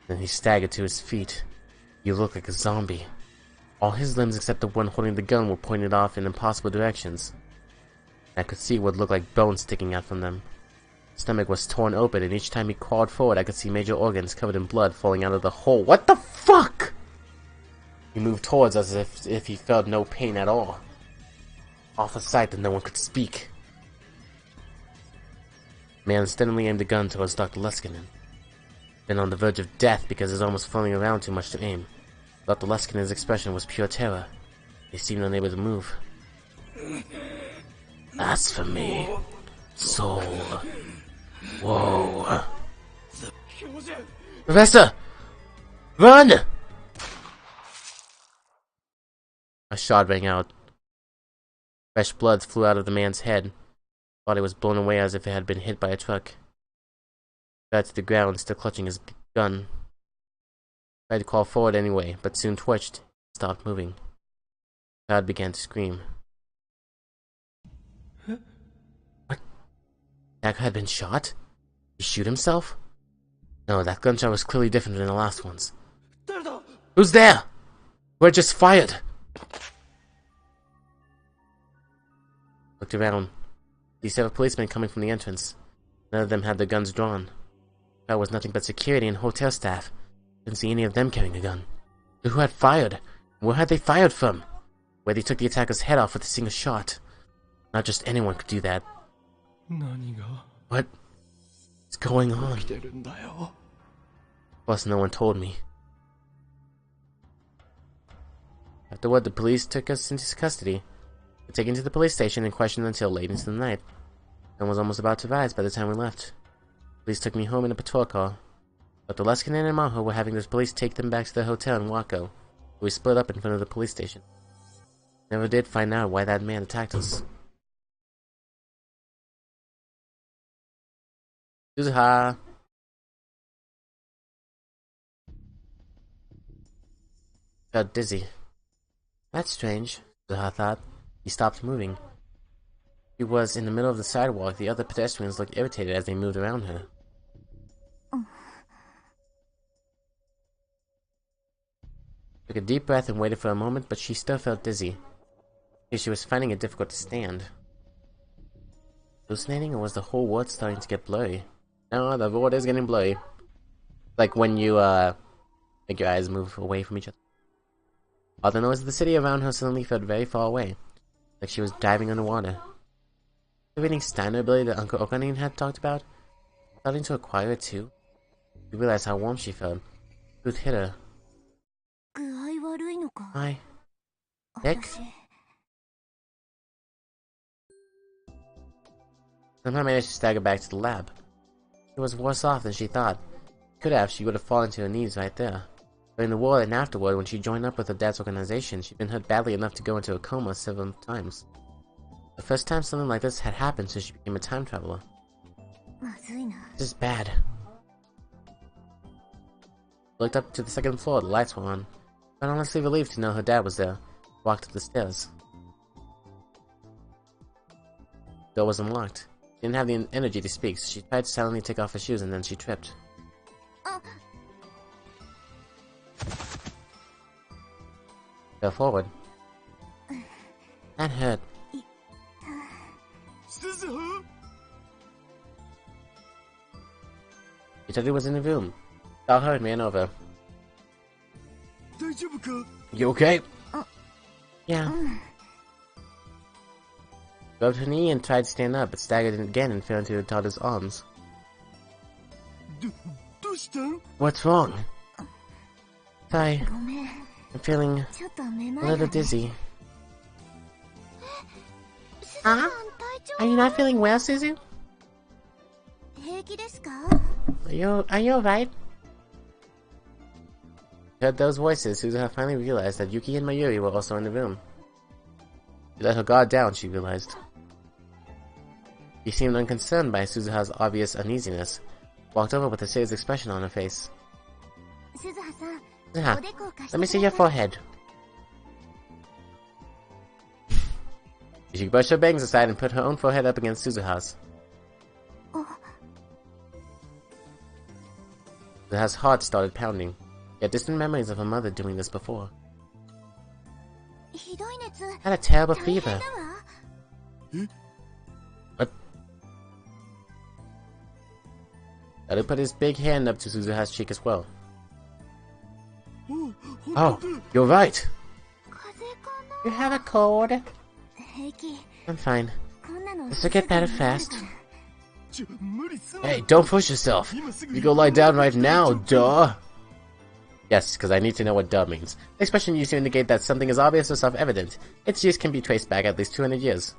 Then he staggered to his feet. He looked like a zombie. All his limbs except the one holding the gun were pointed off in impossible directions. I could see what looked like bones sticking out from them. His stomach was torn open, and each time he crawled forward, I could see major organs covered in blood falling out of the hole. What the fuck? He moved towards us as if he felt no pain at all. Awful sight that no one could speak. The man steadily aimed a gun towards Dr. Leskinen. Then on the verge of death because he was almost falling around too much to aim. Dr. Leskinen's expression was pure terror. He seemed unable to move. Blasphemy. Soul. Whoa. Professor! Run! A shot rang out. Fresh blood flew out of the man's head. Body was blown away as if it had been hit by a truck. He fell to the ground, still clutching his gun. Tried to crawl forward anyway, but soon twitched, stopped moving. The crowd began to scream. What? That guy had been shot? Did he shoot himself? No, that gunshot was clearly different than the last ones. Who's there? Who had just fired? Looked around. He saw a policeman coming from the entrance. None of them had their guns drawn. That was nothing but security and hotel staff. Didn't see any of them carrying a gun. But who had fired? Where had they fired from? Where they took the attacker's head off with a single shot. Not just anyone could do that. What is going on? Plus, no one told me. Afterward, the police took us into custody. We were taken to the police station and questioned until late into the night. The sun was almost about to rise by the time we left. Police took me home in a patrol car. Dr. Leskinen and Maho were having the police take them back to their hotel in Wako. We split up in front of the police station. Never did find out why that man attacked us. Suzuha! Felt dizzy. That's strange, Suzuha thought. He stopped moving. She was in the middle of the sidewalk. The other pedestrians looked irritated as they moved around her. Took a deep breath and waited for a moment, but she still felt dizzy. She was finding it difficult to stand. Hallucinating, or was the whole world starting to get blurry? No, the world is getting blurry. Like when you, make your eyes move away from each other. All the noise of the city around her suddenly felt very far away. Like she was diving underwater. The reading Steiner ability that Uncle Okanin had talked about? Starting to acquire it too? He realized how warm she felt. Truth hit her. Hi. Dick? Somehow managed to stagger back to the lab. She was worse off than she thought. Could have, she would have fallen to her knees right there. During the war and afterward, when she joined up with her dad's organization, she'd been hurt badly enough to go into a coma several times. The first time something like this had happened since she became a time traveler. This is bad. Looked up to the second floor, the lights were on. But honestly relieved to know her dad was there. Walked up the stairs. The door was unlocked. She didn't have the energy to speak, so she tried to silently take off her shoes and then she tripped. Fell forward. That hurt. He was in the room. Saw her and ran over. You okay? Yeah. Rubbed her knee and tried to stand up, but staggered again and fell into her daughter's arms. What's wrong? Sorry. I'm feeling a little dizzy. Huh? Are you not feeling well, Suzu? Are you alright? Heard those voices, Suzuha finally realized that Yuki and Mayuri were also in the room. She let her guard down, she realized. She seemed unconcerned by Suzuha's obvious uneasiness. Walked over with a serious expression on her face. Suzuha, let me see your forehead. She brushed her bangs aside and put her own forehead up against Suzuha's. Suzuha's heart started pounding. She had distant memories of her mother doing this before. Had a terrible fever. Gotta put his big hand up to Suzuha's cheek as well. Oh, you're right. You have a cold? I'm fine. This will get better fast. Hey, don't push yourself. You go lie down right now, duh. Yes, because I need to know what duh means. The expression used to indicate that something is obvious or self-evident. Its use can be traced back at least 200 years.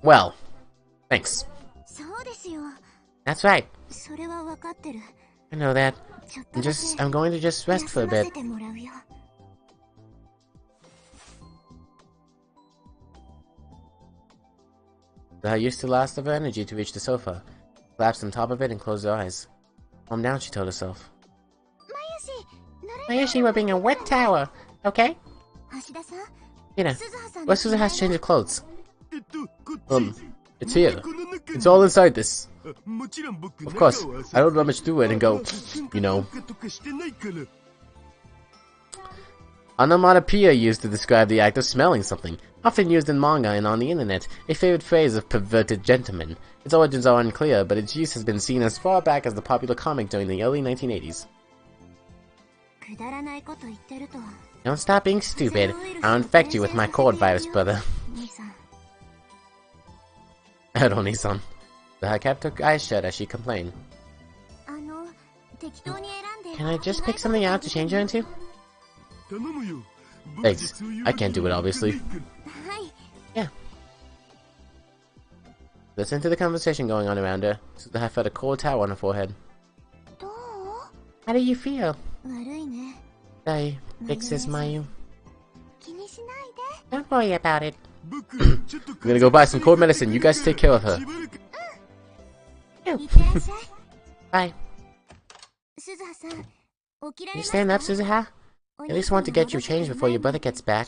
Well, thanks. That's right. I know that. I'm going to just rest for a bit. Suzuha used the last of her energy to reach the sofa, collapsed on top of it and closed her eyes. Calm down, she told herself. Mayoshi, we're being a wet tower, okay? Hina, where's Suzuha's change of clothes? It's here. It's all inside this. Of course, I don't rummage through it and go, you know. Onomatopoeia used to describe the act of smelling something, often used in manga and on the internet, a favorite phrase of perverted gentlemen. Its origins are unclear, but its use has been seen as far back as the popular comic during the early 1980s. Don't stop being stupid. I'll infect you with my cord virus, brother. Oni-san. Suzuha kept her eyes shut as she complained. Can I just pick something out to change her into? Thanks. I can't do it, obviously. Yeah. Listen to the conversation going on around her. Suzuha felt a cold towel on her forehead. How do you feel? Sorry, fixes Mayu. Don't worry about it. I'm gonna go buy some cold medicine. You guys take care of her. Bye. You stand up, Suzuha? I at least want to get you changed before your brother gets back.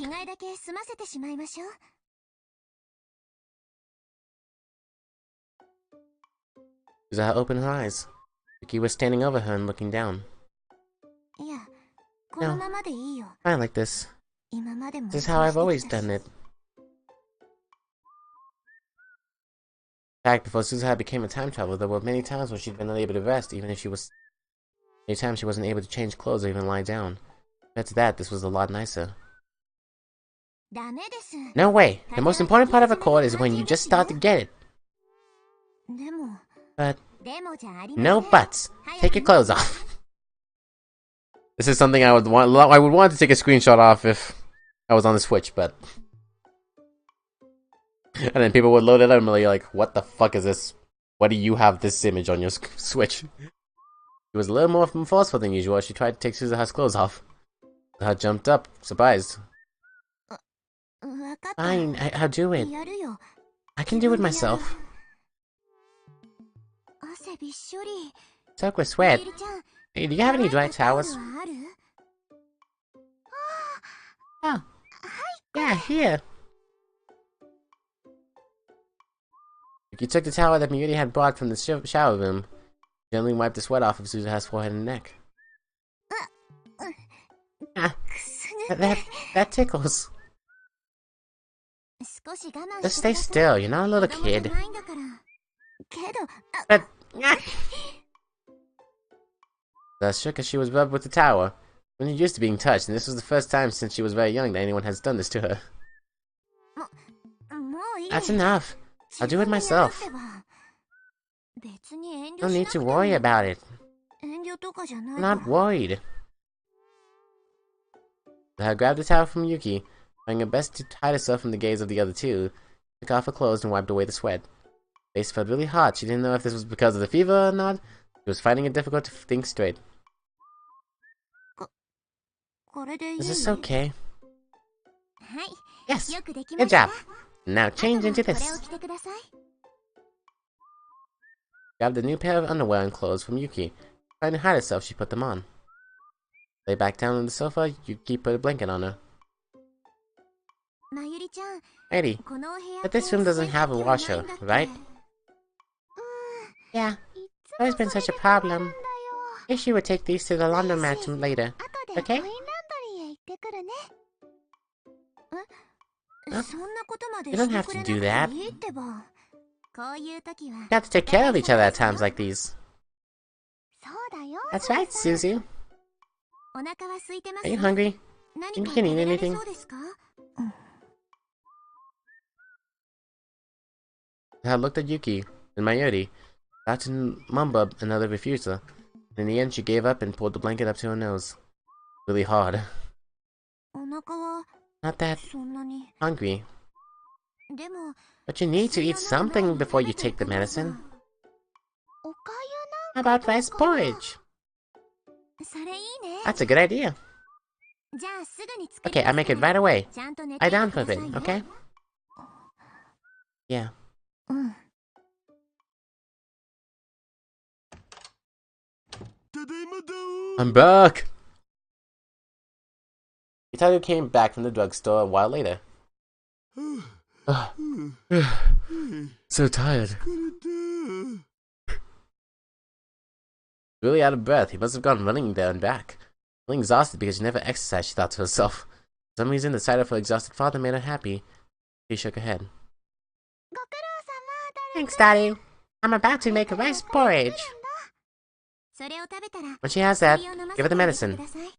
Suzuha opened her eyes. Yuki was standing over her and looking down. No, fine like this. This is how I've always done it. In fact, before Suzuha became a time traveler, there were many times when she'd been unable to rest, even if she was... Many times she wasn't able to change clothes or even lie down. Compared to that, this was a lot nicer. No way! The most important part of a cord is when you just start to get it. But... no buts! Take your clothes off. This is something I would want to take a screenshot off if I was on the Switch, but... and then people would load it up and be like, what the fuck is this? Why do you have this image on your Switch? She was a little more forceful than usual as she tried to take Suzuha's clothes off. Suzuha jumped up, surprised. Fine, I'll do it. I can do it myself. Soak with sweat. Hey, do you have any dry towels? Oh. Yeah, here. Yuki took the towel that Miyuri had brought from the shower room. Gently wiped the sweat off of Suzuha's forehead and neck. Ah, that tickles. Just stay still, you're not a little kid. But... Thus shook as she was rubbed with the towel. She wasn't used to being touched, and this was the first time since she was very young that anyone has done this to her. That's enough. I'll do it myself. No need to worry about it. I'm not worried. I grabbed the towel from Yuki, trying her best to hide herself from the gaze of the other two, took off her clothes and wiped away the sweat. Her face felt really hot. She didn't know if this was because of the fever or not. She was finding it difficult to think straight. Is this okay? Yes! Good job! Now change into this. Grabbed a new pair of underwear and clothes from Yuki. Trying to hide herself, she put them on. Lay back down on the sofa, Yuki put a blanket on her. Lady, but this room doesn't have a washer, right? Yeah, it's always been such a problem. Ishi would take these to the laundromat later, okay? You don't have to do that. You have to take care of each other at times like these. That's right, Susie. お腹は空いてます Are you hungry? 何 You か can 食 eat べられ anything. そうですか I looked at Yuki and Mayuri, about to mumble another refusal. In the end, she gave up and pulled the blanket up to her nose. Really hard. お腹は Not that そんなに hungry. でも But you need to eat something before you take the medicine. おか How about rice porridge? ゆそれいいね That's a good idea. じゃあすぐに作り Okay, I'll make it right away. ちゃんと寝て Lie いて down く for だ a さい bit, ね okay? Yeah. うん I'm back! Itaru came back from the drugstore a while later. So tired. Really out of breath, he must have gone running there and back. Feeling exhausted because she never exercised, she thought to herself. For some reason, the sight of her exhausted father made her happy. She shook her head. ご苦労様 Thanks, Daddy. I'm about to make a rice porridge. それを食べたら When she has that, 薬を飲ま give せ her て the あげて medicine. ください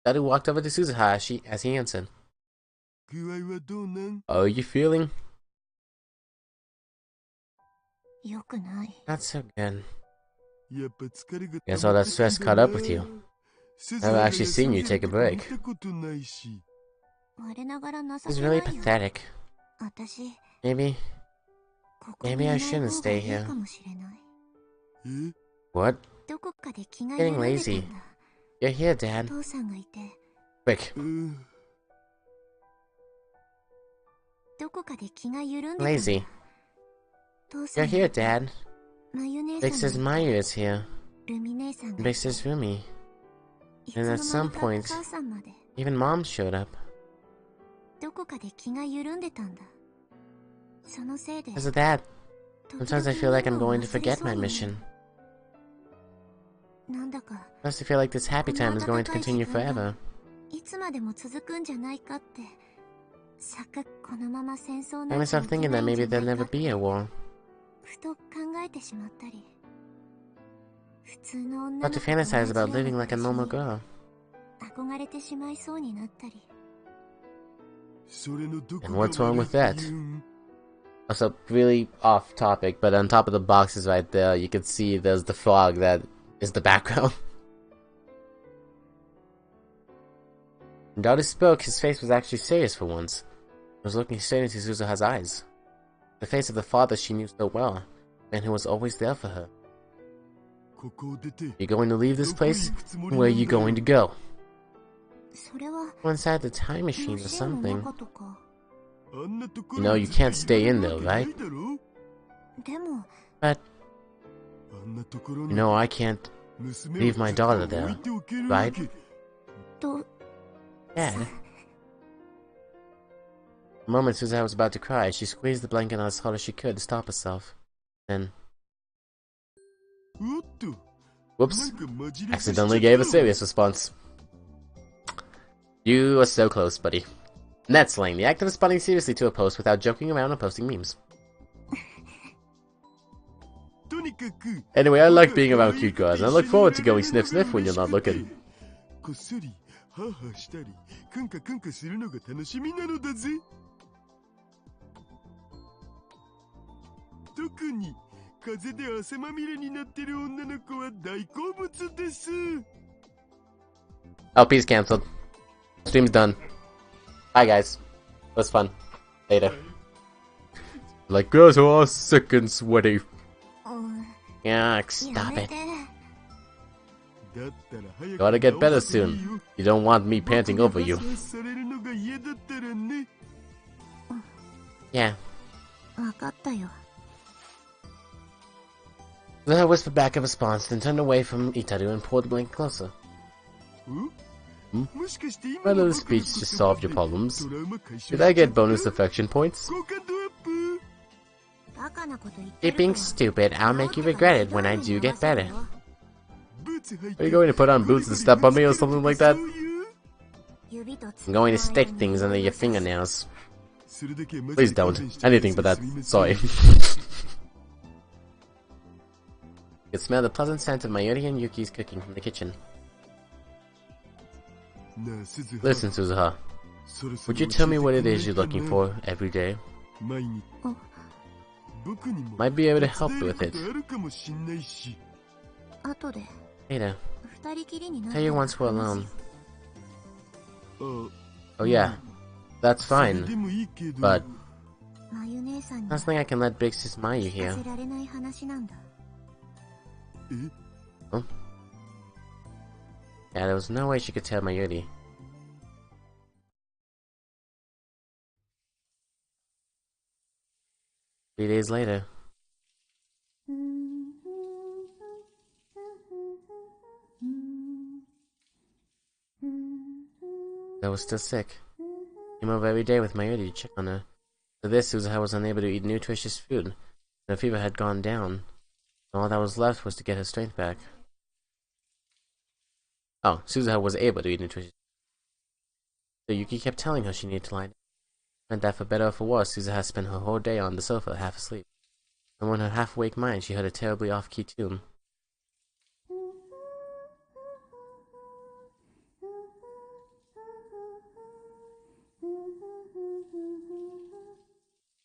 Itaru walked over to Suzuha as he answered. How are you feeling? よくない Not so good. Guess all that stress caught up with you. Never actually seen you take a break. 我ながら情 It's けない really よ pathetic. 私 Maybe ここにいな Maybe I い shouldn't 方が stay いい here. かもしれない What? どこかで気が Getting 緩んでた lazy. んだ You're here, お Dad. 父さんがいて Quick. どこかで気が緩んでたんだ Lazy. 父さ You're んが here, いて Dad. まゆ姉 Big さ says んがいて Mayu is here. ルミ姉さんがい Big て says Rumi. いつ and の at 間 some にか point, 母さんまで Even Mom showed up. どこかで気が緩んでたんだそのせいで Because of that, 時 sometimes I 々 feel like I'm 今を going to 忘れ forget そう my になる mission. なんだか I also feel like this happy こ time の is going 温 to かい continue 時間 forever. がいつまでも続くんじゃないかって錯覚このまま戦争 I なん find て起 myself き thinking な that いんじ maybe ゃ there'll ない never かって be a war. ふと考えてしまったり普通の女 But の to 子と同じ fantasize よ about うな living like a 暮らし normal に girl. 憧れてしまいそうになったり And what's wrong with that? Also, really off topic, but on top of the boxes right there, you can see there's the frog that is the background. When Daughter spoke, his face was actually serious for once. He was looking straight into Suzuha's eyes. The face of the father she knew so well, the man who was always there for her. You're going to leave this place? Where are you going to go? それは Go inside the time ど machine う or しても something. 中とか You know, you can't stay in there, right? でも But, you know, I can't leave my daughter there, right? と Dad. The moment Suzuha was about to cry, she squeezed the blanket as hard as she could to stop herself. Then, whoops, accidentally gave a serious response. You are so close, buddy. Net slang, the act of responding seriously to a post without joking around and posting memes. Anyway, I like being around cute girls, and I look forward to going sniff sniff when you're not looking. ハーハーしたりクンカクンカするのが楽しみなのだぜ。特に風で汗まみれになってる女の子は大好物です。 Oh, peace cancelled. Stream's done. Bye, guys. It was fun. Later. Like, girls are all sick and sweaty. うん Yuck, や stop め it. て Gotta get better soon. You don't want me panting over you. されるのが嫌だったらね。 Yeah. わかったよ Suzuha whispered back a response, then turned away from Itaru and pulled the blanket closer.もしかして今 My の little 僕の speech just solved your problems. トラウマ解消し Did ちゃ I った get bonus affection points? 好感度アップ。バカなこと言ってる Keep being stupid, I'll make you regret it when I do get better. ブーツ履い Are て you going to put on boots and step on me or something like that? そういう 指と I'm going to stick things under your fingernails. それだけはマジ Please で勘 don't. 弁して Anything but that. すみません Sorry. could smell the pleasant scent of Mayuri and Yuki's cooking from the kitchen. Listen, Suzuha. Would you tell me what it is you're looking for every day? Might be able to help you with it. Later. Tell you once we're alone. Oh yeah, that's fine. But something I can let Big Sis Mayu hear. Oh? Yeah, there was no way she could tell Mayuri. 3 days later. I was still sick. Came over every day with Mayuri to check on her. For this, Suzuha was unable to eat nutritious food, and her fever had gone down. All that was left was to get her strength back. Oh, Suzuha was able to eat nutritious food. So Yuki kept telling her she needed to lie down. And that for better or for worse, Suzuha spent her whole day on the sofa, half asleep. And when her half-awake mind, she heard a terribly off-key tune.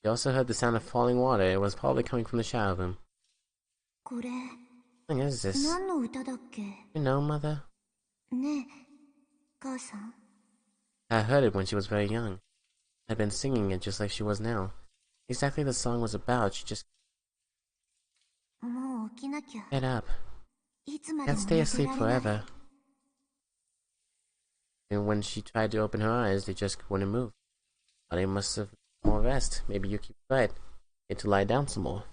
She also heard the sound of falling water. It was probably coming from the shower room. What thing is this? You know, Mother? I heard it when she was very young. I'd been singing it just like she was now. Exactly the song was about, she just... Get up. Can't stay asleep forever. And when she tried to open her eyes, they just wouldn't move. They must have more rest. Maybe you keep quiet. Get to lie down some more.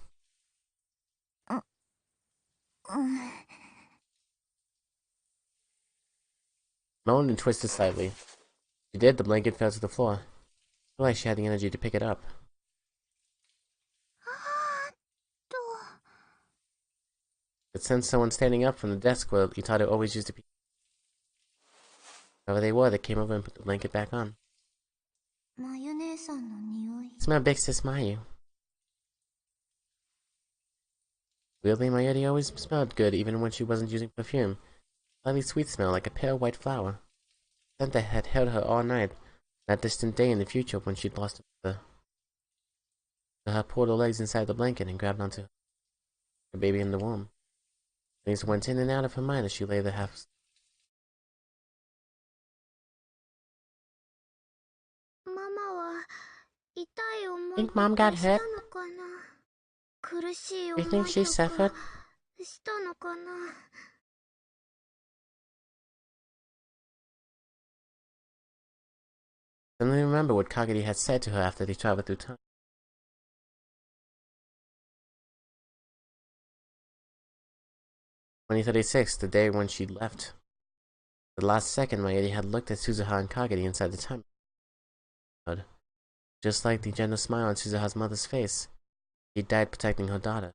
Moaned and twisted slightly. She did, the blanket fell to the floor. I feel like she had the energy to pick it up. But sensed someone standing up from the desk where Utado always used to be. Whoever they were, they came over and put the blanket back on. Smell Big Sis Mayu. Weirdly, Mayuri always smelled good even when she wasn't using perfume. Slightly sweet smell like a pale white flower. Scent that had held her all night, that distant day in the future when she'd lost her mother. Her pulled her legs inside the blanket and grabbed onto her baby in the womb. Things went in and out of her mind as she lay there half. Think Mom got hurt? You think she suffered? Suddenly remember what Kagedi had said to her after they traveled through time. 2036, the day when she left. The last second, Mayuri had looked at Suzuha and Kagedi inside the time. Just like the gentle smile on Suzuha's mother's face, he died protecting her daughter.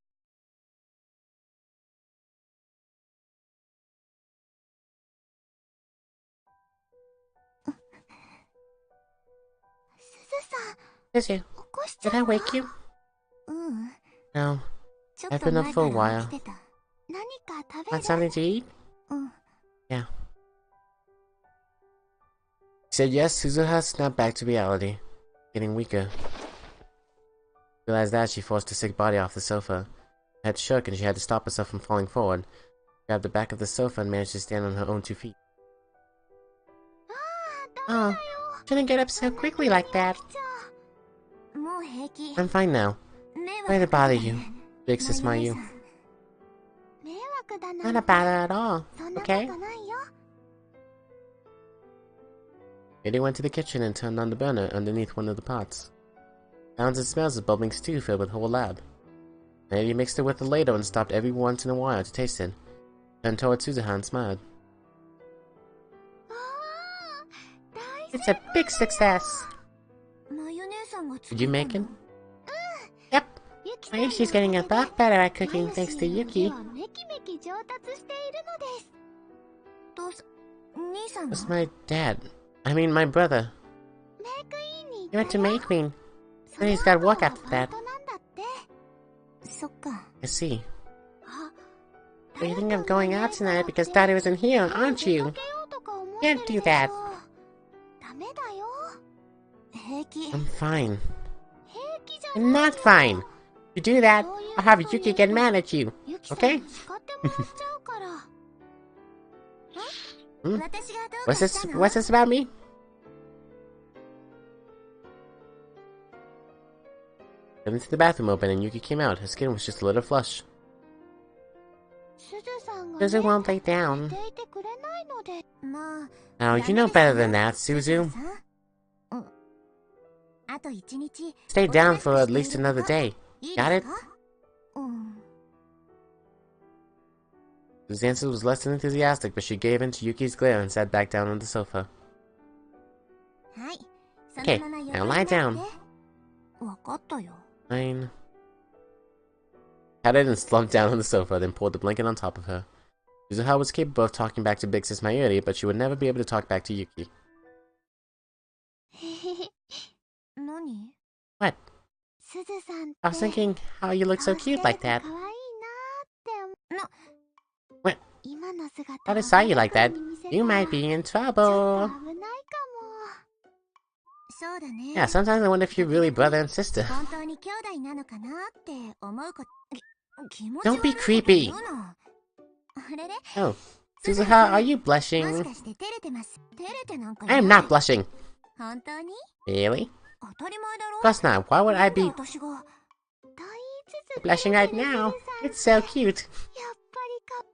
Suzu, did I wake you? No, I've been up for a while. Want something to eat? Yeah. He said yes. Suzuha snapped back to reality, getting weaker. Realized that, she forced her sick body off the sofa. Her head shook and she had to stop herself from falling forward. Grabbed the back of the sofa and managed to stand on her own 2 feet. Oh, shouldn't get up so quickly like that. I'm fine now. Sorry to bother you, Big Sis Mayu. Not a bother at all, okay? Eddie went to the kitchen and turned on the burner underneath one of the pots. Sounds and smells of bubbling stew filled with whole lab. Eddie mixed it with the ladle and stopped every once in a while to taste it. Turned toward Suzuha and smiled. It's a big success! Did you make it? Yep. Mayushi's getting a lot better at cooking thanks to Yuki. That's my dad. I mean, my brother. He went to May Queen. Then he's got work after that. I see. You think of going out tonight because Daddy wasn't here, aren't you? Can't do that. I'm fine. I'm not fine. If you do that, I'll have Yuki get mad at you. Okay? Hmm? What's this about me? Went into the bathroom open and Yuki came out. Her skin was just a little flush. Suzu won't lay down. Oh, you know better than that, Suzu. Stay down for at least another day. Got it? Suzu's answer was less than enthusiastic, but she gave in to Yuki's glare and sat back down on the sofa. Okay, now lie down. Fine. Patted and slumped down on the sofa, then pulled the blanket on top of her. Suzuha was capable of talking back to Big Sis Mayuri, but she would never be able to talk back to Yuki. What? I was thinking how you look so cute like that. What? How I saw you like that, you might be in trouble. Yeah, sometimes I wonder if you're really brother and sister. Don't be creepy. Oh, Suzuha, are you blushing? I am not blushing. Really? Of course not. Why would I be blushing right now? It's so cute.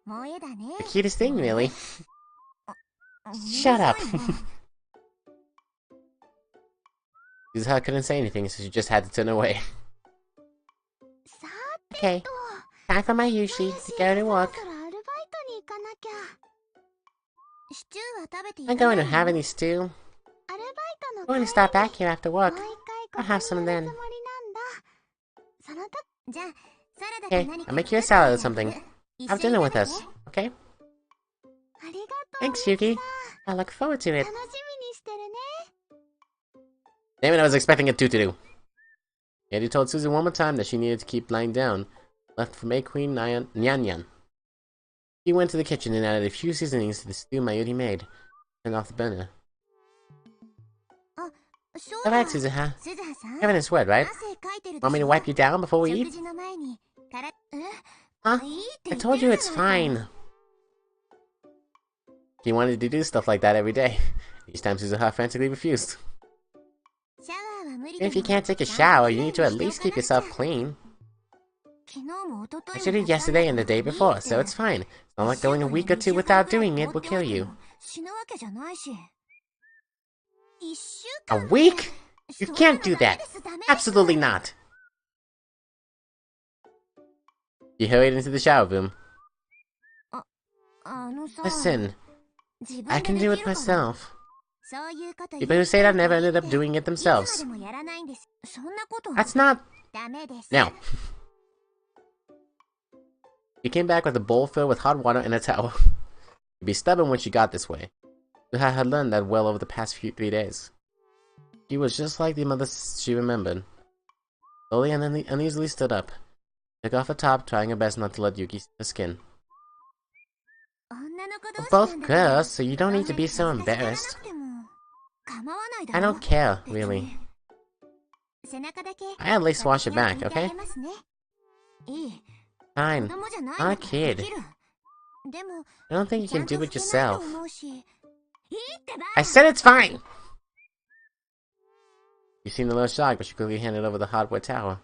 The cutest thing, really. Shut up. Suzuha couldn't say anything, so she just had to turn away. Okay, time for my Yushi to go to work. I'm going to have any stew. I'm going to stop back here after work. I'll have some then. Okay, I'll make you a salad or something. Have dinner with us, okay? Thanks, Yuki. I look forward to it. Damn it, I was expecting a tutu. Yet he told Suzu one more time that she needed to keep lying down, left for May Queen Nyan Nyan. He went to the kitchen and added a few seasonings to the stew Mayuri made, and off the burner. Alright, Suzuha. You're having a sweat, right? Want me to wipe you down before we eat? Huh? I told you it's fine. He wanted to do stuff like that every day. Each time Suzuha frantically refused. If you can't take a shower, you need to at least keep yourself clean. I did it yesterday and the day before, so it's fine. It's not like going a week or two without doing it will kill you. A week? You can't do that! Absolutely not! He hurried into the shower room. Listen, I can do it myself. People who say that never ended up doing it themselves. That's not... No. She came back with a bowl filled with hot water and a towel. You'd be stubborn when she got this way. Suzuha had learned that well over the past 3 days. She was just like the mother she remembered. Slowly and uneasily stood up. Took off her top, trying her best not to let Yuki see her skin. We're both girls, so you don't need to be so embarrassed. I don't care, really. I at least wash it back, okay? Fine. I'm not a kid. I don't think you can do it yourself. I said it's fine! You seemed a little shocked, but she quickly handed over the hot wet towel.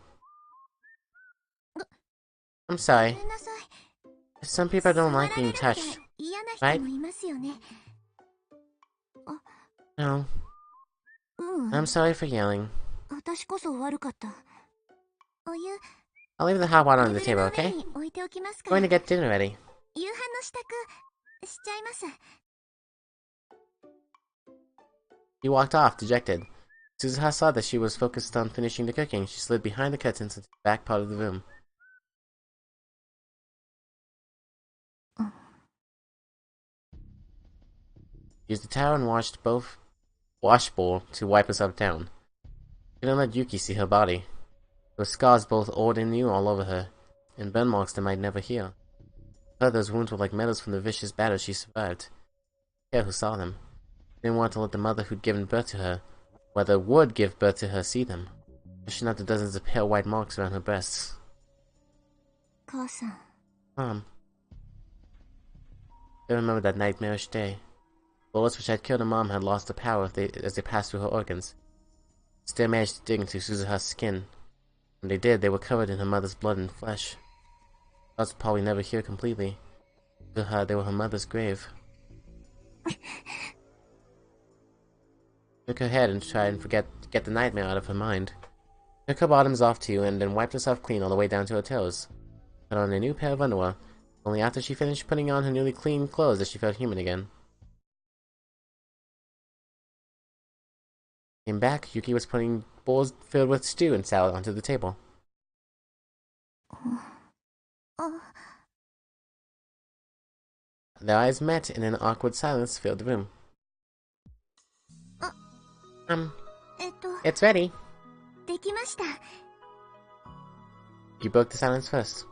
I'm sorry. Some people don't like being touched, right? No. I'm sorry for yelling. I'll leave the hot water on the table, okay? Going to get dinner ready. He walked off, dejected. Suzuha saw that she was focused on finishing the cooking. She slid behind the curtains into the back part of the room. Used the towel and washed both wash bowl to wipe herself down. She didn't let Yuki see her body. There were scars both old and new all over her, and burn marks that might never heal. Thought those wounds were like medals from the vicious battle she survived. Care who saw them. Didn't want to let the mother who'd given birth to her, whether would give birth to her, see them. Especially not the dozens of pale white marks around her breasts. 母さん。 Mom. I remember that nightmarish day. Bullets which had killed her mom had lost their power as they passed through her organs. Still managed to dig into Suzuha's skin. When they did, they were covered in her mother's blood and flesh. Thoughts would probably never heal completely. To her, they were her mother's grave. Shook her head and tried and get the nightmare out of her mind. Took her bottoms off too, and then wiped herself clean all the way down to her toes. Put on a new pair of underwear. Only after she finished putting on her newly clean clothes that she felt human again. Came back, Yuki was putting bowls filled with stew and salad onto the table. Their eyes met, and an awkward silence filled the room. It's ready. できました。 You broke the silence first.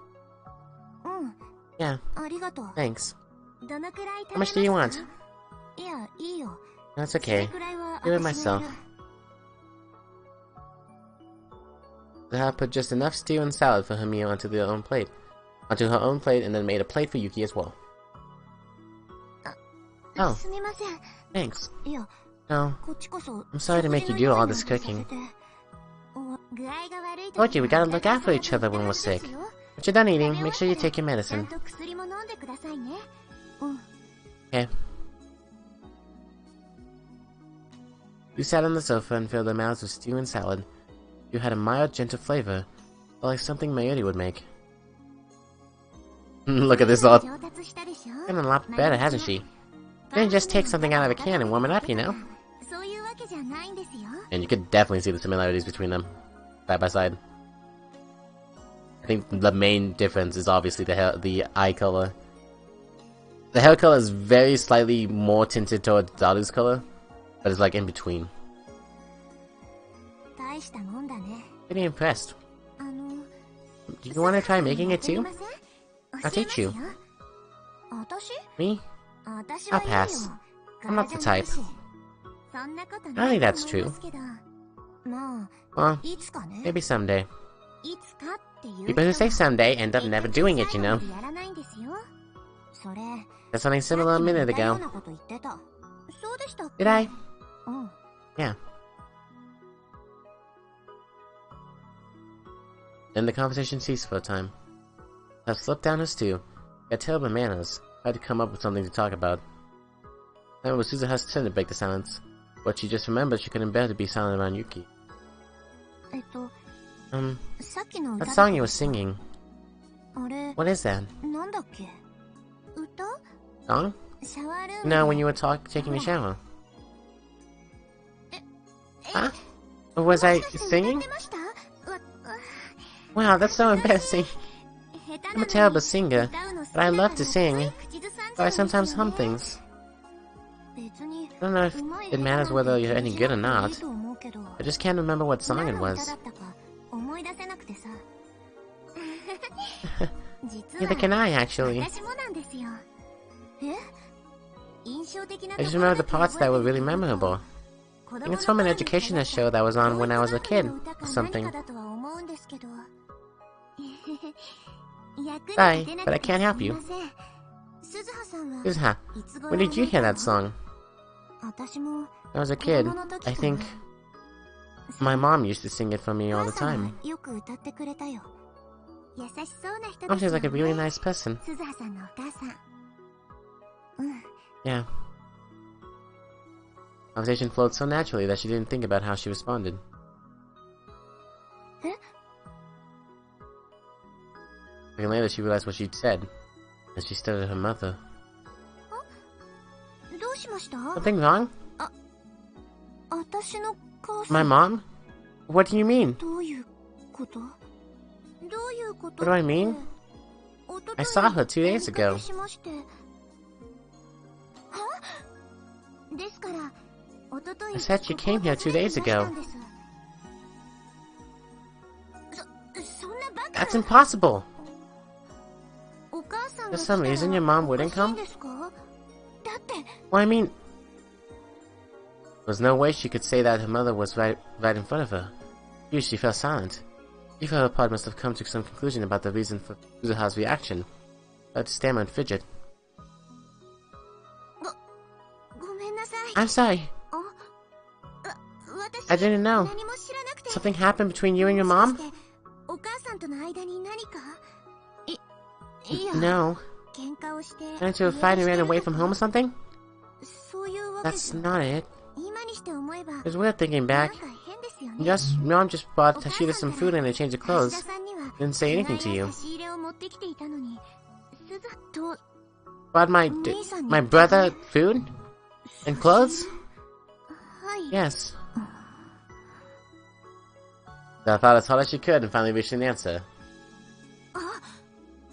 うん。 Yeah, ありがとう。 thanks. どのくらい食べ How ます much do you か want? いや、いいよ。 That's そ okay. れくらいは Do it 私が myself. やる。 Zaha put just enough stew and salad for her meal onto her own plate, and then made a plate for Yuki as well. Oh, すみません。 thanks. いや、 No, こっちこそ。 I'm sorry to make you do all this cooking. 具合が悪い Told you we gotta look after each other when we're sick. When you're done eating, make sure you take your ちゃ medicine. んと薬も飲んでくださいね。うん。 Okay. You sat on the sofa and filled their mouths with stew and salad. You had a mild, gentle flavor, like something Mayuri would make. Look at this all. 上達したでしょ Gotten a lot better, hasn't she? Didn't just take something out of a can and warm it up, you know? そういうわけじゃないんですよ。 And you could definitely see the similarities between them, side by side. I think the main difference is obviously the eye color. The hair color is very slightly more tinted towards Daru's color, but it's like in between. 大したもんだね。 Pretty impressed. あの、 Do you want to try making it すみ too? ません I'll teach you. 教えますよ私 Me? 私は I'll いいよ pass. I'm not the type. そんなこと I な think いと that's 思 true. いますけど。ま Well, あ、いつかね。 maybe someday. いつかっていう People who say someday end up never doing it, you know. やらないんですよ。それ、 That's something similar a さっき minute 似たよう ago. なこと言ってた。そうでしたっけ Did I? うん。 Yeah. Then the conversation ceased for a time. I slipped down her stew. Got terrible manners. Had to come up with something to talk about. Then it was Suzuha's turn to break the silence. But she just remembered she couldn't bear to be silent around Yuki. さっきの歌 That だ song け you ど were singing. あれ、 What is that? なんだっけ歌 Song? シャワールーム No, で when you were taking a shower. え Huh? Was I もしかして singing? 歌ってました Wow, that's so embarrassing. 下手 I'm な a の terrible に singer, 歌うの好き but I だ love か to ら sing, つい口ずさん so じゃ I うんですよ sometimes hum ね things. 別に I don't know if うまい it 下手 matters なんて whether 気 you're に any し good な or くていい not. と思うけど I just can't remember what song 何 it の歌 was. だったか思い出せなくてさ実 Neither は can I, actually. 私もなんですよえ印象的な I と just ころ remember だ the け parts that were 覚え really てるのと memorable. 子 I 供 think の it's from an 頃に educational 流行 show った that was on 教 when I 育 was a 番組 kid の歌 or か何 something. かだとは思うんですけど役に Sorry, 立てな but I くて can't す help み you. ません鈴葉さんは Suzuha, いつ when 頃 did you 思い hear た that song? 私も When I was a 子 kid. 供の時 I か think な my mom used to sing it for me all 母 the さん time. がよく歌ってくれたよ優しそうな人 Mom です seems よ like a really ね nice person. 鈴葉さんのお母さんうん Yeah. Conversation flowed so naturally that she didn't think about how she responded. え A second later, she realized what she'd said, and she stared at her mother. どうしました Something wrong? 私の母さ My ん mom? What do you mean? どういうことどういうこと What do I mean? おととい I saw her 2 days お見か ago. けしましてはですからおととい I said she came here 2 days ago. そんなバカ That's impossible! お母さん there's some reason your mom wouldn't come? Well, I mean, there's no way she could say that her mother was right in front of her. She fell silent. She for her part must have come to some conclusion about the reason for Suzuha's reaction. But to stammer and fidget. I'm sorry. I didn't know. Something happened between you and your mom? No. Got into a fight and ran away from home or something? That's not it. It's weird thinking back. Mom just bought Tashida some food and a change of clothes. Didn't say anything to you. Bought my brother food? And clothes? Yes. I thought as hard as she could and finally reached an answer.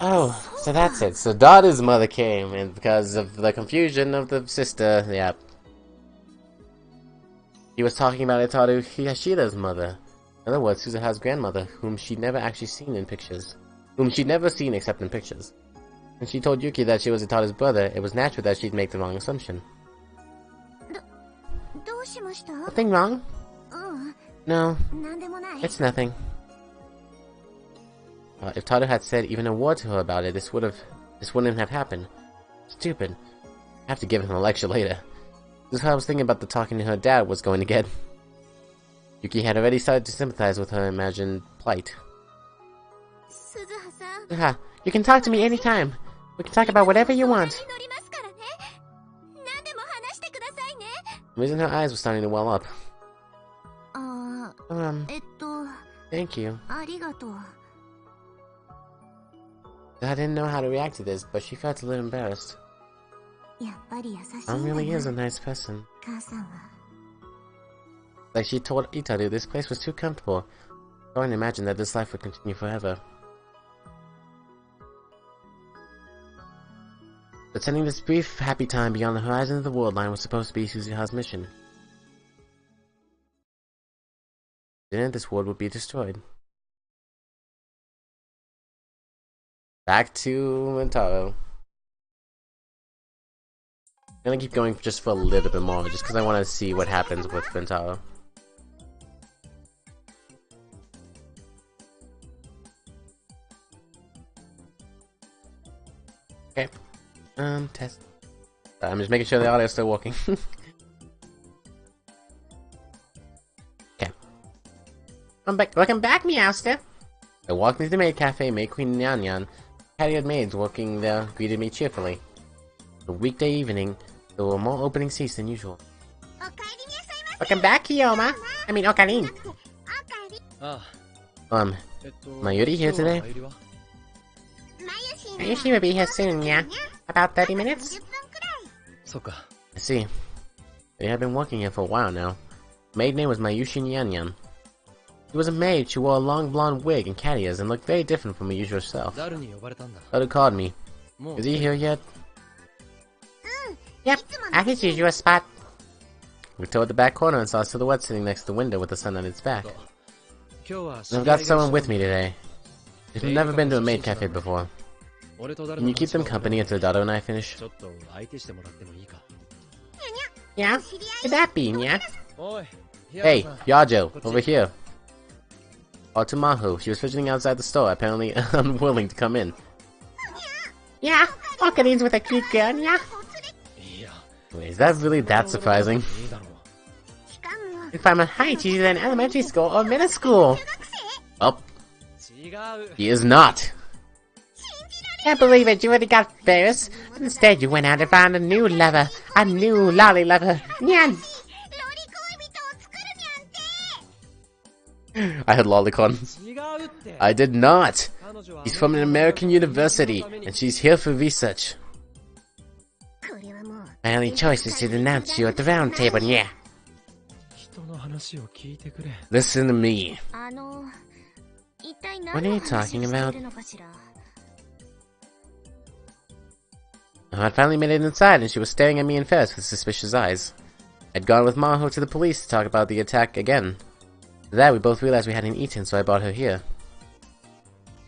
Oh, so that's it. So Dada's mother came, and because of the confusion of the sister, yeah. He was talking about Itaru Hiyashida's mother. In other words, Suzuha's grandmother, whom she'd never actually seen in pictures. Whom she'd never seen except in pictures. When she told Yuki that she was Itaru's brother, it was natural that she'd make the wrong assumption. Nothing wrong? No, it's nothing. If Taru had said even a word to her about it, this wouldn't have happened. Stupid. I have to give him a lecture later. This is how I was thinking about the talking her dad was going to get. Yuki had already started to sympathize with her imagined plight. Suzuha, you can talk to me anytime. We can talk about whatever you want. The reason her eyes were starting to well up. Thank you. I didn't know how to react to this, but she felt a little embarrassed. Mom really is a nice person. Like she told Itaru, this place was too comfortable. I couldn't imagine that this life would continue forever. But sending this brief, happy time beyond the horizon of the world line was supposed to be Suzuha's mission. Then this world would be destroyed. Back to Mentaro. I'm gonna keep going just for a little bit more, just because I want to see what happens with Mentaro. Okay. Test. I'm just making sure the audio is still working. Okay. Welcome back, Meowster! I walked into the maid cafe, Maid Queen Nyan Nyan. Patioed maids working there greeted me cheerfully. The weekday evening, there were more opening seats than usual. Welcome back, Kiyoma! I mean, Okarin! Mayuri here today? Mayushi will be here soon, yeah? About 30 minutes? I see. They have been working here for a while now. The maid name was Mayushi Nyan Nyan. She was a maid, she wore a long blonde wig and cat ears and looked very different from her usual self. Daru called me. Is he here yet? Yep, at his usual spot. We toured the back corner and saw a silhouette sitting next to the window with the sun on its back. I've got someone with me today. They've never been to a maid cafe before. Can you keep them company until Daru and I finish? Yeah? Could that be, yeah? Hey, Yajo, over here. To Mahu. She was fidgeting outside the store, apparently unwilling to come in. Yeah, Okarin's with a cute girl, yeah? Wait, is that really that surprising? If I'm a height, she's in elementary school or middle school. Oh. He is not. Can't believe it, you already got Ferris. Instead, you went out and found a new lover. A new lolly lover. Nyan! I had lolicon. I did not. He's from an American university, and she's here for research. My only choice is to denounce you at the round table, yeah. Listen to me. What are you talking about? I'd finally made it inside, and she was staring at me and Ferris with suspicious eyes. I'd gone with Maho to the police to talk about the attack again. After that, we both realized we hadn't eaten, so I brought her here.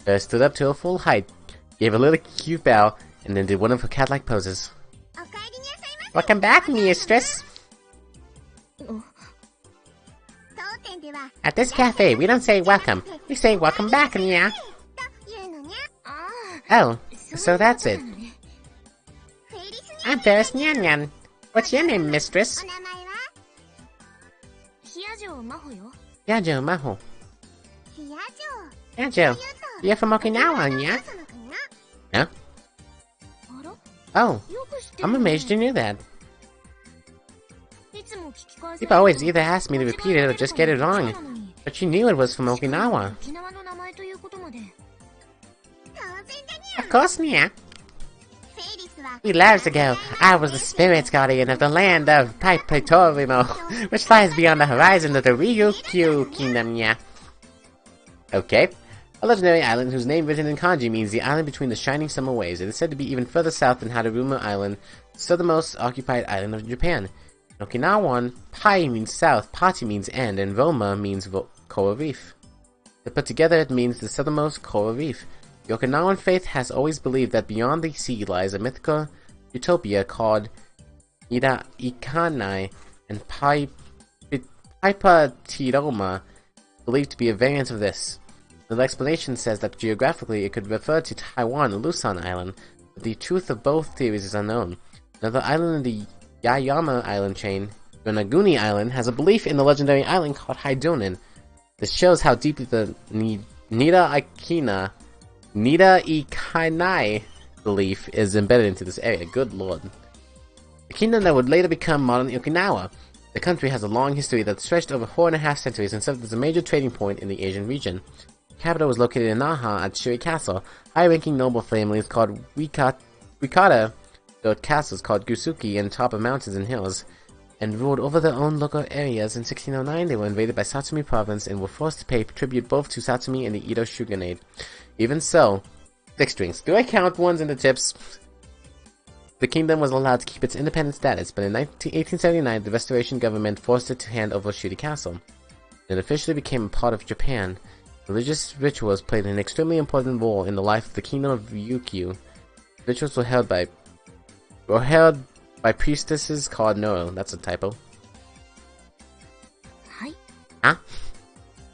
Ferris stood up to her full height, gave a little cute bow, and then did one of her cat-like poses. お帰りになさいませ。 Welcome back, mistress! 当店では At this cafe, we don't say welcome. We say welcome back, Nya. というのにゃ。 Oh, so that's it. フェリスに I'm Ferris Nyan Nyan. What's your name, mistress? お名前はヒア城真帆よ。 Yajo Maho. ヒア Yajo, 城。 you're from Okinawa, Nya? その国の Huh? あら Oh, よく知ってる I'm ね amazed you knew that. いつも聞き返せ People always either ask me to repeat it or just get it wrong. But you knew it was from Okinawa. 沖縄の名前ということまで当然だにゃ Of course, Nya. フェリスは Few lives ago, I was the spirit guardian of the land of Paipetorimo, which lies beyond the horizon of the Ryukyu Kingdom, Nya. Okay. A legendary island whose name written in kanji means the island between the shining summer waves. It is said to be even further south than Haruruma Island, southernmost occupied island of Japan. In Okinawan, Pai means south, Pati means end, and Roma means coral reef. If put together, it means the southernmost coral reef. The Okinawan faith has always believed that beyond the sea lies a mythical utopia called Ida Ikanai, and Paipatiroma, believed to be a variant of this. The explanation says that geographically it could refer to Taiwan or Luzon Island, but the truth of both theories is unknown. Another island in the Yayama Island chain, Yonaguni Island, has a belief in the legendary island called Haidonin. This shows how deeply the Nida Ikanai belief is embedded into this area. Good lord. The kingdom that would later become modern Okinawa. The country has a long history that stretched over 4.5 centuries and served as a major trading point in the Asian region. The capital was located in Naha at Shiri Castle. High-ranking noble families called Wikata built castles called Gusuki in top of mountains and hills, and ruled over their own local areas. In 1609, they were invaded by Satsumi province and were forced to pay tribute both to Satsumi and the Edo shogunate. Even so, 6 drinks. Do I count ones in the tips? The kingdom was allowed to keep its independent status, but in 1879, the Restoration government forced it to hand over Shiri Castle. It officially became a part of Japan. Religious rituals played an extremely important role in the life of the kingdom of Ryukyu. Rituals were held by priestesses called Noro. That's a typo. はい Huh?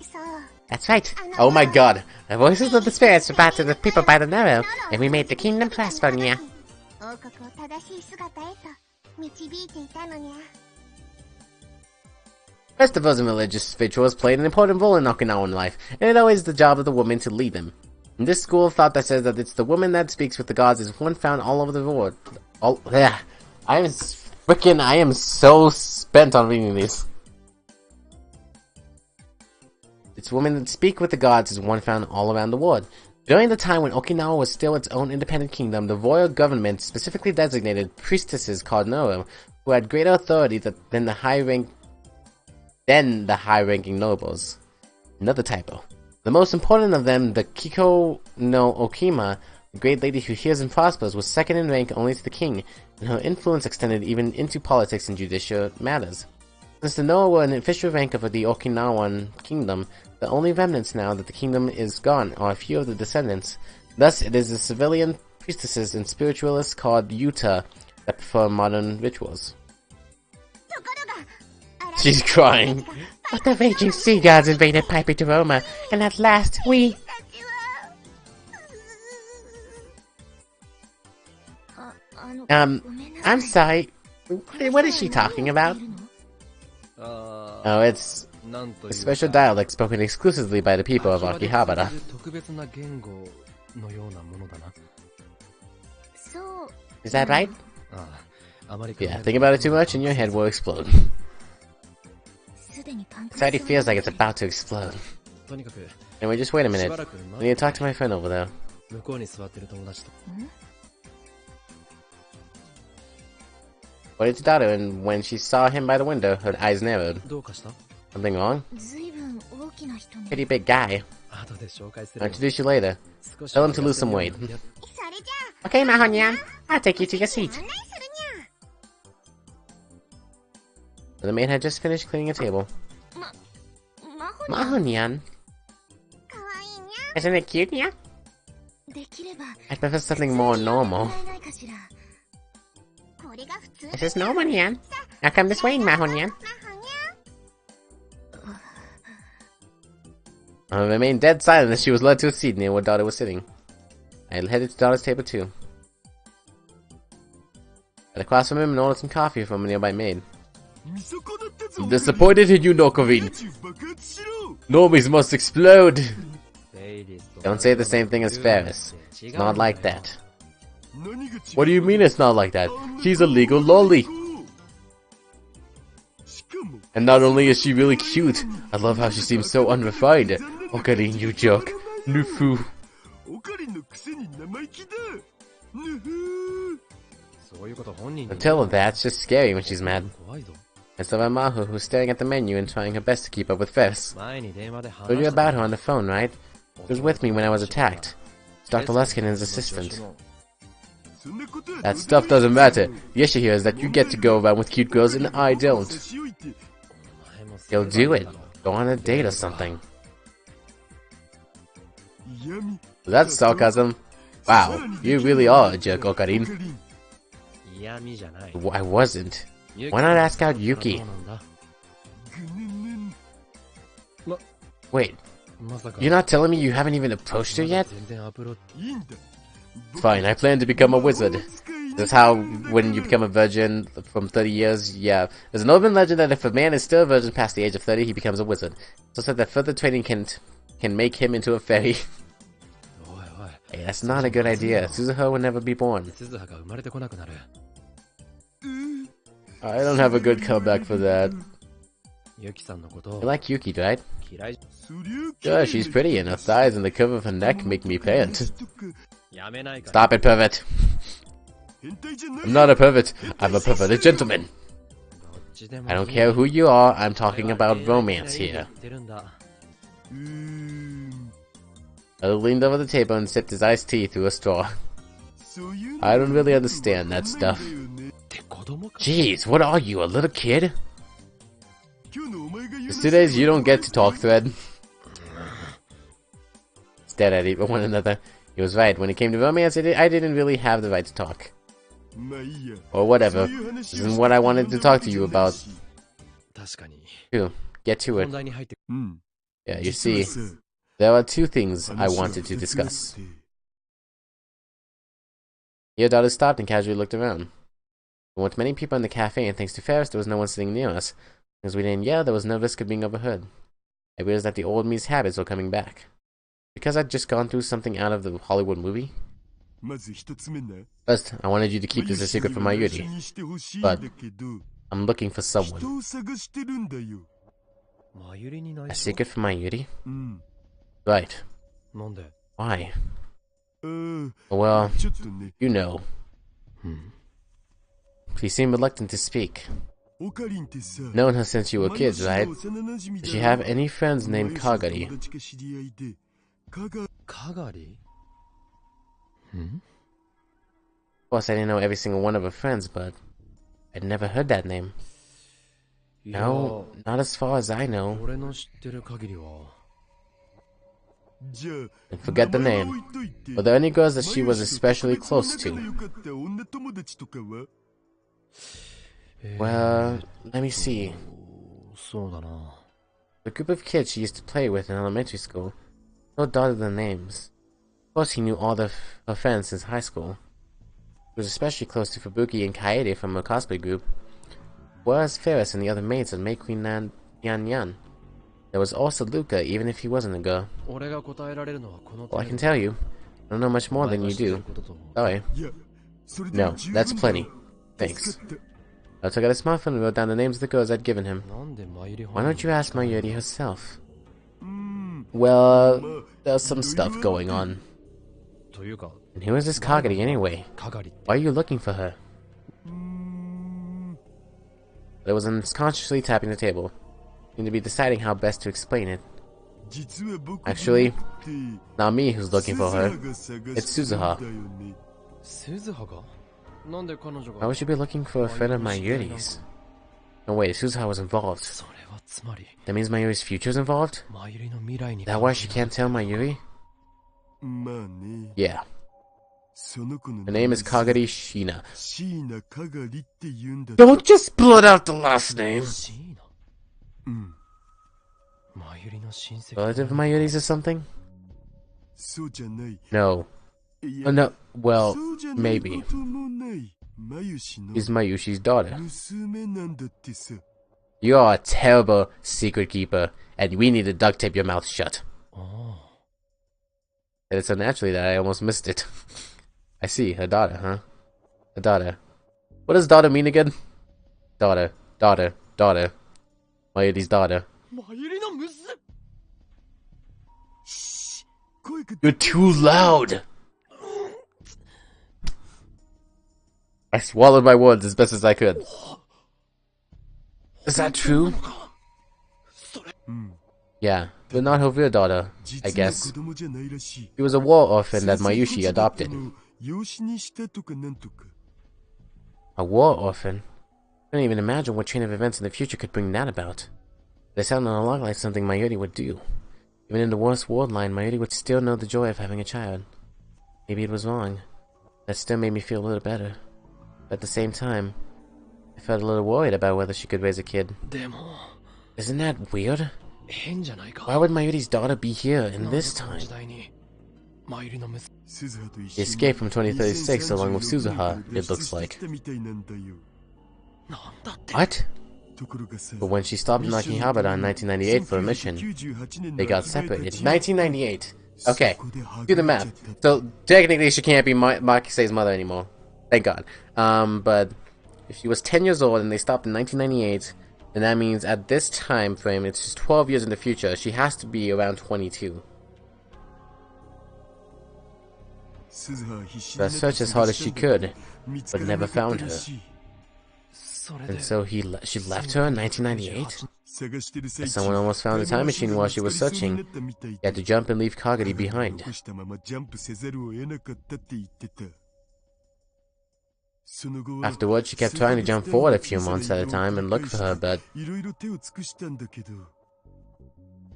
そう That's right. Oh my god. The voices of the spirits were brought to the people by the Noro, and we made the kingdom prosper, Nya. 王国を正しい姿へと導いていたのにゃ Festivals and religious rituals played an important role in Okinawan life, and it always the job of the woman to lead them. In this school of thought that says that it's the woman that speaks with the gods is one found all over the world. I am so spent on reading these. It's women that speak with the gods is one found all around the world. During the time when Okinawa was still its own independent kingdom, the royal government specifically designated priestesses called Noro, who had greater authority than the high-ranking nobles. Another typo. The most important of them, the Kiko no Okima, the great lady who heals and prospers, was second in rank only to the king, and her influence extended even into politics and judicial matters. Since the Noa were an official rank of the Okinawan kingdom, the only remnants now that the kingdom is gone are a few of the descendants. Thus, it is the civilian priestesses and spiritualists called Yuta that perform modern rituals. ところが She's crying. But the raging sea gods invaded Paipetoroma, and at last we... たちはごめんなさい I'm sorry. What is she talking about? Oh, it's a special dialect spoken exclusively by the people of Akihabara. 特別な言語のようなものだな。そう Is that right? ああ、あまり Yeah, think about it too much and your head will explode. すでにパン It already feels like it's about to explode. とにかく Anyway, just wait a し minute. ばらく I need to talk to my friend over there. 向こうに座ってる友達と What did your daughter, and when she saw him by the window, her eyes narrowed. どうかした Something wrong? ずいぶん大きな人ね Pretty big guy. 後で紹介す I'll る introduce you later. 少し Tell him to lose some weight. それじゃ Okay, Mahonyan. I'll take you to your あ seat. 案内するにゃ The maid had just finished cleaning a table. 魔法に Mahonyan. かわいいにゃ Isn't it cute, yeah? I prefer something more normal. This is normal, Nyan. Now come this way, Mahon, Nyan. I remained dead silent as she was led to a seat near where Dada was sitting. I headed to Dada's table too. But across from him and ordered some coffee from a nearby maid. I'm disappointed in you, Nokovin. Normies must explode. Don't say the same thing as Ferris. It's not like that. What do you mean it's not like that? She's a legal lolly. And not only is she really cute, I love how she seems so unrefined. Okarin, you joke. Nufu. Don't tell her that, it's just scary when she's mad. It's the Mahu who's staring at the menu and trying her best to keep up with Ferris. Told you about her on the phone, right? She was with me when I was attacked. It's Dr. Luskinen's assistant. That stuff doesn't matter. The issue here is that you get to go around with cute girls and I don't. You'll do it. Go on a date or something. That's sarcasm. Wow, you really are a jerk, Okarin. I wasn't. Why not ask out Yuki? Wait, you're not telling me you haven't even approached her yet? Fine, I plan to become a wizard. That's how, when you become a virgin from 30 years, yeah. There's an urban legend that if a man is still a virgin past the age of 30, he becomes a wizard. So said that further training can make him into a fairy. Hey, that's not a good idea. Suzuha will never be born. I don't have a good comeback for that. You like Yuki, right? Sure, she's pretty, and her thighs and the curve of her neck make me pant. Stop it, pervert. I'm not a pervert. I'm a perverted gentleman. I don't care who you are, I'm talking about romance here. I leaned over the table and sipped his iced tea through a straw. I don't really understand that stuff. Jeez, what are you, a little kid? It's 2 days you don't get to talk, Thread. Stared at one another. He was right, when it came to romance, I didn't really have the right to talk. Or whatever, this isn't what I wanted to talk to you about. Get to it. Yeah, you see, there are two things I wanted to discuss. Here, Dada stopped and casually looked around. There weren't many people in the cafe, and thanks to Ferris, there was no one sitting near us. As we didn't yell, there was no risk of being overheard. I realized that the old me's habits were coming back. Because I'd just gone through something out of the Hollywood movie? First, I wanted you to keep this a secret from Mayuri. But I'm looking for someone. A secret from Mayuri? Right. Why? Well, you know. She seemed reluctant to speak. Known her since you were kids, right? Does she have any friends named Kagari? Kagari? Of course, I didn't know every single one of her friends, but I'd never heard that name. No, not as far as I know. And forget the name. Were there any girls that she was especially close to? Well, let me see. The group of kids she used to play with in elementary school. No dotted the names. Of course, he knew all her friends since high school. He was especially close to Fubuki and Kaede from her cosplay group. Whereas Ferris and the other mates at May Queen Yan. There was also Luca, even if he wasn't a girl. Well, I can tell you, I don't know much more than you do. Sorry. No, that's plenty. Thanks. I took out a smartphone and wrote down the names of the girls I'd given him. Why don't you ask Mayuri herself? Well, there's some stuff going on. And who is this Kagari anyway? Why are you looking for her? But I was unconsciously tapping the table. Seemed to be deciding how best to explain it. Actually, not me who's looking for her. It's Suzuha. Why would you be looking for a friend of Mayuri's? No wait, Suzuha was involved. That means Mayuri's future's involved? Is that why she can't tell Mayuri? Yeah. その子の Her name is Kagari Shina. シーナ・カガリって言うんだ。 Don't just blurt out the last name. シーナ。うん。マユリの親戚。 Relative of Mayuri's or something? そうじゃない。 No. い Oh, no. Well, そうじゃない maybe. こともない。マユシの She's Mayushi's daughter. 娘なんだってさ。 You are a terrible secret keeper, and we need to duct tape your mouth shut. ああ。 And it's so naturally that I almost missed it. I see, her daughter, huh? Her daughter. What does daughter mean again? Daughter, daughter, daughter. Mayuri's daughter. マユリの娘。 声か You're too loud! I swallowed my words as best as I could. Is that true? うん。 Yeah, but not her real daughter, I 実は guess. 子供じゃないらしい。 She was a war orphan that Mayushi 先生こそだった adopted. の養子にしたとかなんとか。 A war orphan? I couldn't even imagine what chain of events in the future could bring that about. They sounded a lot like something Mayuri would do. Even in the worst world line, Mayuri would still know the joy of having a child. Maybe it was wrong. That still made me feel a little better. But at the same time, I felt a little worried about whether she could raise a kid. でも、 Isn't that weird? 変じゃないか。 Why would Mayuri's daughter be here in なんで this この time? 時代にマユリの娘。鈴葉と一 She 緒に escaped from 2036 along with 2036 Suzuha, 年 it looks like. 脱出してきたみたいなんだよ。なんだって。 What? ところがさ、 But when she stopped in Akihabara in 1998 for a mission, 1998 they got separated. 1998. そ Okay, こでは do the ぐれちゃ math. った So technically, she can't be Makise's mother anymore. Thank God. But if she was 10 years old and they stopped in 1998, then that means at this time frame, it's just 12 years in the future. She has to be around 22. 鈴葉は必死 So I になって searched as hard as she 探したんだけ could, ど見つ but からな never かっ found た her. らしい。それ And で。 so she left her in 1998. 探してる最 Someone almost found the time machine while she was searching. She had to jump and leave Kagari behind. 残したままジャンプせざるを得なかったって言ってた。その後は Afterwards, she kept trying to jump forward a few months at a time and look for her, but いろいろ手を尽くしたんだけど、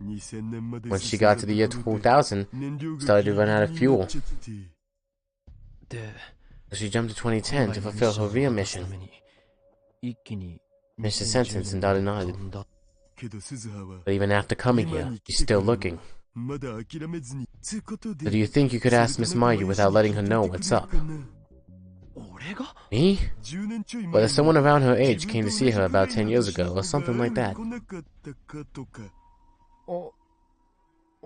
2000年まで when she got to the year 2000, 燃料が started to run out of ギリギリにな fuel. っちゃって。で、 So she jumped to 2010 to fulfill her real mission. 一気に Finished the sentence and Dada nodded. 飛んだ。けど鈴葉は But even after coming here, she's still looking. まだ諦めずにつうことで So do you think you could ask Miss Mayu without letting her know what's up? 俺が Me? 10年ちょい Whether 前に someone around her age 自 came 分 to と see her 同 about じくら 10 いの years ago or something like that. 来なかったかとか。あ、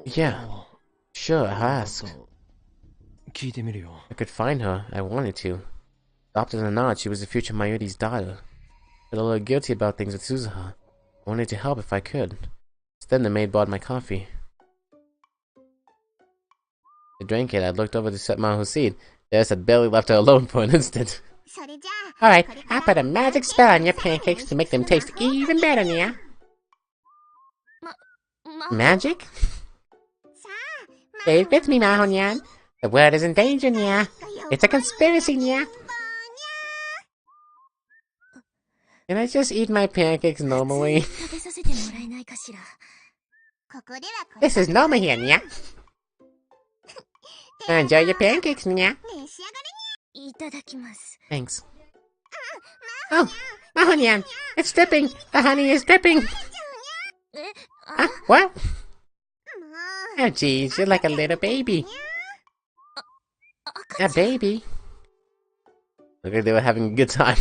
Yeah, sure, I'll ask. 聞いてみるよ。 I could find her. I wanted to. Adopted or not, she was the future Mayuri's daughter. Felt a little guilty about things with Suzuha. I wanted to help if I could. Then the maid brought my coffee. I drank it. I looked over to Setmahu's seat. There's had barely left her alone for an instant. それじゃあ Alright, I'll put a magic spell on your pancakes to make them taste even better, Nia. ま Magic? さ Stay with me, Mahonyan. The world is in danger, Nia. It's a conspiracy, Nia. Can I just eat my pancakes normally? 食べさせてもらえないかしら。ここではこ This is normal here, Nia. Enjoy your pancakes, Nia. 召し上がれにゃ。いただきます。 Thanks. Oh, Mahonyan, it's dripping. The honey is dripping. え、 Huh? What? も Oh, geez, you're like a little baby. 赤 A baby. Look like they were having a good time.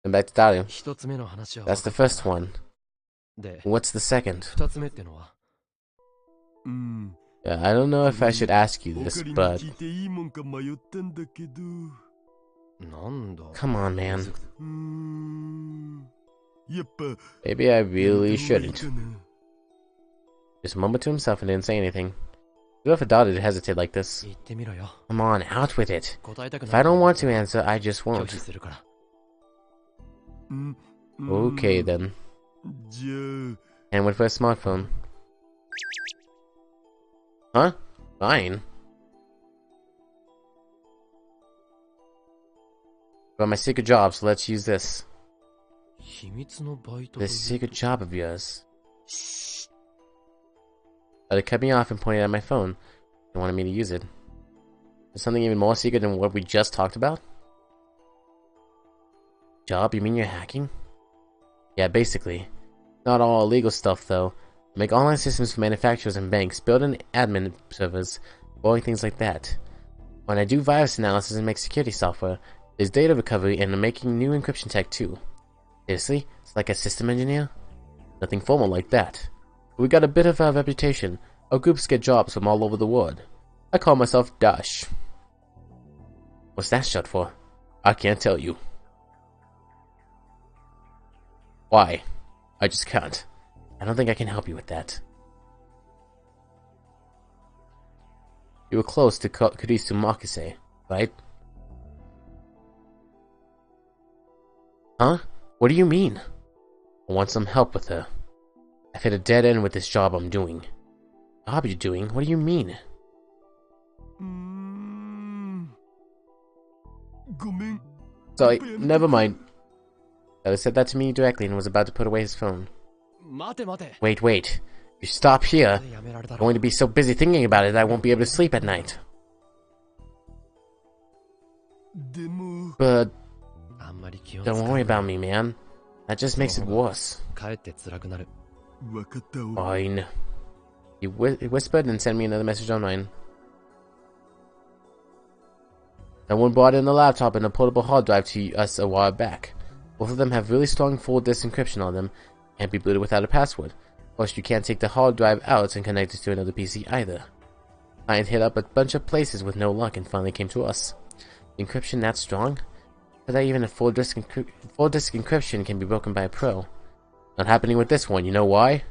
And back to Dario. 一つ目の話は。 That's the first one. で、 What's the second? 二つ目ってのは。うん。 Yeah, I don't know if I should ask you オ this, カリに but 聞いていいもんか迷ったんだけど。なんだ。 come on, man. やっぱ Maybe I really やった方がいい shouldn't. かな。 Just mumbled to himself and didn't say anything. You have a daughter to hesitate like this. 言ってみろよ。 Come on, out with it. 答えたく If ない。 I don't want to answer, I just 拒 won't. 否するから。うん。 Okay then. じゃ And went for a smartphone. Huh? Fine. Got my secret job, so let's use this. 秘密のバイト。 This secret job of yours. But it cut me off and pointed at my phone. They wanted me to use it. There's something even more secret than what we just talked about? Job? You mean you're hacking? Yeah, basically. Not all illegal stuff, though. I make online systems for manufacturers and banks, build an admin servers, boring things like that. When I do virus analysis and make security software, there's data recovery and I'm making new encryption tech too. Seriously? It's like a system engineer? Nothing formal like that. But we got a bit of a reputation. Our groups get jobs from all over the world. I call myself Dash. What's that short for? I can't tell you. Why? I just can't. I don't think I can help you with that. You were close to Kurisu Makise, right? Huh? What do you mean? I want some help with her. I've hit a dead end with this job I'm doing. Job you're doing? What do you mean? Sorry, never mind. He said that to me directly and was about to put away his phone. Wait. You stop here. I'm going to be so busy thinking about it that I won't be able to sleep at night. But don't worry about me, man. That just makes it worse. Fine. He whispered and sent me another message online. Someone brought in a laptop and a portable hard drive to us a while back. Both of them have really strong full disk encryption on them. Can't be booted without a password. Of course, you can't take the hard drive out and connect it to another PC either. Client hit up a bunch of places with no luck and finally came to us. Encryption that strong? But that even a full disk encryption can be broken by a pro. Not happening with this one, you know why?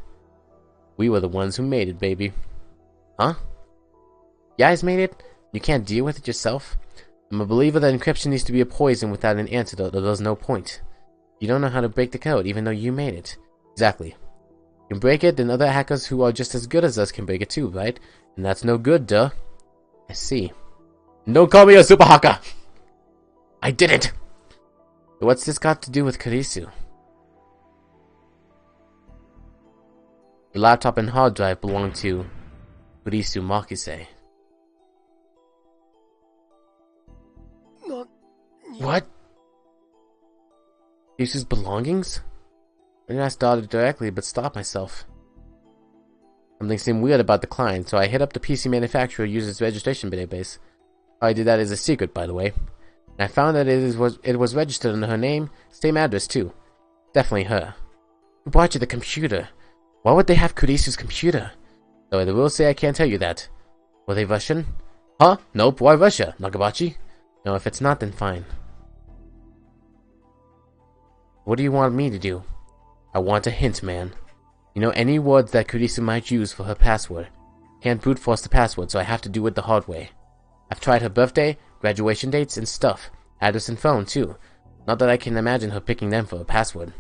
We were the ones who made it, baby. Huh? You guys made it? You can't deal with it yourself? I'm a believer that encryption needs to be a poison without an antidote, or there's no point. You don't know how to break the code, even though you made it. Exactly. You can break it, then other hackers who are just as good as us can break it too, right? And that's no good, duh. I see. Don't call me a super hacker! I did it! But what's this got to do with Kurisu? The laptop and hard drive belong to Kurisu Makise. What? Kurisu's belongings? I didn't ask Daughter directly, but stopped myself. Something seemed weird about the client, so I hit up the PC manufacturer user's registration database. How I did that is a secret, by the way. And I found that it was registered under her name, same address too. Definitely her. Who bought you the computer? Why would they have Kurisu's computer? Though I will say I can't tell you that. Were they Russian? Huh? Nope, why Russia? Nagabachi? No, if it's not, then fine. What do you want me to do? I want a hint, man. You know any words that Kurisu might use for her password. Can't brute force the password, so I have to do it the hard way. I've tried her birthday, graduation dates, and stuff. Address and phone, too. Not that I can imagine her picking them for a password.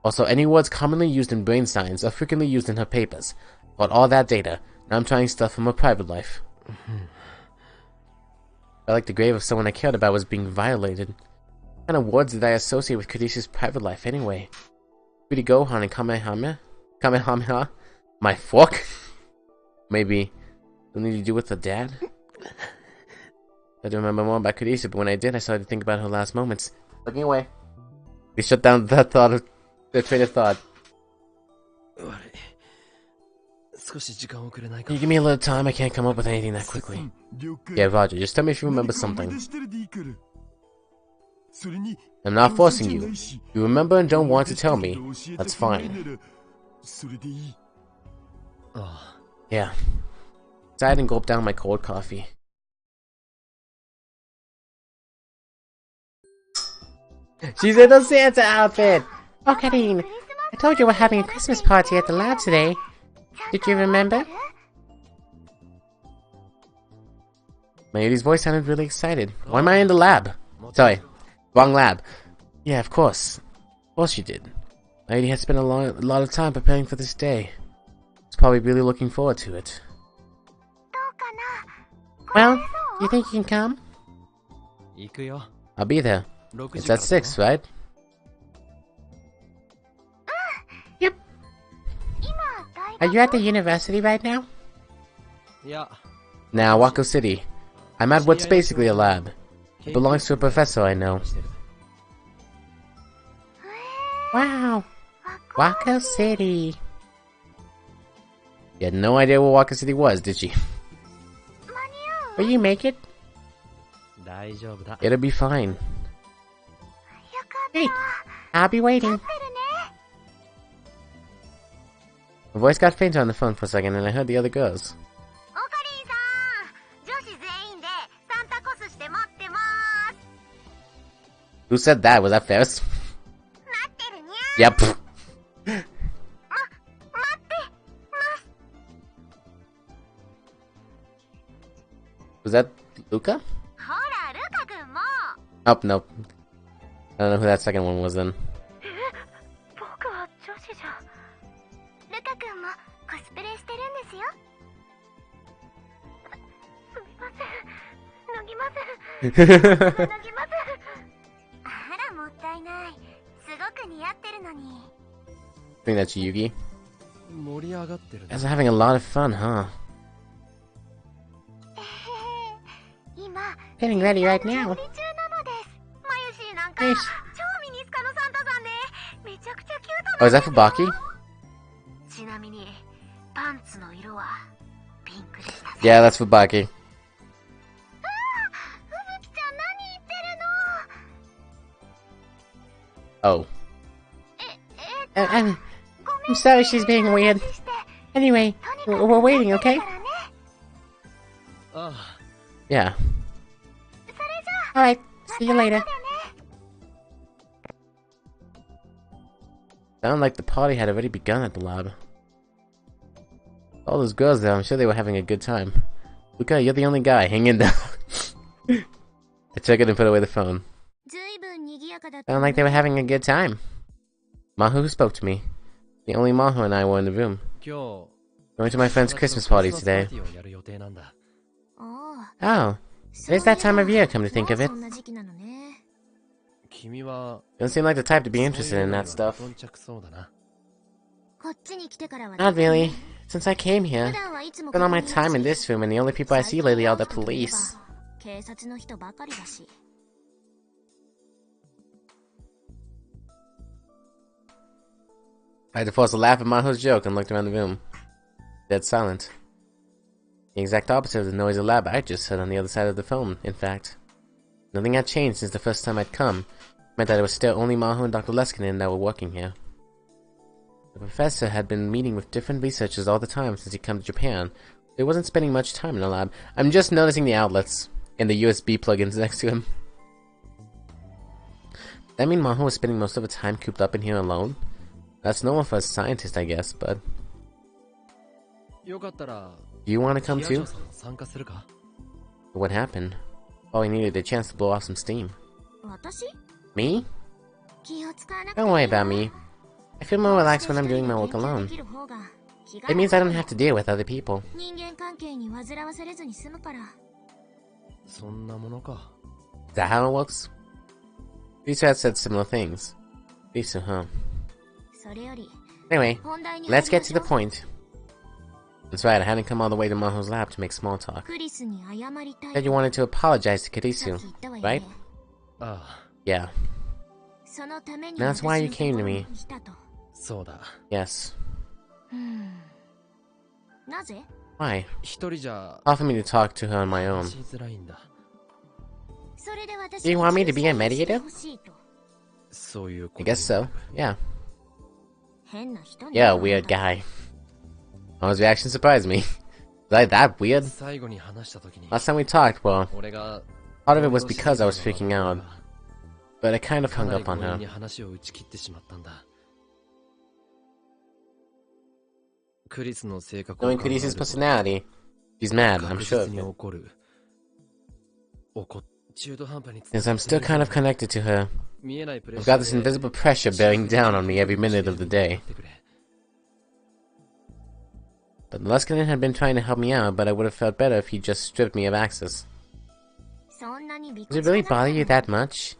Also, any words commonly used in brain science are frequently used in her papers. Got all that data. Now I'm trying stuff from her private life. I like the grave of someone I cared about was being violated. What kind of words did I associate with Kurisu's private life anyway? Pretty Gohan and Kamehameha? Kamehameha? My fork? Maybe something to do with her dad? I don't remember more about Kurisu, but when I did, I started to think about her last moments. Looking away. We shut down that train of thought. Can you give me a little time? I can't come up with anything that quickly. Yeah, Roger, just tell me if you remember something. I'm not forcing you. If you remember and don't want to tell me, that's fine. Yeah. Sighed and gulped down my cold coffee. She's in the Santa outfit! Oh, Karine, I told you we're having a Christmas party at the lab today. Did you remember? Mayuri's voice sounded really excited. Why am I in the lab? Sorry, wrong lab. Yeah, of course. Of course you did. Mayuri has spent a lot of time preparing for this day. She's probably really looking forward to it. Well, do you think you can come? I'll be there. It's at 6, right? Are you at the university right now? いや Now, Wako City. I'm at what's basically a lab. It belongs to a professor I know. Wow! Wako City! You had no idea what Wako City was, did you? Will you make it? 大丈夫だ It'll be fine. Hey! I'll be waiting. My voice got fainter on the phone for a second and I heard the other girls. Who said that? Was that Ferris? Yep. Was that Luca? Oh, nope. I don't know who that second one was then. I think that's Yugi. 盛り上がってる You guys are having a lot of fun, huh? Getting ready right now. Nice. Oh, is that for Baki? Yeah, that's for Baki. Oh. I'm sorry she's being weird. Anyway, we're waiting, okay? Yeah. Alright, see you later. Sounded like the party had already begun at the lab. All those girls there, I'm sure they were having a good time. Luca, you're the only guy. Hang in there. I took it and put away the phone. Sounded like they were having a good time. Mahu spoke to me. The only Mahu and I were in the room. Going to my friend's Christmas party today. Oh, it is that time of year, come to think of it. You don't seem like the type to be interested in that stuff. Not really. Since I came here, I spent all my time in this room and the only people I see lately are the police. I had to force a laugh at Maho's joke and looked around the room. Dead silent. The exact opposite of the noisy lab I just heard on the other side of the phone, in fact. Nothing had changed since the first time I'd come. It meant that it was still only Maho and Dr. Leskinen that were working here. The professor had been meeting with different researchers all the time since he'd come to Japan. He wasn't spending much time in the lab. I'm just noticing the outlets and the USB plugins next to him. Does that mean Maho was spending most of her time cooped up in here alone? That's normal for a scientist, I guess, but... Do you want to come too? What happened? Oh, we needed a chance to blow off some steam. Me? Don't worry about me. I feel more relaxed when I'm doing my work alone. It means I don't have to deal with other people. Is that how it works? Lisa had said similar things. Lisa, huh? Anyway, let's get to the point. That's right, I hadn't come all the way to Maho's lab to make small talk. Said you wanted to apologize to Kurisu, right? Yeah. That's why you came to me. Yes. Why? Hard for me to talk to her on my own. Do you want me to be a mediator? I guess so, yeah. Yeah, weird guy. Maho's reaction surprised me. Was I that weird? Last time we talked, well, part of it was because I was freaking out. But I kind of hung up on her. Knowing Kurisu's personality, she's mad, I'm sure of it. Since I'm still kind of connected to her, I've got this invisible pressure bearing down on me every minute of the day. But Leskinen had been trying to help me out, but I would have felt better if he just stripped me of access. Does it really bother you that much?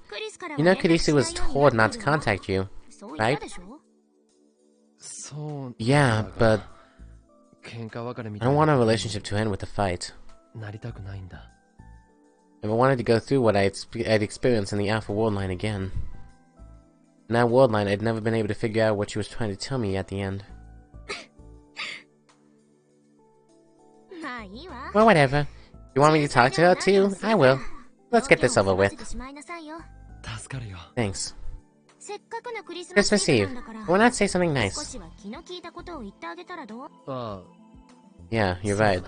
You know Kurisu was told not to contact you, right? Yeah, but 喧嘩別れみ I たい don't な want our relationship to end with a fight. なりたくないんだ。 If I wanted to go through what I'd experienced in the Alpha World Line again. In that world line, I'd never been able to figure out what she was trying to tell me at the end. Well, whatever. You want me to talk to her too? I will. Let's get this over with. 助かるよ。 Thanks. Christmas Eve. Why not say something nice? ああ、 Yeah, you're right.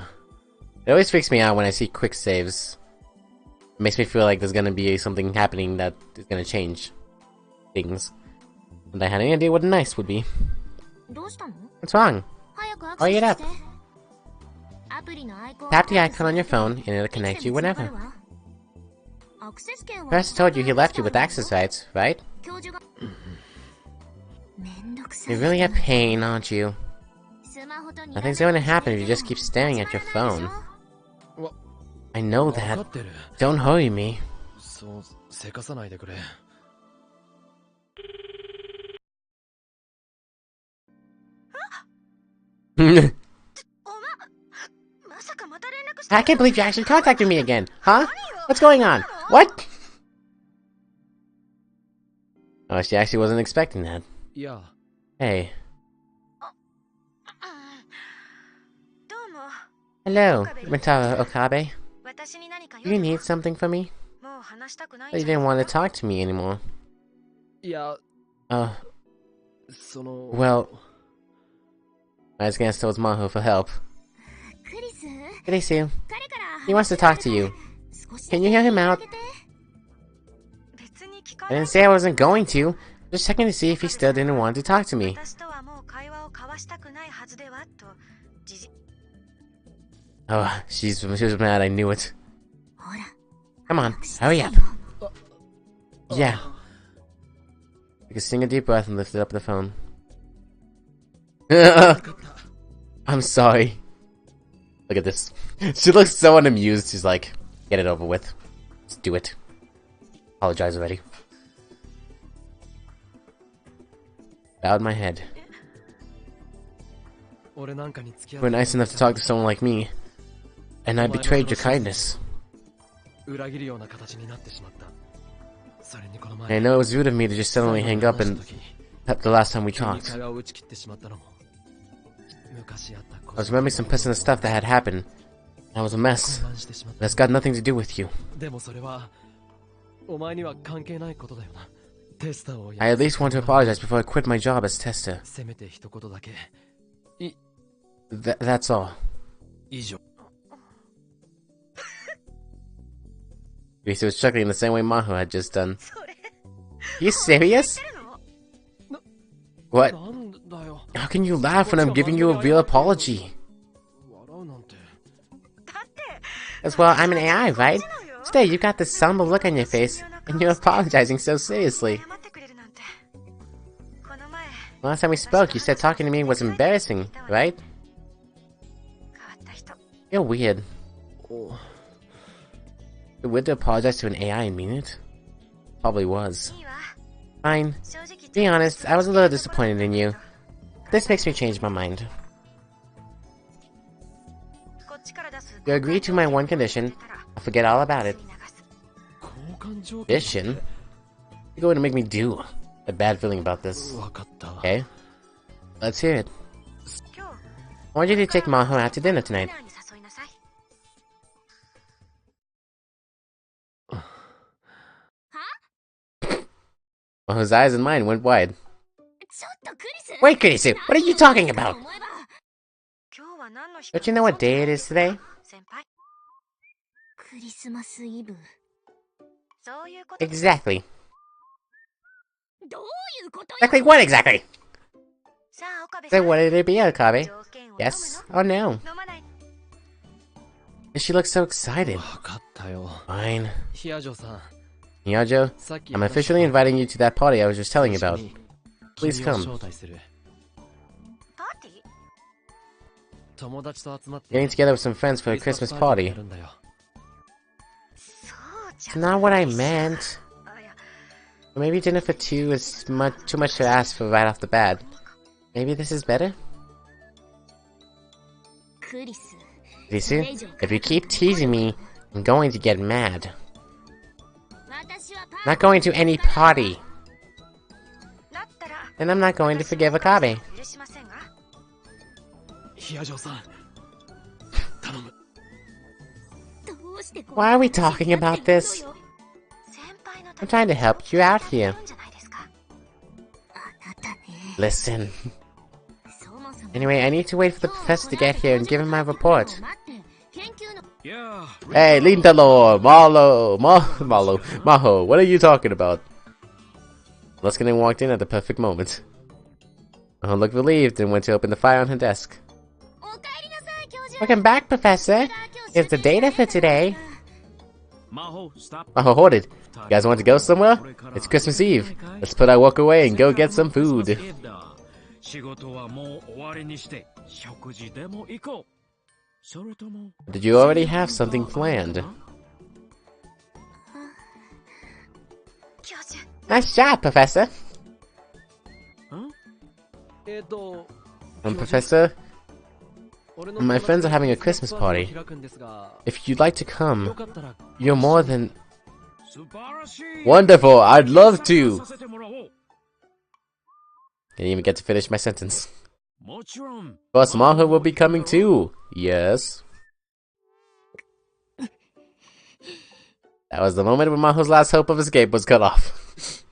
It always freaks me out when I see quick saves. It makes me feel like there's gonna be something happening that is gonna change things. And I had any idea what nice would be. What's wrong? Hurry it up. Tap the icon on your phone and it'll connect you whenever. Professor told you he left you with access rights, right? You're really a pain, aren't you? Nothing's going to happen if you just keep staring at your phone. I know that. Don't hurry me. そう、せかさないでくれ。I can't believe you actually contacted me again, huh? What's going on? What? Oh, she actually wasn't expecting that. いや、 Hey. Hello, Mitaro Okabe. Do you need something from me? But you didn't want to talk to me anymore. いや、 Oh, その、 well... I was gonna towards Maho for help. Kurisu, he wants to talk to you. Can you hear him out? I didn't say I wasn't going to. Just checking to see if he still didn't want to talk to me. Oh, she was mad, I knew it. Come on, hurry up. Yeah. Take a single deep breath and lifted up the phone. I'm sorry. Look at this. She looks so unamused. She's like, get it over with. Let's do it. Apologize already. Bowed my head.俺なんかに付き合 You were nice enough to talk to someone like me, and I betrayed your kindness. 裏切るような形になってしまった。それにこの And I know it was rude of me to just suddenly hang up and the last time we 急に talked. 会話を打ち切ってしまったのも。昔あった I was remembering some personal stuff that had happened. I was a mess. 混乱してしまっ That's got nothing to do with you. た。でもそれはお前には関係ないことだよな。テスターをや I at least want to apologize before I quit my job as tester. せめて一言だけ。 That's all. 以上。 Lisa was chuckling the same way Maho had just done. You serious? What? なんだよ。 How can you laugh when I'm giving you a real apology? 笑うなんて。 As well, I'm an AI, right? Stay, you got this somber look on your face, and you're apologizing so seriously. Last time we spoke, you said talking to me was embarrassing, right? You're weird. You're weird to apologize to an AI and mean it? Probably was. Fine. Be honest, I was a little disappointed in you. This makes me change my mind. You agree to my one condition. I'll forget all about it. 交換条件 Condition? You're going to make me do. A bad feeling about this. わかった。 Okay? Let's hear it. I want you to take Maho out to dinner tonight. Maho's eyes and mine went wide. Wait, Kurisu! What are you talking about? Don't you know what day it is today? Exactly. Exactly what exactly? So what did it be, Okabe? Yes or no? She looks so excited. わかったよ。 Fine. ヒアジョさん。 Miyajo, さっき I'm officially inviting you to that party I was just telling you about. 一緒に Please 君を come. 招待する。友達と集まって Getting together with some friends for a クリス Christmas マスパーティー party. やるんだよ。 It's not what I meant. Maybe dinner for two is too much to ask for right off the bat. Maybe this is better? Kurisu, if you keep teasing me, I'm going to get mad. Not going to any party. And I'm not going to forgive Akabe. ヒヤジョさん頼む Why are we talking about this? I'm trying to help you out here. Listen. Anyway, I need to wait for the professor to get here and give him my report. Hey, Lindalor, Maho, what are you talking about? Luskin walked in at the perfect moment. Maho looked relieved and went to open the file on her desk. Welcome back, Professor. Here's the data for today. Maho, hold it. You guys want to go somewhere? It's Christmas Eve. Let's put our work away and go get some food. Did you already have something planned? Nice job, Professor. Professor, my friends are having a Christmas party. If you'd like to come, you're more than... Wonderful! I'd love to! Didn't even get to finish my sentence. Boss Maho will be coming too! Yes. That was the moment when Maho's last hope of escape was cut off.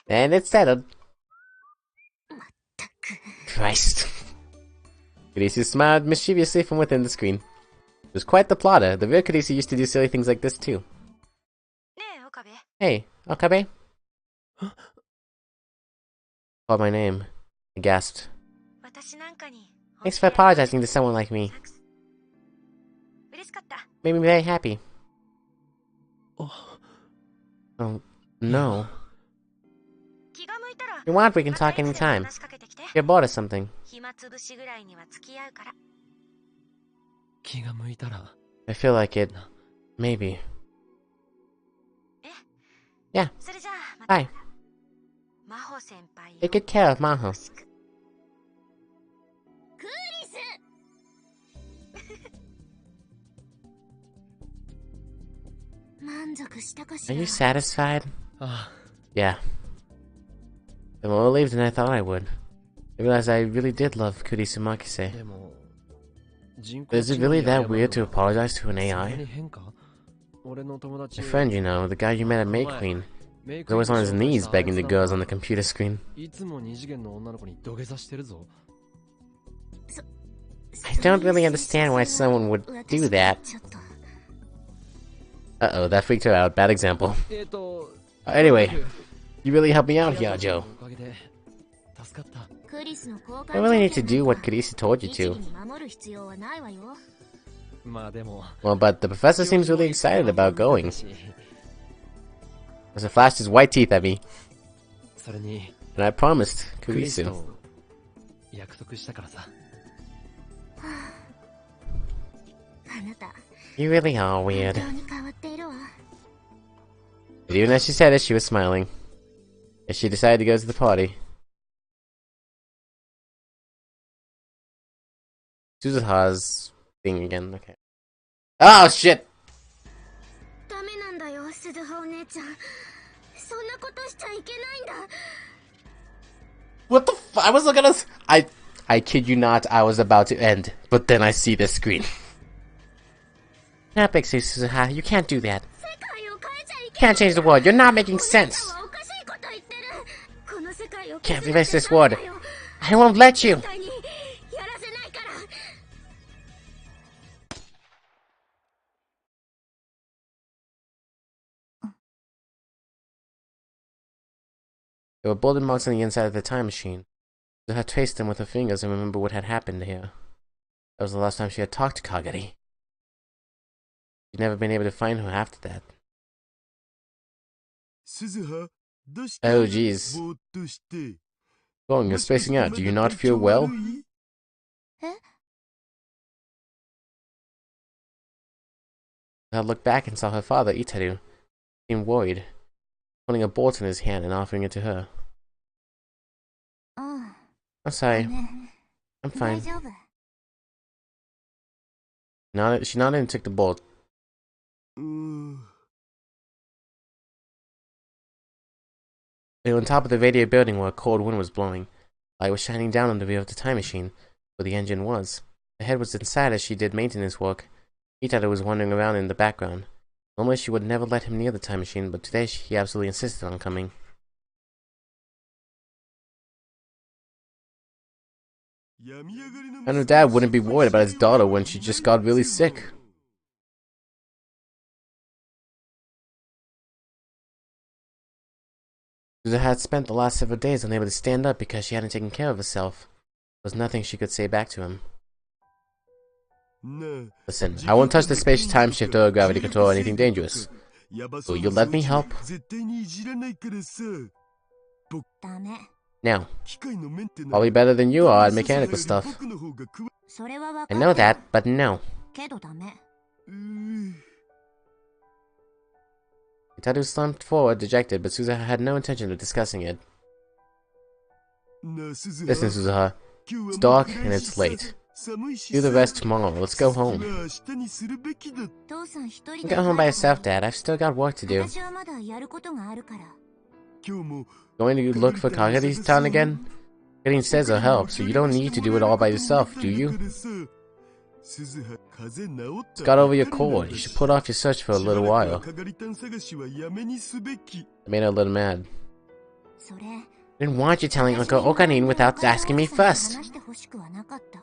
And it's settled. Christ. Kurisu smiled mischievously from within the screen. She was quite the plotter. The real Kurisu used to do silly things like this too. Hey, Okabe? Called my name. I gasped. Thanks for apologizing to someone like me. Made me very happy. Oh, no. If you want, we can talk anytime. If you're bored or something. I feel like it. Maybe. Yeah. Bye. Take good care of Maho. Are you satisfied? Yeah. I'm more relieved than I thought I would. I realized I really did love Kurisu Makise. But is it really that weird to apologize to an AI? My friend, you know, the guy you met at May Queen, was always on his knees begging the girls on the computer screen. I don't really understand why someone would do that. Uh-oh, that freaked her out. Bad example. Anyway, you really helped me out here, Joe. I really need to do what Kurisu told you to. Well, but the professor seems really excited about going. As he flashed his white teeth at me. And I promised Kurisu. You really are weird. But even as she said it, she was smiling. As she decided to go to the party. Suzuha's thing again, okay. Oh shit! What the f- I was looking at I kid you not, I was about to end, but then I see this screen. Not big Suzuha, you can't do that. You can't change the world, you're not making sense. Can't erase this world. I won't let you. There were bullet marks on the inside of the time machine. She had traced them with her fingers and remembered what had happened here. That was the last time she had talked to Kagari. She'd never been able to find her after that. Oh jeez. Going, you're spacing out. Do you not feel well? I looked back and saw her father, Itaru. He seemed worried, holding a bolt in his hand and offering it to her. I'm sorry. I'm fine. She nodded and took the bolt. うーん They were on top of the radiator building where a cold wind was blowing. Light was shining down on the rear of the time machine, where the engine was. The head was inside as she did maintenance work. He thought it was wandering around in the background. Normally she would never let him near the time machine, but today he absolutely insisted on coming. I know Dad wouldn't be worried about his daughter when she just got really sick. Suza had spent the last several days unable to stand up because she hadn't taken care of herself. There was nothing she could say back to him. Listen, I won't touch the space time shifter or gravity control or anything dangerous. Will you let me help? ダメ。 Now, probably better than you are at mechanical stuff. それはわか I って know る that, but no. けどダメ。 Itaru slumped forward, dejected, but Suza had no intention of discussing it. なあ鈴 Listen, 葉 Suzuha, 今 it's 日は dark もう and 暗い it's しさ late. 寒いし Do the さ rest tomorrow. Let's go 次は home. 明日にするべきだ 父さん一人 You で go home by 帰った方 yourself, がいい Dad. I've still got work to do. 私はまだやることがあるから。 今日も Going to look for Kagari's town again? Getting says will help, so you don't need to do it all by yourself, do you? 鈴葉風邪治った It's got over your cold. You should put off your search for a し little ばらくは while. かがりたん探しはやめにすべき It made her a little mad. それ Didn't want you telling Uncle Okanin without asking me first. 話してほしくはなかった。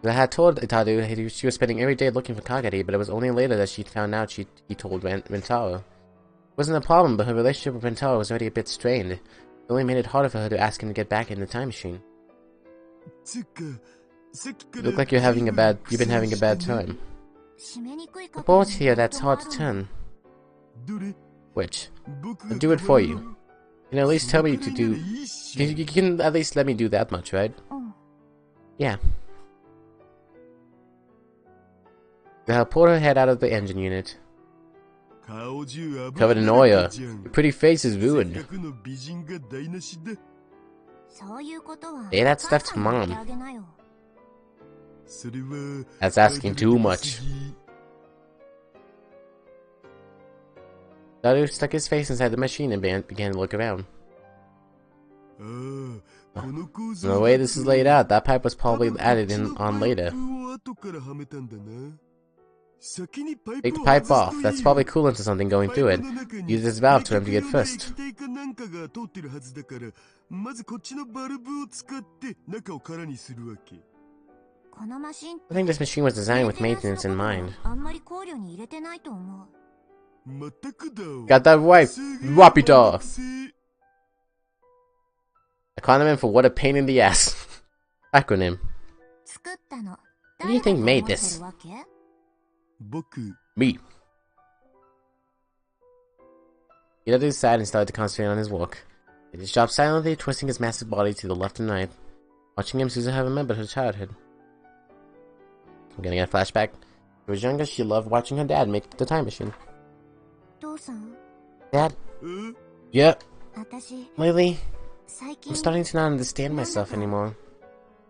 I had told Itaru she was spending every day looking for Kagari, but it was only later that she found out he told Rentaro. It wasn't a problem, but her relationship with Rentaro was already a bit strained. It only made it harder for her to ask him to get back in the time machine. つうかさっきか You ら look like you've been having a bad time. 締めにくい The か bolt here that's hard to turn. どれ Which? 僕 I'll が do it for you. 変わる You can at least tell me to そのくらい do. ならいいっし You can at least let me do that much, right? うん。 Yeah. Val pulled her head out of the engine unit. 顔中 Covered in 暴 oil. れてじゃん Your pretty face is せっ ruined. かくの美人が台無しだそういうことは Say that stuff to お母 Mom. さんに言ってあげなよ。それは That's asking too much. Daru stuck his face inside the machine and began to look around. ああこの構 From 造 the way this is laid out, that pipe was probably added in on later. 後からはめたんだな 先にパイ Take プ the を pipe 外 off. すといい That's probably coolant or something going パイ through プ it. の中に Use this valve to empty 液 it 体な first. 液体かなんかが通ってるはずだからまずこっちのバルブを使って中を空にするわけこのマシン I think this machine was designed with メンテナン maintenance ス in のことは mind. あんまり考慮に入れてないと思う。まったくだわ Got that right, すげえ Rapida. 学生 A condiment for what a pain in the ass. Acronym. 作ったの。 Who do you think 誰 made だと思って this? るわけ？僕 Me. He left his side and started to concentrate on his walk. He just stopped silently, twisting his massive body to the left and right. Watching him, Susan had remembered her childhood. I'm getting a flashback. When she was younger, she loved watching her dad make the time machine. 父さん、 Dad? え Yeah. 私 Lately, 最近 I'm starting to not understand myself anymore.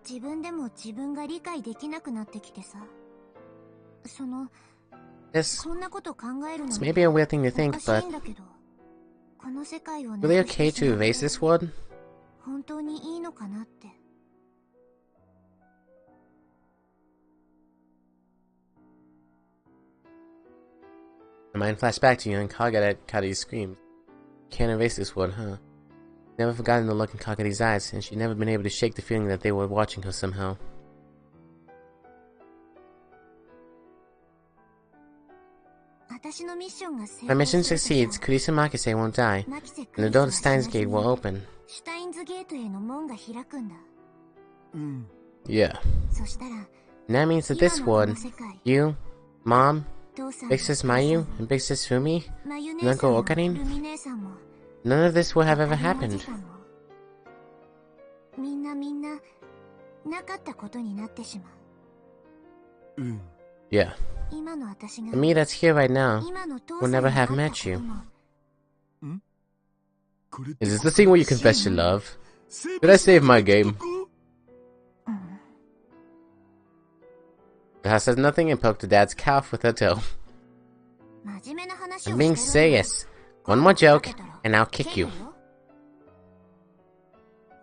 自分でも自分が理解できなくなってきてさ。その This こんなこと考えるの this may be a weird thing to お think, かし but いんだけど、この世界を really なくして okay しま to って erase this world? 本当にいいのかなって。 The mind flashed back to young Kagari's screams. Can't erase this world, huh? Never forgotten the look in Kagari's eyes, and she'd never been able to shake the feeling that they were watching her somehow. 私のミッションが成 If our 功 mission すると succeeds, さ Kurisa Makise won't die, マキセ and the door to Steins Gate will open. シュタインズゲートへの門が開くんだ。うん Yeah. そしたら And that means that 今 this のこの world, 世界、 you, Mom, 父さん Big Sis Mayu, and Big Sis Fumi, マユ and 姉さん Uncle も Okarin, ルミ姉さんも none of this would have ever 誰も happened. 時間もみんななかったことになってしまう。うん Yeah. 今の私が The me that's here right now 今の父 would さんに never 会 have った met you. こともこれ Is this the scene where you confess your love? セー Did I save my game? うん Uha says nothing and poked the dad's calf with her toe. 真面目な話 I'm を being してるんだよ serious. One more joke, and I'll kick you.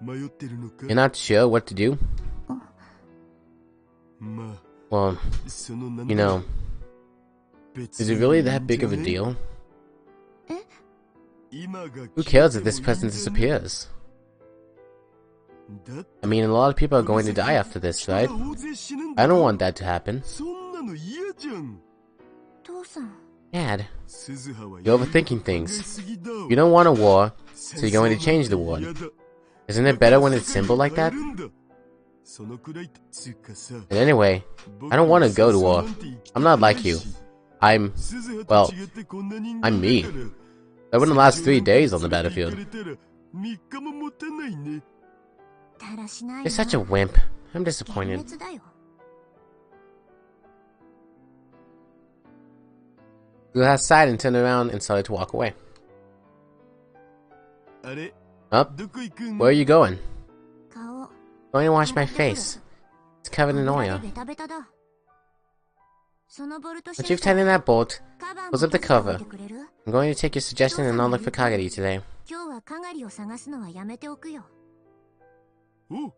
迷ってるのか You're not sure what to do? まあ Well, そのなん you だ know, 別 is に it really いいん that big じゃ of a ない deal? 今が Who cares if 決 this めても person いいんじゃない disappears? だって I mean, a lot of people are going to die after this, 人が right? 大勢死ぬんだ I ぞ don't want that to happen. そんなの嫌じゃん父さん Dad, 鈴葉は you're overthinking 考え things. すぎだ You don't want a war, so you're going to change the war. 嫌だ Isn't it better when it's simple like that? そのくらいつうかさ And anyway, I don't want to go to war. I'm not like you. I'm, well, I'm me. I wouldn't last 3 days on the battlefield. 3日も持たないね だらしない You're な such a wimp. I'm 幻 disappointed. 滅だよ Uha sighed and turned around and started to walk away. あれ Up? どこ行くん Where are you going? 顔 Going to wash my face. It's covered in 油 oil. でベタベタだそのボルト But you've tightened that bolt. カバン close up the 閉じておい cover. てくれる I'm going to take your suggestion and not look for Kagari today. 今日はかがりを探すのはやめておくよ お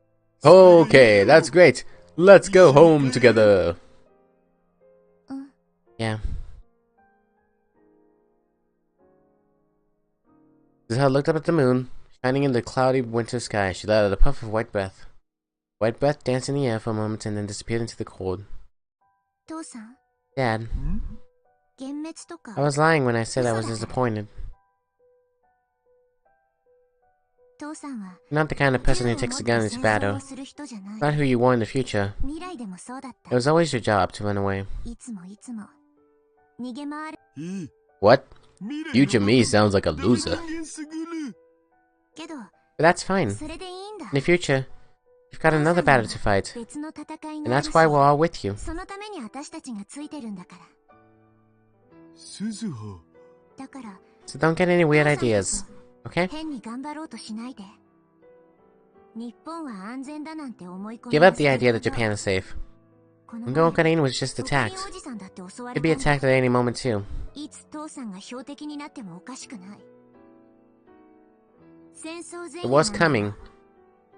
Okay, that's great. Let's go home together. うん Yeah. Zuha looked up at the moon, shining in the cloudy winter sky. She let out a puff of white breath. White breath danced in the air for a moment and then disappeared into the cold. 父さん Dad, 幻滅とか I was lying when I said I was disappointed. 父さんは You're not the kind of person who takes a gun into 戦争 battle. をする人じゃない Not who you were in the future. 未来でもそうだっ It た was always your job to run away. いつも逃げ回る いい What? 未来 Future の me sounds like a ダメ loser. 人間すぎるけど But that's fine. それでいいんだ In the future, you've got another battle to fight. 別の戦い And がある that's し why we're all with you. そのために私たちがついてるんだから鈴葉だから So don't get any weird 父さんこ ideas. そ Okay? 変に頑張ろうとしないで日本は安全だなんて思い込み Give up the idea that Japan is safe. この Uncle 前 Karin was just おかり attacked. おじさんだって襲わ He'd れ be たんだ attacked at any moment too. いつ父さんが標的になってもおかしくない戦争前 The 夜 war's なんだ coming.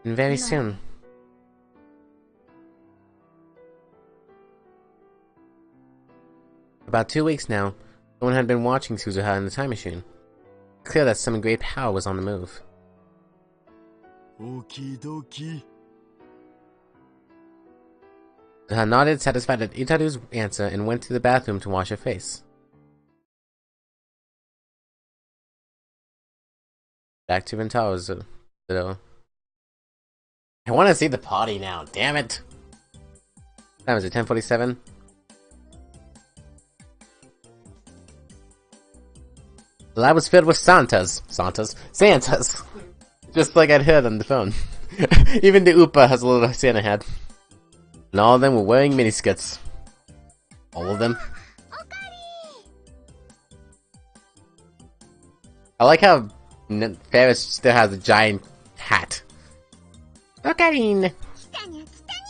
And very soon. About 2 weeks now, no one had been watching Suzuha in the time machine. Clear that some great power was on the move. 大きいドキ Suzuha nodded, satisfied at Itaru's answer, and went to the bathroom to wash her face. Back to Ventaro's though. I want to see the party now, damn it! That was it, 10:47? The lab was filled with Santas. Just like I'd heard on the phone. Even the Upa has a little Santa hat. And all of them were wearing miniskirts. All of them. I like how Ferris still has a giant hat. Okarin!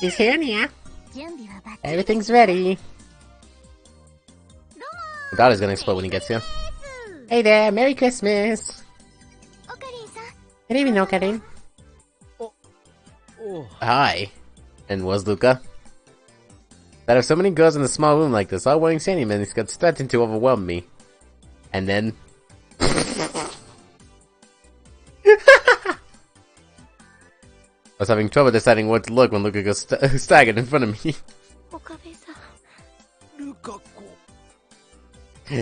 He's here now. 準備はバッチリ Everything's ready. My daughter's gonna explode when he gets here. Hey there, Merry Christmas! オカリンさん Good evening, Okarin. Hi. And was Luca? That have so many girls in a small room like this, all wearing Sandy miniskirts, threatened to overwhelm me. And then... I was having trouble deciding what to look when Luca goes staggered in front of me. 岡部さんルカ子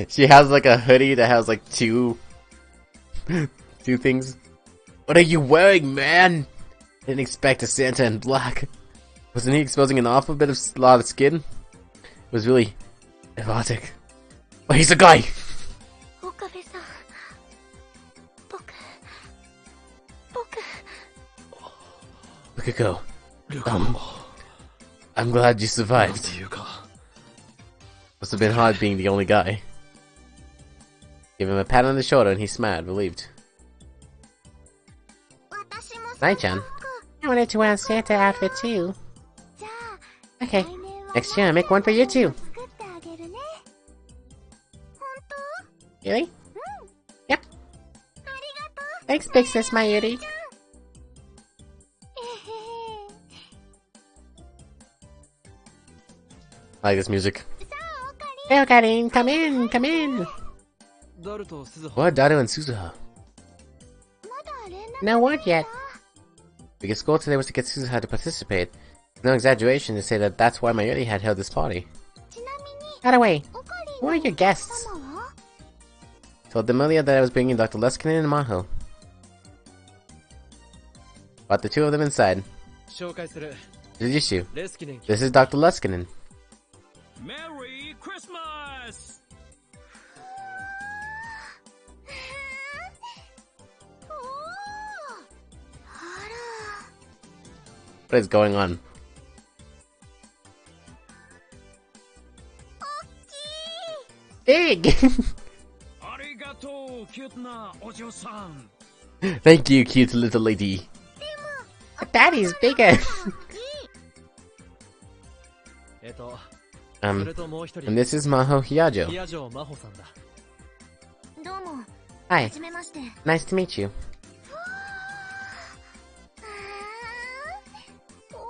She has like a hoodie that has like two things. What are you wearing, man? Didn't expect a Santa in black. Wasn't he exposing an awful lot of skin? It was really erotic. Oh, he's a guy! 岡部さん僕 Look at go. ルカ子 I'm glad you なん survived. ていうか Must have been hard being the only guy. Give him a pat on the shoulder and he smiled, relieved. 私も Night-chan. I wanted to wear a Santa outfit too. じゃあ Okay, 来年は Next year, I'll make one for you too. 作ってあげるね。本 Really? 当？うん。 Yep. ありがとう。 Thanks, Big Sis Mayuri. えへへ。 I like this music. さあ、オカリン。 Hey, Okarin, come in, come in. ダルと鈴葉 What, Daru and Suzuha? まだ連絡 No word yet. Biggest goal today was to get Suzuha to participate. No exaggeration to say that that's why Mayuri had held this party. ちなみに、 By the way, オカリン who are の your お客 guests? 様は？ Told Demelia that I was bringing Dr. Luskinen and Maho. Brought the two of them inside. 紹介する Jujutsu, レスキネン this is Dr. Luskinen. Merry Christmas! おー。あら。 What is going on? 大きい。 Big! ありがとう、キュートなお嬢さん。 Thank you, cute little lady. But Daddy's bigger. それともう一 And 人 this is Maho Hiyajo. ヒア城真帆さんだどうも。 Hi, はじめまして。 nice to meet you. おー。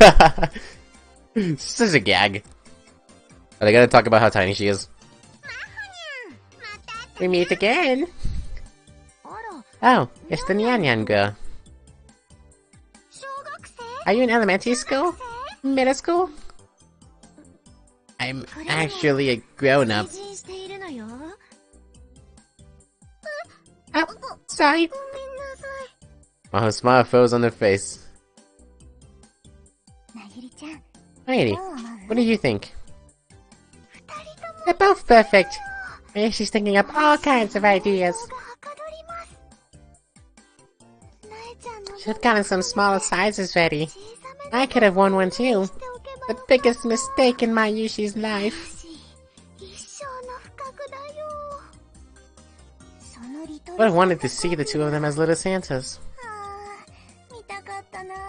あら。 Such a gag. Are they gonna talk about how tiny she is? また。 We meet again. あら。 Oh, it's the Nyan Nyan girl. 小学生？ Are you in elementary school? Middle school? I'm actually a grown up. 成人しているのよ。 Oh, sorry. ごめんなさい。 Maho's smile froze on her face. なゆりちゃん。 Lady, どう思う？ what do you think? 二人とも They're both perfect. Maybe she's thinking up all kinds of ideas. 想像がはかどります。なえちゃんの Should have gotten some smaller sizes ready. 小さめ I could have worn one too. しておけば The よかった biggest mistake in my Yushi's life. し一生の不覚だよ。そのリトル Would have wanted to see the two of them as little Santas. あー見たかったな。だよ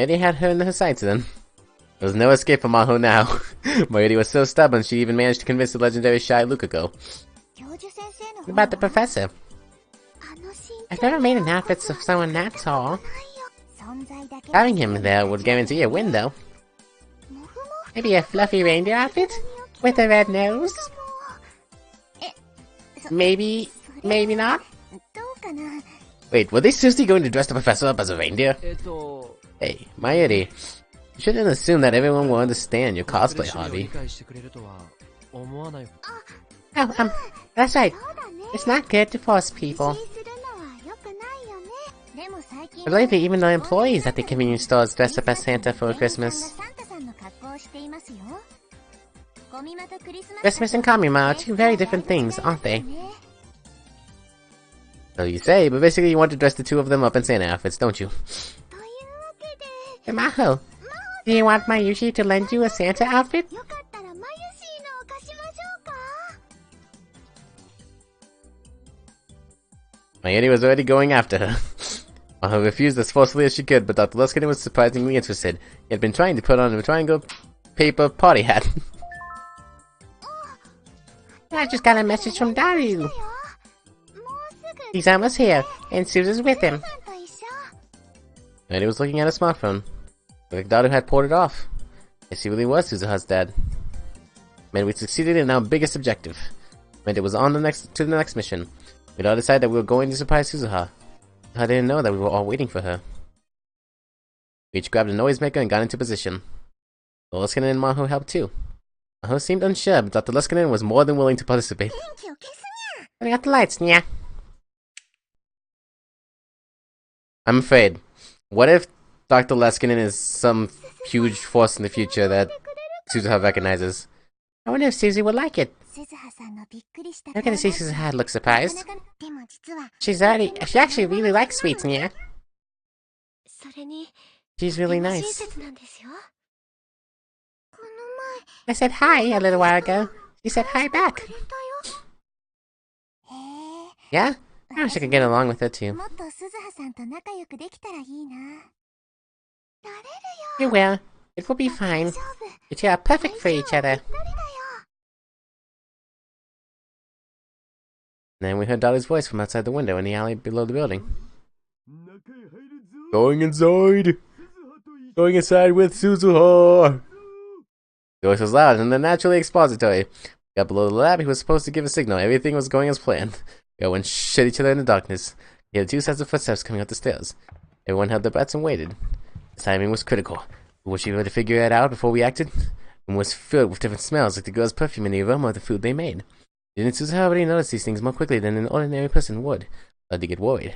ね。 Lady had her in her sights then. There was no escape for Maho now. Mayuri was so stubborn she even managed to convince the legendary shy Lukago. 教授先生の What about the professor? あの身 I've 長 never made an outfit of someone that tall. 存在だけ Having him there would guarantee a win though. もふもふ Maybe a fluffy reindeer outfit? With a red nose? そ Maybe, それ maybe not? どうかな。 Wait, were they seriously going to dress the professor up as a reindeer? え Hey, Mayuri, you shouldn't assume that everyone will understand your プレ cosplay ッシャーを理 hobby. 解してくれるとは思わない Oh, that's right. そうだね。 It's not good to force people. 自炊するのは良くないよね。でも最近 But lately, even the employees at the convenience stores dress up as Santa for 店員さんが Christmas. サンタさんの格好をしていますよ。ゴミマとクリスマス Christmas and Kamima are two very different things, aren't they? So you say, but basically you want to dress the two of them up in Santa outfits, don't you? というわけで、 Hey, Maho, do you want Mayushi to lend you a Santa outfit? よかったらマユシーのを貸しましょうか。 Mayuri was already going after her. Maho refused as forcefully as she could, but Dr. Luskinen was surprisingly interested. He had been trying to put on a triangle paper party hat. I just got a message from Daru. もうすぐ He's almost here, and Susan's with him. さんと一緒。 And he was looking at a smartphone. Like Daru had poured it off. Yes, he really was Suzuha's dad. Man, we succeeded in our biggest objective. And it was on to the next mission. We'd all decided that we were going to surprise Suzuha. I didn't know that we were all waiting for her. We each grabbed a noisemaker and got into position. Luskinen and Maho helped too. Maho seemed unsure, but Dr. Luskinen was more than willing to participate. 電気を消すにゃ。 Turning out the lights, Nya. I'm afraid. What if Dr. Luskinen is some huge force in the future that Suzuha recognizes? I wonder if Suzy would like it. 鈴葉さんのびっくりした Look at to see Suzuha look surprised. でも実は She actually really likes sweets, Nya. それに She's really 親 nice. 切なんですよ。この I said hi a little while ago. She said hi back. 前くれたよ。へえ。 Yeah? 私 wish I could get along with it too. もっと鈴葉さんと仲良くできたらいいな。なれる You will. It will be fine. よ。大丈夫。 You two are perfect for each other. 相性はぴったりだよ。 Then we heard Dolly's voice from outside the window in the alley below the building. 中へ入るぞ。 Going inside! 鈴葉と一緒 Going inside with Suzuha! The voice was loud and then naturally expository. Got below the lab, he was supposed to give a signal. Everything was going as planned. We all went shit each other in the darkness. He had 2 sets of footsteps coming up the stairs. Everyone held their breaths and waited. The timing was critical. We wished we were to figure it out before we acted. The room was filled with different smells, like the girl's perfume and the aroma of the food they made. Didn't Suzuha already notice these things more quickly than an ordinary person would? Started to get worried.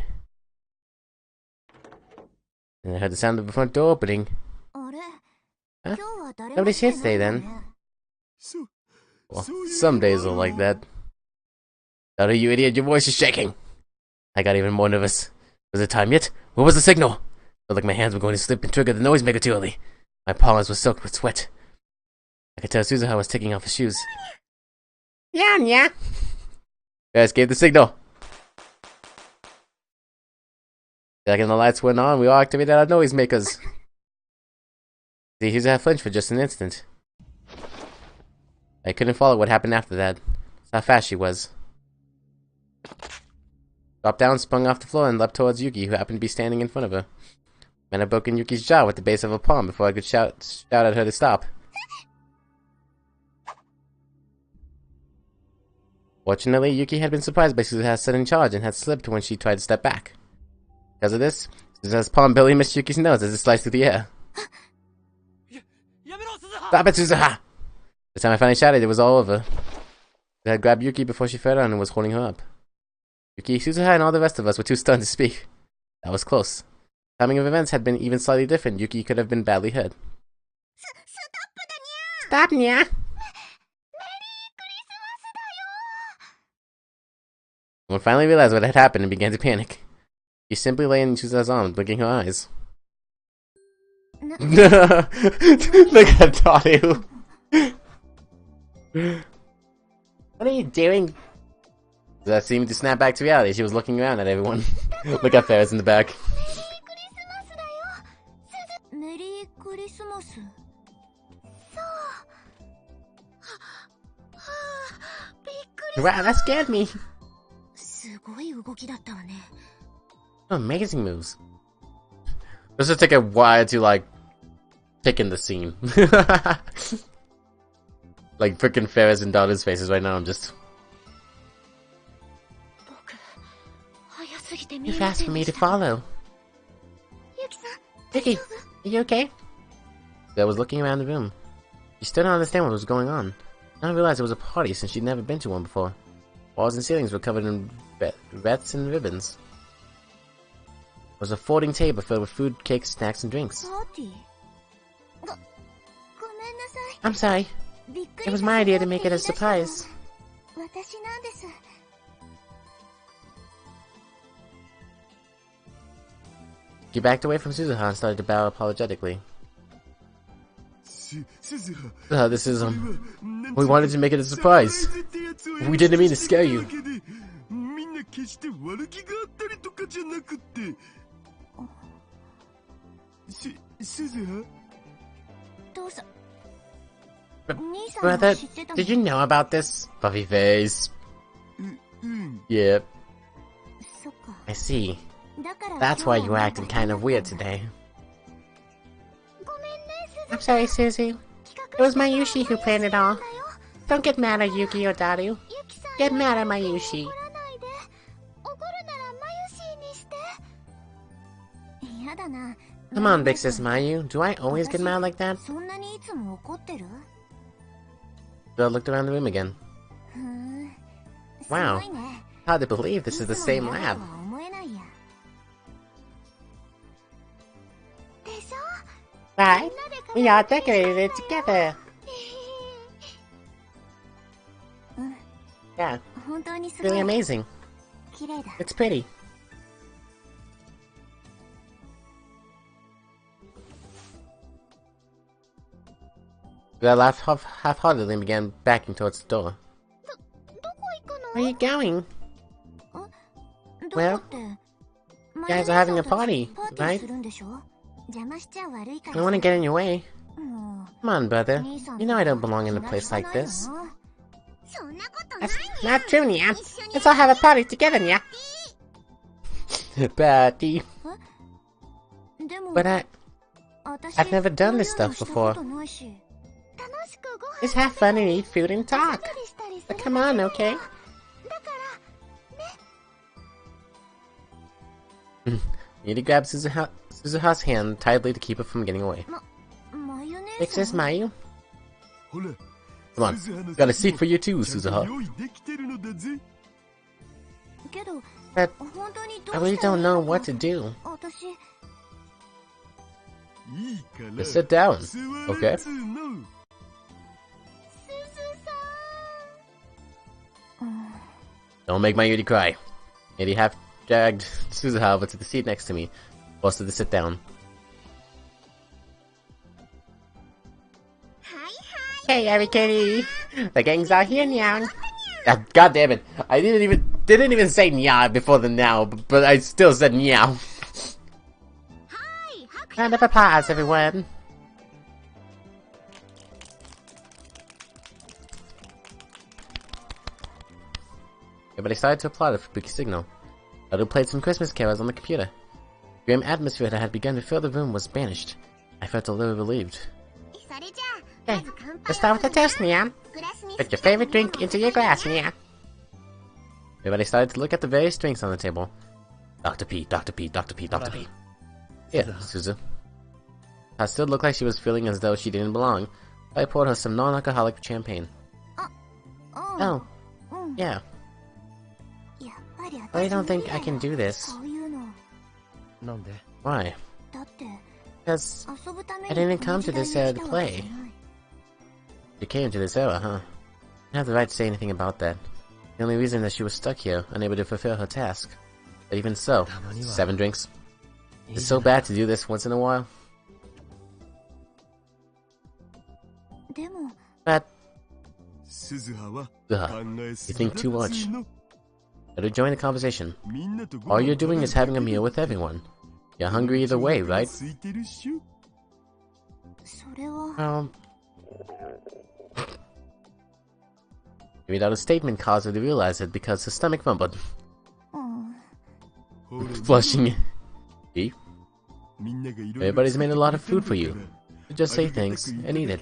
And I heard the sound of the front door opening. あれ Huh? 今日は誰も Nobody's 来て here ない today よ then. ね。 そ Well, So you some days are like that. Dolly, you idiot, your voice is shaking! I got even more nervous. Was it time yet? What was the signal? Felt like my hands were going to slip and trigger the noisemaker too early. My palms were soaked with sweat. I could tell Suzuha was taking off her shoes. Yeah. Guys gave the signal. Second the lights went on, we all activated our noisemakers. Suzuha flinched for just an instant. I couldn't follow what happened after that. That's how fast she was. Dropped down, sprung off the floor, and leapt towards Yuki, who happened to be standing in front of her. Man had broken Yuki's jaw with the base of a palm before I could shout at her to stop. Fortunately, Yuki had been surprised by Suzuha's sudden charge and had slipped when she tried to step back. Because of this, Suzuha's palm barely missed Yuki's nose as it sliced through the air. Stop it, Suzuha! The time I finally shouted, it was all over. I had grabbed Yuki before she fell down and was holding her up. Yuki, Suzuha, and all the rest of us were too stunned to speak. That was close. The timing of events had been even slightly different. Yuki could have been badly hurt. Stop, Nya! Someone finally realized what had happened and began to panic. She simply lay in Suzuha's arms, blinking her eyes. Look at Taru. What are you doing? That seemed to snap back to reality. She was looking around at everyone. Look at Ferris in the back. メリークリスマス。そう。びっくり Wow, that scared me. すごい動きだったわね。 Oh, amazing moves. This will take a while to, like, take in the scene. Like, freaking Ferris and Donna's faces right now, I'm just... 僕、早すぎて見 Too えま fast せ for ん me で to した。 follow. ゆきさん、 Vicky, are you okay? I was looking around the room. She still didn't understand what was going on. I realized it was a party since she'd never been to one before. Walls and ceilings were covered in wreaths and ribbons. There was a folding table filled with food, cakes, snacks, and drinks. パーティーごめんなさ I'm sorry. い。びっく It り was さ my せ idea よ to う make って it a 言い出したの surprise. 私なんです。 He backed away from Suzuha and started to bow apologetically. 鈴葉 This is, we wanted to make it a surprise. We didn't mean to scare you. みんな決して悪気があったりとかじゃなくって鈴葉父さん。兄さん Brother, は知ってたの did you know about this? Puffy face. うん Yep, そっか。 I see. だから That's why 今 you 日 were は acting kind of weird today. ごめんね、 I'm sorry, Susie. It was Mayushi who planned it all. Don't get mad at Yuki or Daru. ゆきさん Get mad at Mayushi. 怒らないで。怒るならマユシーにして。嫌だな。 Come on, big sis Mayu. Do I always get mad like that? そんなにいつも怒ってる？ Bill looked around the room again. ふーん。 Wow. すごいね。 Hard to believe this is the いつ same も嫌 lab. とは思えないや。でしょ？ Right? みんな We で all decorated it together. うん、 Yeah, 本当にすご really い。 amazing. 綺麗だ。 It's pretty. I laughed half-heartedly and began backing towards the door. どこ行くの？ Where are you going? Well, you guys are having a party, right? I don't want to get in your way. Come on, brother. You know I don't belong in a place like this. That's not true, Nya. Let's all have a party together, Nya. Party. But I've never done this stuff before. Just have fun and eat food and talk. But come on, okay? Yuri grabs Suzuha's hand tightly to keep it from getting away. Fix this, Mayu. Come on, got a seat for you too, Suzuha. But I really don't know what to do. Just sit down, okay? Don't make my Yuri cry. Yuri half dragged Suzuha over to the seat next to me, forced her to sit down. Hey, everybody! The gang's out here now. God damn it! I didn't even say nya before the now, but I still said meow. Round of applause, everyone. Everybody started to applaud at Fubuki's signal. Odo played some Christmas carols on the computer. The grim atmosphere that had begun to fill the room was banished. I felt a little relieved. Hey, let's start with the toast, Nya. Put your favorite drink into your glass, Nya. Everybody started to look at the various drinks on the table. Dr. P, Dr. P, Dr. P, Dr. P. Here, Suzu. I still looked like she was feeling as though she didn't belong. I poured her some non-alcoholic champagne. Oh, yeah. I don't think I can do this. Why? Because I didn't come to this era to play. You came to this era, huh? I don't have the right to say anything about that. The only reason that she was stuck here, unable to fulfill her task. But even so, 7 drinks. It's so bad to do this once in a while. But Suzuha, you think too much. Better join the conversation. All you're doing is having a meal with everyone. You're hungry either way, right? Maybe that a statement caused her to realize it because her stomach rumbled. Flushing. See? Everybody's made a lot of food for you. So just say thanks and eat it.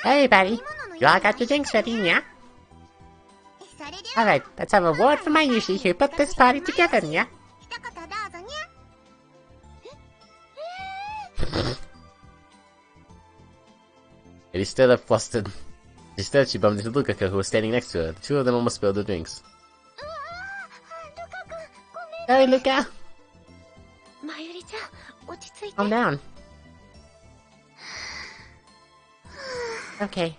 Hey, buddy. You all got your drinks ready, Nya? Alright, let's have a word from my Yushi who put this party together, Nya. Eddie stood up flustered. Instead, she bumped into Lukaku, who was standing next to her. The two of them almost spilled their drinks. Sorry, Luka! Calm down. Okay.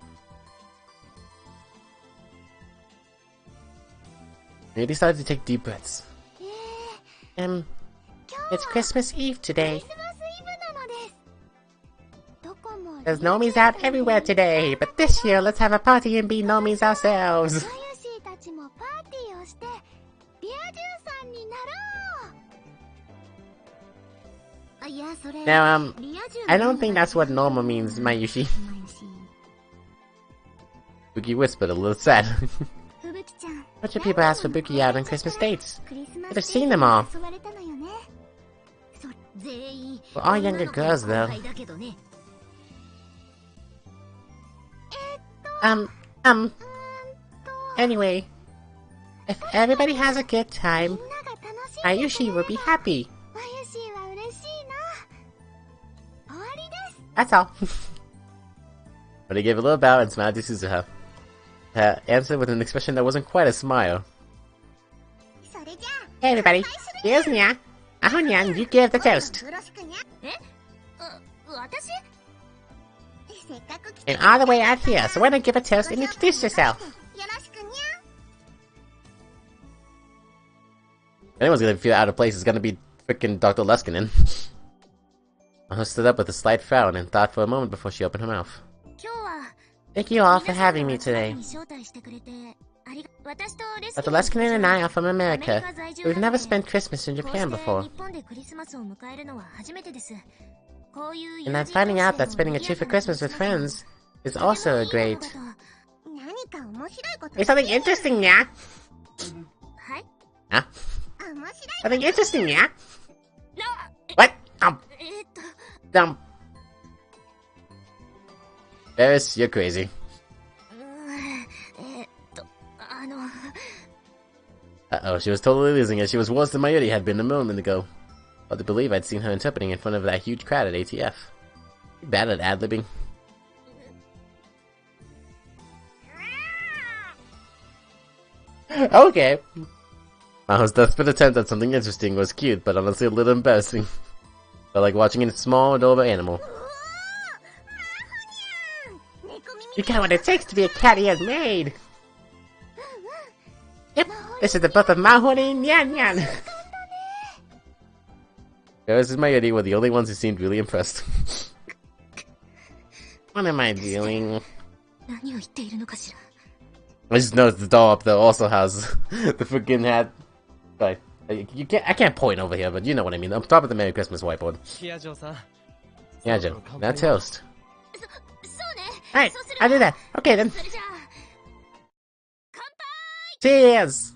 They decided to take deep breaths. It's Christmas Eve today. There's Nomis out everywhere today, but this year let's have a party and be Nomis ourselves. Now, I don't think that's what normal means, Mayushi. Buki whispered, a little sad. Bunch of people ask for Buki out on Christmas dates. I'd have seen them all. We're all younger girls, though. Anyway, if everybody has a good time, Mayushi will be happy. That's all. But he gave a little bow and smiled to Suzuha. Answered with an expression that wasn't quite a smile. Hey everybody, here's Nya. Nya, you give the toast. And all the way out here, so why don't give a toast and introduce yourself? If anyone's gonna feel out of place, it's gonna be frickin' Dr. Leskinen. Maho stood up with a slight frown and thought for a moment before she opened her mouth. Thank you all for having me today. But the Leskinen and I are from America. We've never spent Christmas in Japan before. And I'm finding out that spending a trip for Christmas with friends is also a great... There's something interesting, yeah? Huh? Something interesting, yeah? What? Ferris, you're crazy. Uh-oh, she was totally losing it. She was worse than Mayuri had been a moment ago. Hard to believe I'd seen her interpreting in front of that huge crowd at ATF. You bad at ad-libbing. Okay. Maho's desperate attempt at something interesting was cute, but honestly a little embarrassing. Felt like watching a small, adorable animal. You got what it takes to be a cat-eared maid! Yep, this is the birth of Maho and Nyan Nyan! Ferris and Mayuri were the only ones who seemed really impressed. What am I doing? I just noticed the doll up there also has the freaking hat. Right. I can't point over here, but you know what I mean. I'm top of the Merry Christmas whiteboard. Yeah, Joe. Now toast. Alright, I'll do that. Okay then. Cheers!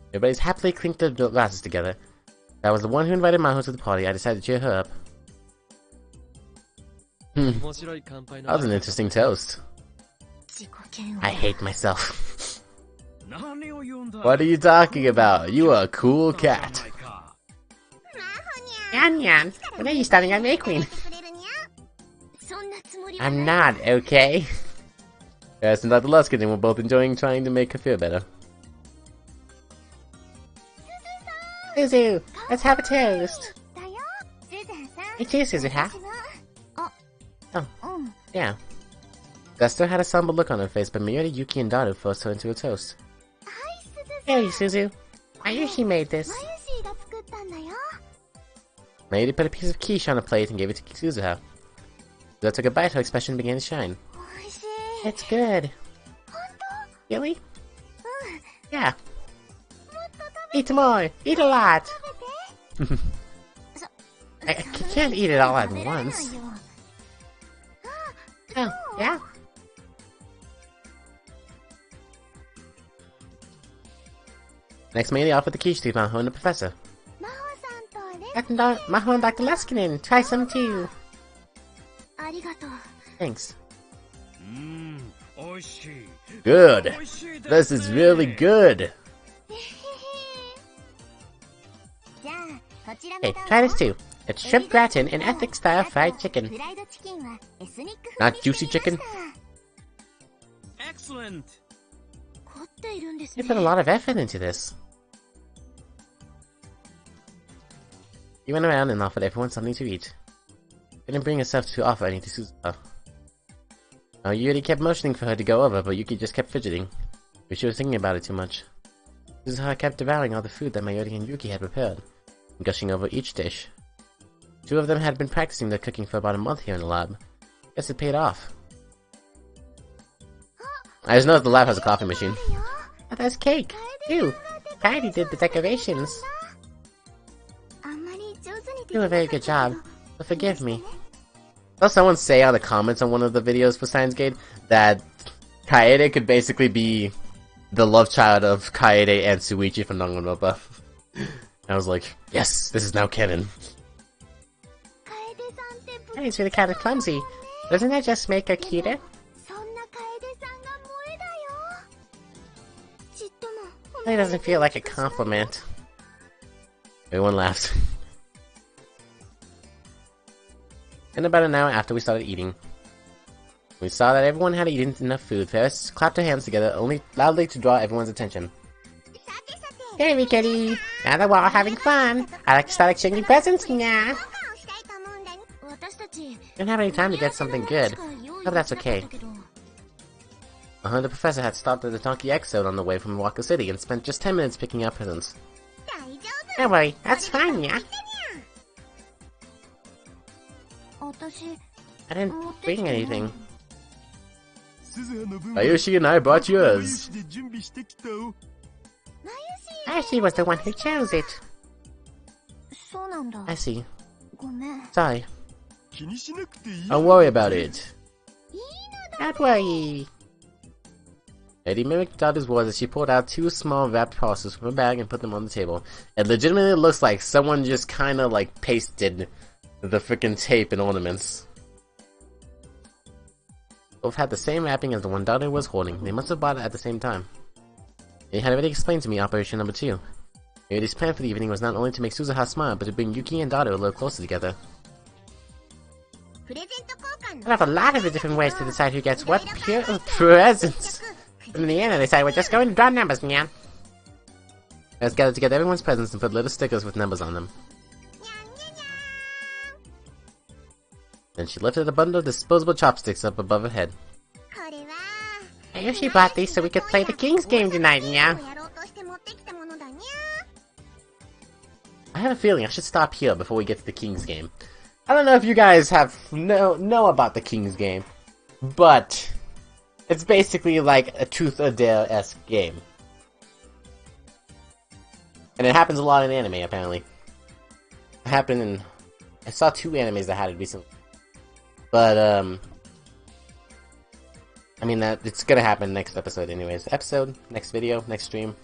Everybody's happily clinked their glasses together. I was the one who invited Maho to the party. I decided to cheer her up. That was an interesting toast. I hate myself. What are you talking about? You are a cool cat. Yan Yan, when are you starting on May Queen? I'm not, okay? Yes, and Dr. Luskin and we're both enjoying trying to make her feel better. Suzu, let's have a toast. Me too, Suzu, huh? Oh, yeah. Desta had a somber look on her face, but Mayuri, Yuki, and Daru forced her into a toast. Hey, Suzu. Mayushi made this. Mayuri put a piece of quiche on a plate and gave it to Suzuha. Suzuha took a bite, her expression began to shine. It's good. Really? Yeah. Eat more! Eat a lot! I can't eat it all at once. Oh, yeah? Next, Mayuri offered the quiche to Maho and the professor. Maho and Dr. Leskinen, try some too. Thanks. Good. This is really good. Hey, try this too. It's shrimp gratin and ethnic style fried chicken. Not juicy chicken. Excellent. They put a lot of effort into this. He went around and offered everyone something to eat. Didn't bring herself to offer any to Suzuha. Yuri kept motioning for her to go over, but Yuki just kept fidgeting. She was thinking about it too much. Suzuha kept devouring all the food that Mayuri and Yuki had prepared, gushing over each dish. Two of them had been practicing their cooking for about a month here in the lab. Guess it paid off. I just noticed the lab has a coffee machine. Oh, that's cake! Ew! Kaede did the decorations! You do a very good job, so forgive me. I saw someone say on the comments on one of the videos for Steins Gate that Kaede could basically be the love child of Kaede and Suichi from Danganronpa. I was like, yes, this is now canon. Kaede's really kind of clumsy. Doesn't that just make her cuter? It doesn't feel like a compliment. Everyone laughed. And about an hour after we started eating, we saw that everyone had eaten enough food. Ferris clapped her hands together, only loudly to draw everyone's attention. Hey, Mikeri! Now that we're all having fun, I'd like to start exchanging presents now! Don't have any time to get something good. Hope that's okay. The professor had stopped at the Donkey Exode on the way from Waka City and spent just 10 minutes picking up presents. Don't worry, that's fine, yeah? I didn't bring anything. 鈴葉の分は Ayushi and I bought 仲 yours. 良しで準備してきたお。 Ayushi was the one who chose it. そうなんだ。 I see. ごめん。 Sorry. 気にしなくていい。 Don't worry about it. Don't worry. Eddie mimicked Dada's words as she pulled out 2 small wrapped parcels from her bag and put them on the table. It legitimately looks like someone just kinda like pasted the frickin' tape and ornaments. Both had the same wrapping as the one Dada was holding. They must have bought it at the same time. They had already explained to me Operation Number 2. Eddie's plan for the evening was not only to make Suzuha smile, but to bring Yuki and Dada a little closer together. プレゼント交換 I have a lot of different ways to decide who gets what presents. In the end, I decided we're just going to draw numbers, man. Let's gather together everyone's presents and put little stickers with numbers on them. Then she lifted a bundle of disposable chopsticks up above her head. これは I usually bought these so we could play the King's game tonight, yeah. やろうとして持ってきたものだにゃ I have a feeling I should stop here before we get to the King's game. I don't know if you guys know about the King's game, but it's basically like a Truth or Dare-esque game. And it happens a lot in anime, apparently. It happened in... I saw 2 animes that had it recently. But, I mean, that it's gonna happen next episode anyways. Next video, next stream.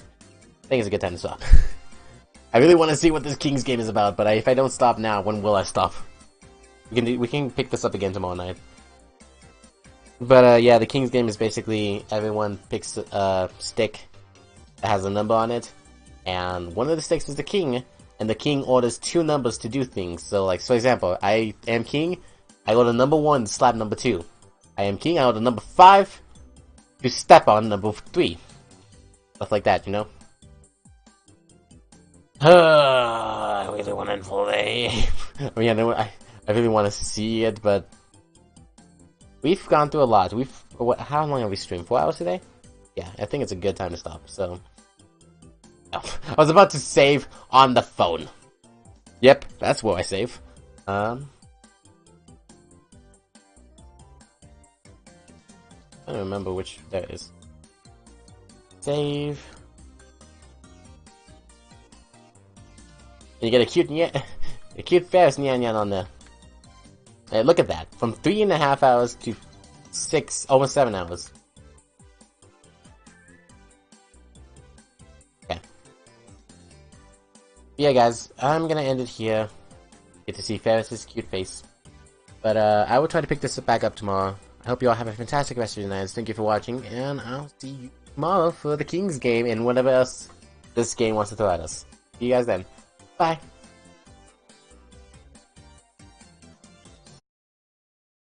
I think it's a good time to stop. I really want to see what this King's game is about, but if I don't stop now, when will I stop? We can pick this up again tomorrow night. But, yeah, the King's game is basically everyone picks a stick that has a number on it, and one of the sticks is the king, and the king orders 2 numbers to do things. So, like, for example, I am king, I order number 1 to slap number 2. I am king, I order number 5 to step on number 3. Stuff like that, you know? I really want to play. I mean, I really want to see it, but we've gone through a lot. How long have we streamed? 4 hours today? Yeah, I think it's a good time to stop, so... Oh, I was about to save on the phone. Yep, that's where I save. I don't remember which that is. Save. You get a cute a cute Ferris Nyan Nyan on there. Hey, look at that. From 3.5 hours to 6, almost 7 hours. Okay. Yeah, guys, I'm gonna end it here. Get to see Ferris's cute face. But, I will try to pick this back up tomorrow. I hope you all have a fantastic rest of your nights. Thank you for watching, and I'll see you tomorrow for the King's game and whatever else this game wants to throw at us. See you guys then. Bye.